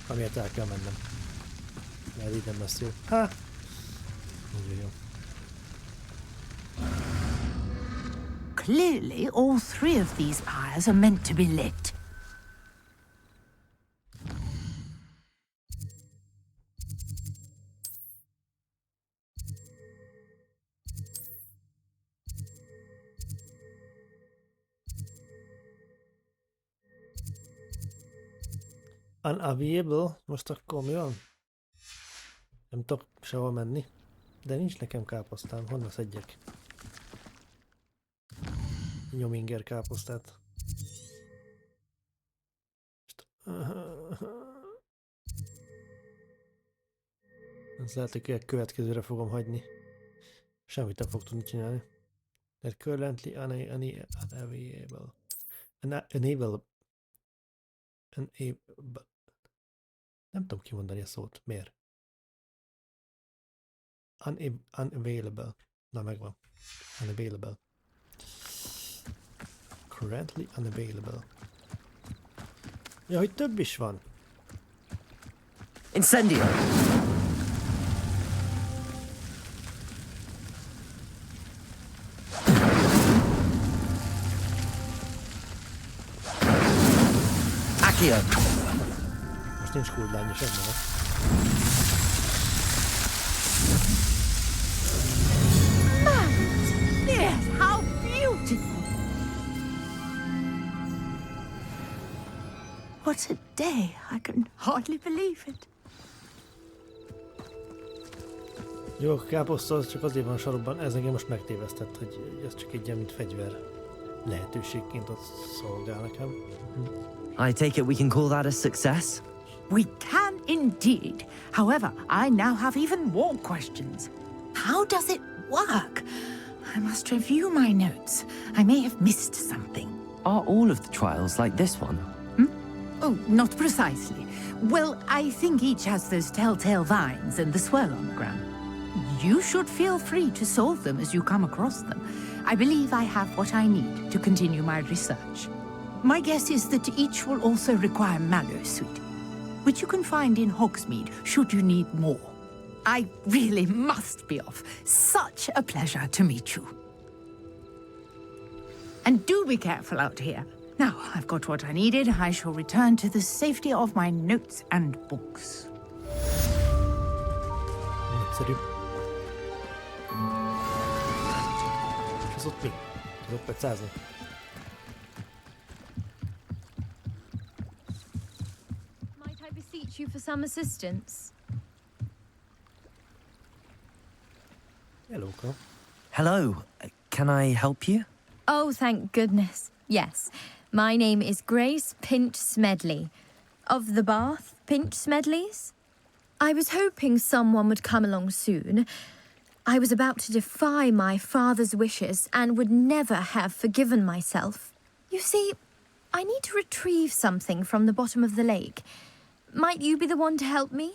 Amiért el kell mennem. Mert így nem lesz jó. Ha! Úgy jó. Clearly, all three of these pyres are meant to be lit. Unavailable? Most akkor mi van? Nem tudok sehol menni. De nincs nekem káposztám. Honnan szedjek? Nyominger káposztát. Ez lehet, hogy a következőre fogom hagyni. Semmit nem fog tudni csinálni. Tehát currently unavailable. Unable. Nem tudom kimondani a szót. Miért? Unavailable. Na, megvan. Unavailable. Currently unavailable. Ja, hogy több is van. Incendio. Accio. Most nincs cooldownja semmi, Yes, how beautiful! What a day! I can hardly believe it. Jó, a káposzta az csak azért van sarokban, ez engem most megtévesztett, hogy ez csak egy ilyen, mint fegyver lehetőségként ott szolgál nekem. I take it we can call that a success? We can indeed. However, I now have even more questions. How does it work? I must review my notes. I may have missed something. Are all of the trials like this one? Oh, not precisely. Well, I think each has those telltale vines and the swirl on the ground. You should feel free to solve them as you come across them. I believe I have what I need to continue my research. My guess is that each will also require Mallow Sweet, which you can find in Hogsmeade should you need more. I really must be off. Such a pleasure to meet you. And do be careful out here. Now, I've got what I needed. I shall return to the safety of my notes and books. Nagyszerű. És az ott mi? Az ott pecázni? Might I beseech you for some assistance? Hello, Carl. Hello. Can I help you? Oh, thank goodness. Yes. My name is Grace Pinch Smedley. Of the Bath Pinch Smedleys? I was hoping someone would come along soon. I was about to defy my father's wishes and would never have forgiven myself. You see, I need to retrieve something from the bottom of the lake. Might you be the one to help me?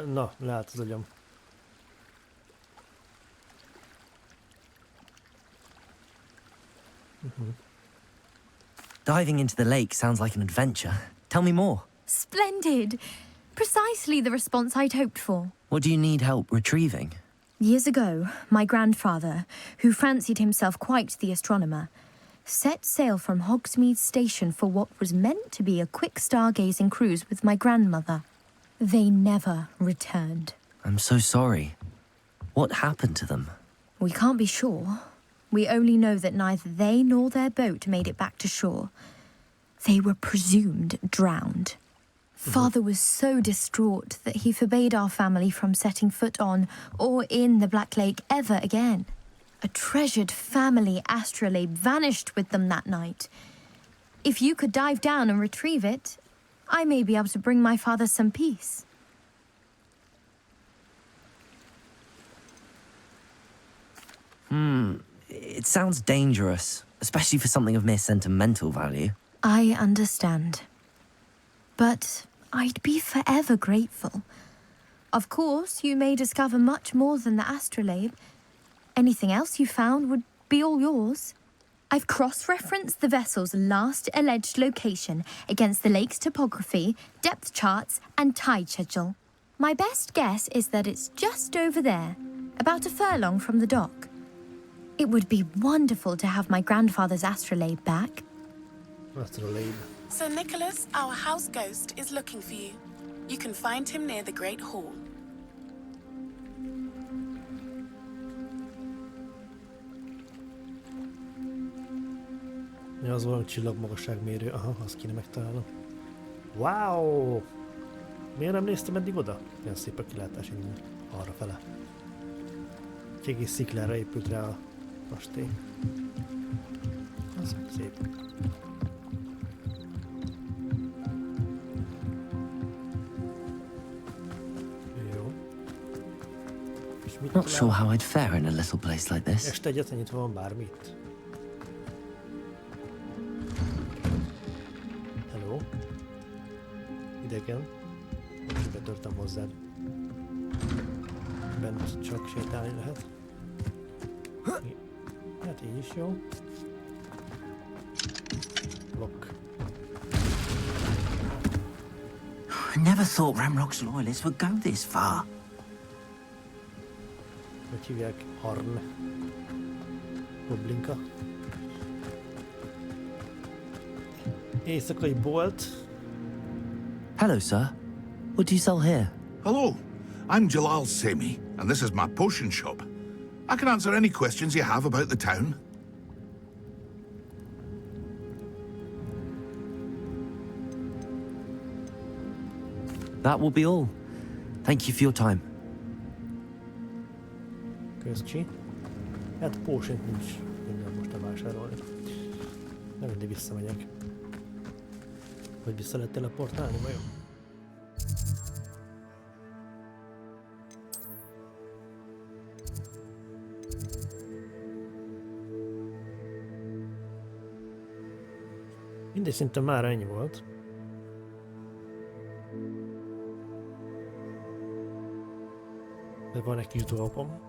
Na, lehet az agyam. Diving into the lake sounds like an adventure. Tell me more. Splendid! Precisely the response I'd hoped for. What do you need help retrieving? Years ago, my grandfather, who fancied himself quite the astronomer, set sail from Hogsmeade Station for what was meant to be a quick stargazing cruise with my grandmother. They never returned. I'm so sorry. What happened to them? We can't be sure. We only know that neither they nor their boat made it back to shore. They were presumed drowned. Father was so distraught that he forbade our family from setting foot on or in the Black Lake ever again. A treasured family astrolabe vanished with them that night. If you could dive down and retrieve it, I may be able to bring my father some peace. It sounds dangerous, especially for something of mere sentimental value. I understand. But I'd be forever grateful. Of course, you may discover much more than the astrolabe. Anything else you found would be all yours. I've cross-referenced the vessel's last alleged location against the lake's topography, depth charts, and tide schedule. My best guess is that it's just over there, about a furlong from the dock. It would be wonderful to have my grandfather's astrolabe back. Astrolabe. Sir Nicholas, our house ghost, is looking for you. You can find him near the Great Hall. Ja, az valami csillagmagasságmérő. Aha, azt kéne megtalálnom. Wow! Miért nem néztem eddig oda? Ilyen szép a kilátás innen arra fele. Egy egész sziklára épült rá a kastély. Az szép. Jó. És mit Not sure how I'd fare in a little place like this. Este egyetlen nyitva van bármit. Hello. Idegen. Most betörtem hozzád. Bent csak sétálni lehet. Hát így is jó. Lock. I never thought Ramrock's loyalists would go this far. Hogy hívják? Harn. Goblinka. Éjszakai bolt. Hello, sir. What do you sell here? Hello, I'm Jalal Semi, and this is my potion shop. I can answer any questions you have about the town. That will be all. Thank you for your time. Közcsi. Hát potion nincs minden most nem vásárolni. Nem mindig visszamegyek. Hogy vissza lehet teleportálni vajon? Mindegy, szerintem már ennyi volt. De van egy kis dolgom.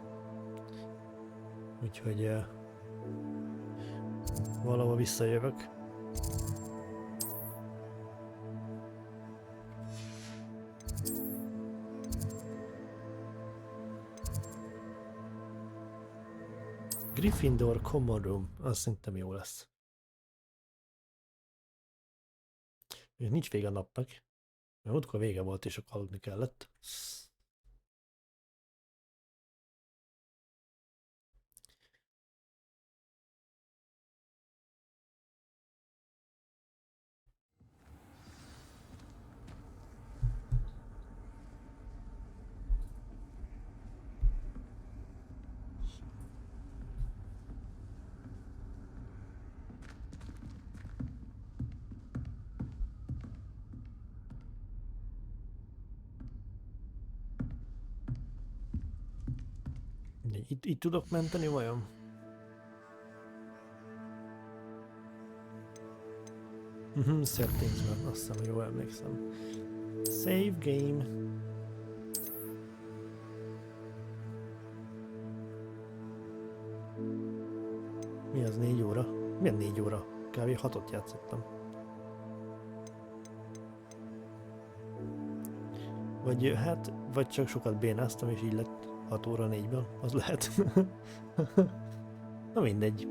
Úgyhogy valahol visszajövök. Gryffindor Common Room, az szerintem jó lesz. Nincs vége a napnak. Mert múltkor vége volt és akkor aludni kellett. Itt tudok menteni vajon? Settingsben, azt hiszem, jól emlékszem. Save game. Mi az 4 óra? Milyen 4 óra? Kb. 6-ot játszottam. Vagy csak sokat bénáztam és így lett 6 óra 4-ből, az lehet. Na mindegy.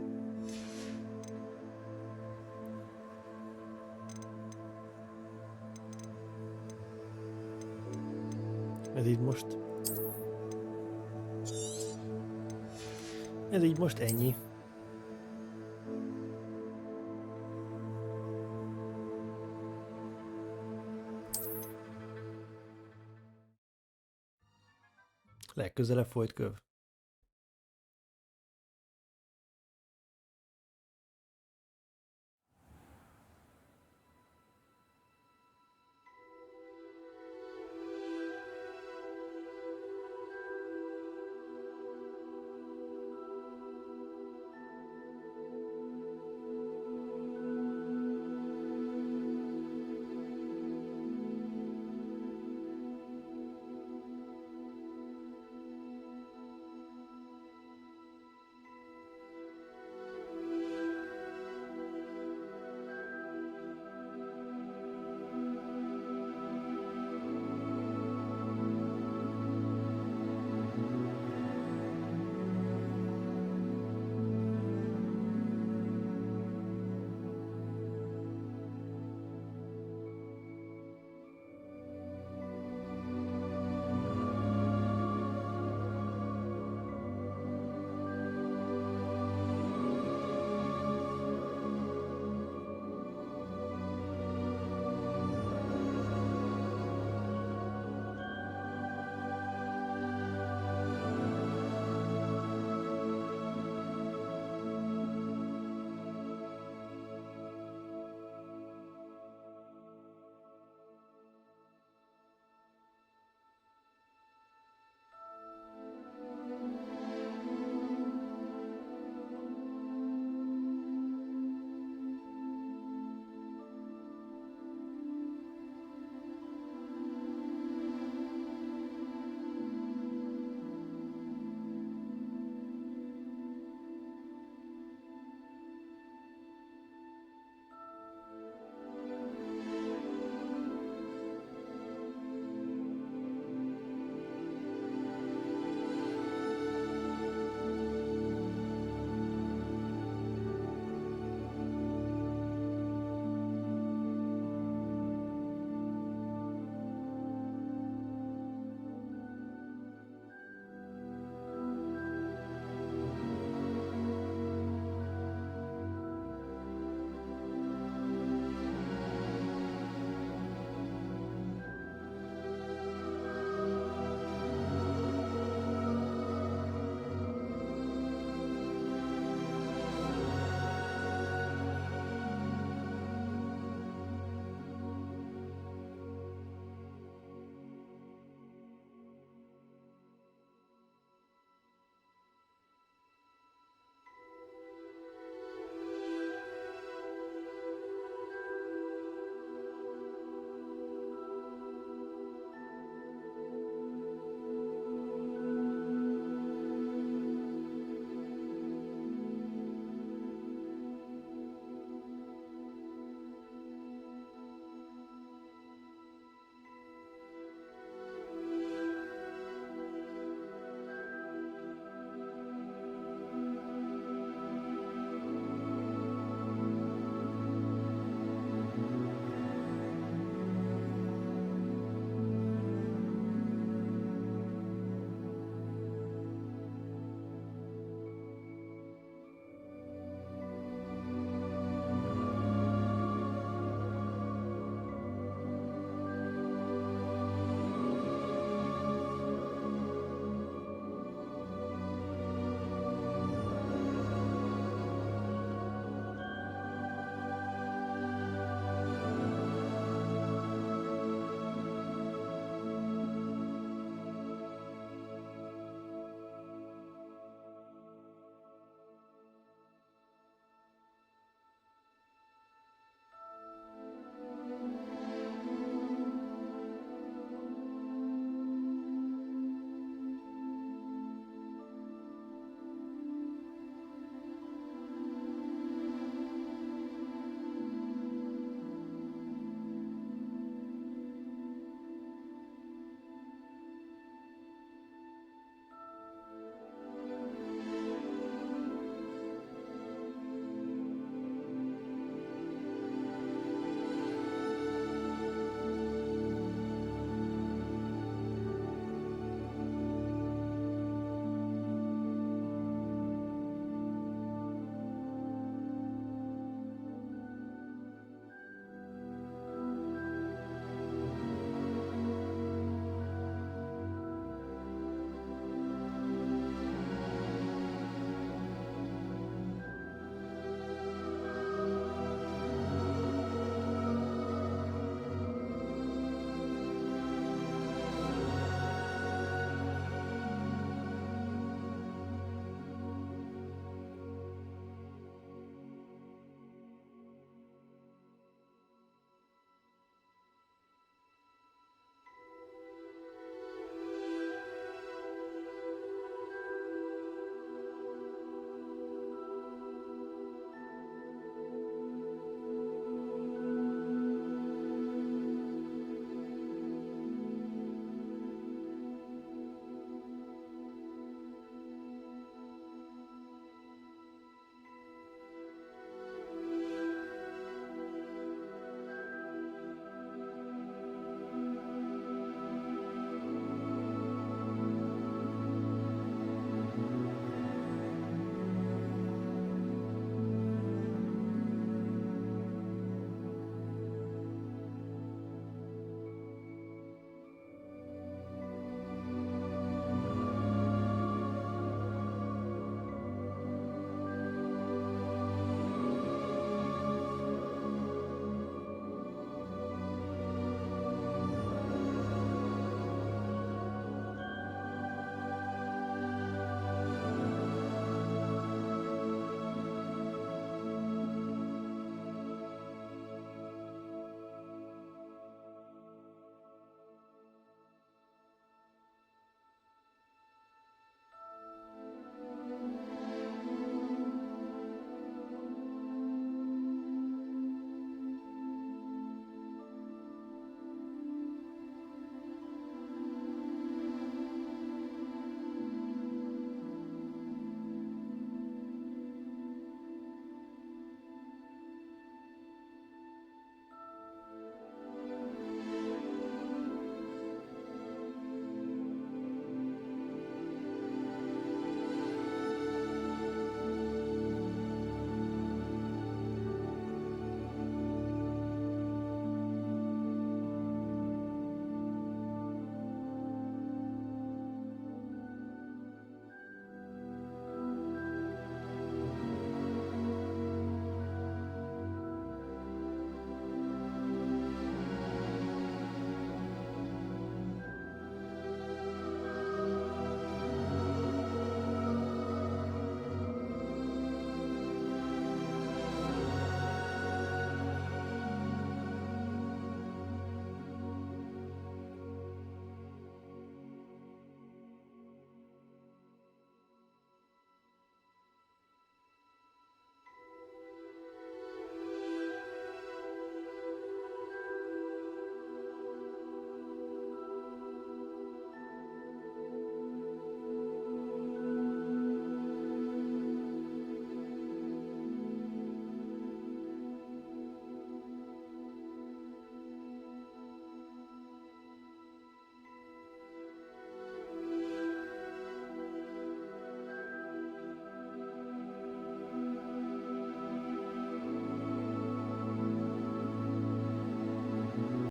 Ez így most... Ez így most ennyi. Legközelebb folyt köv.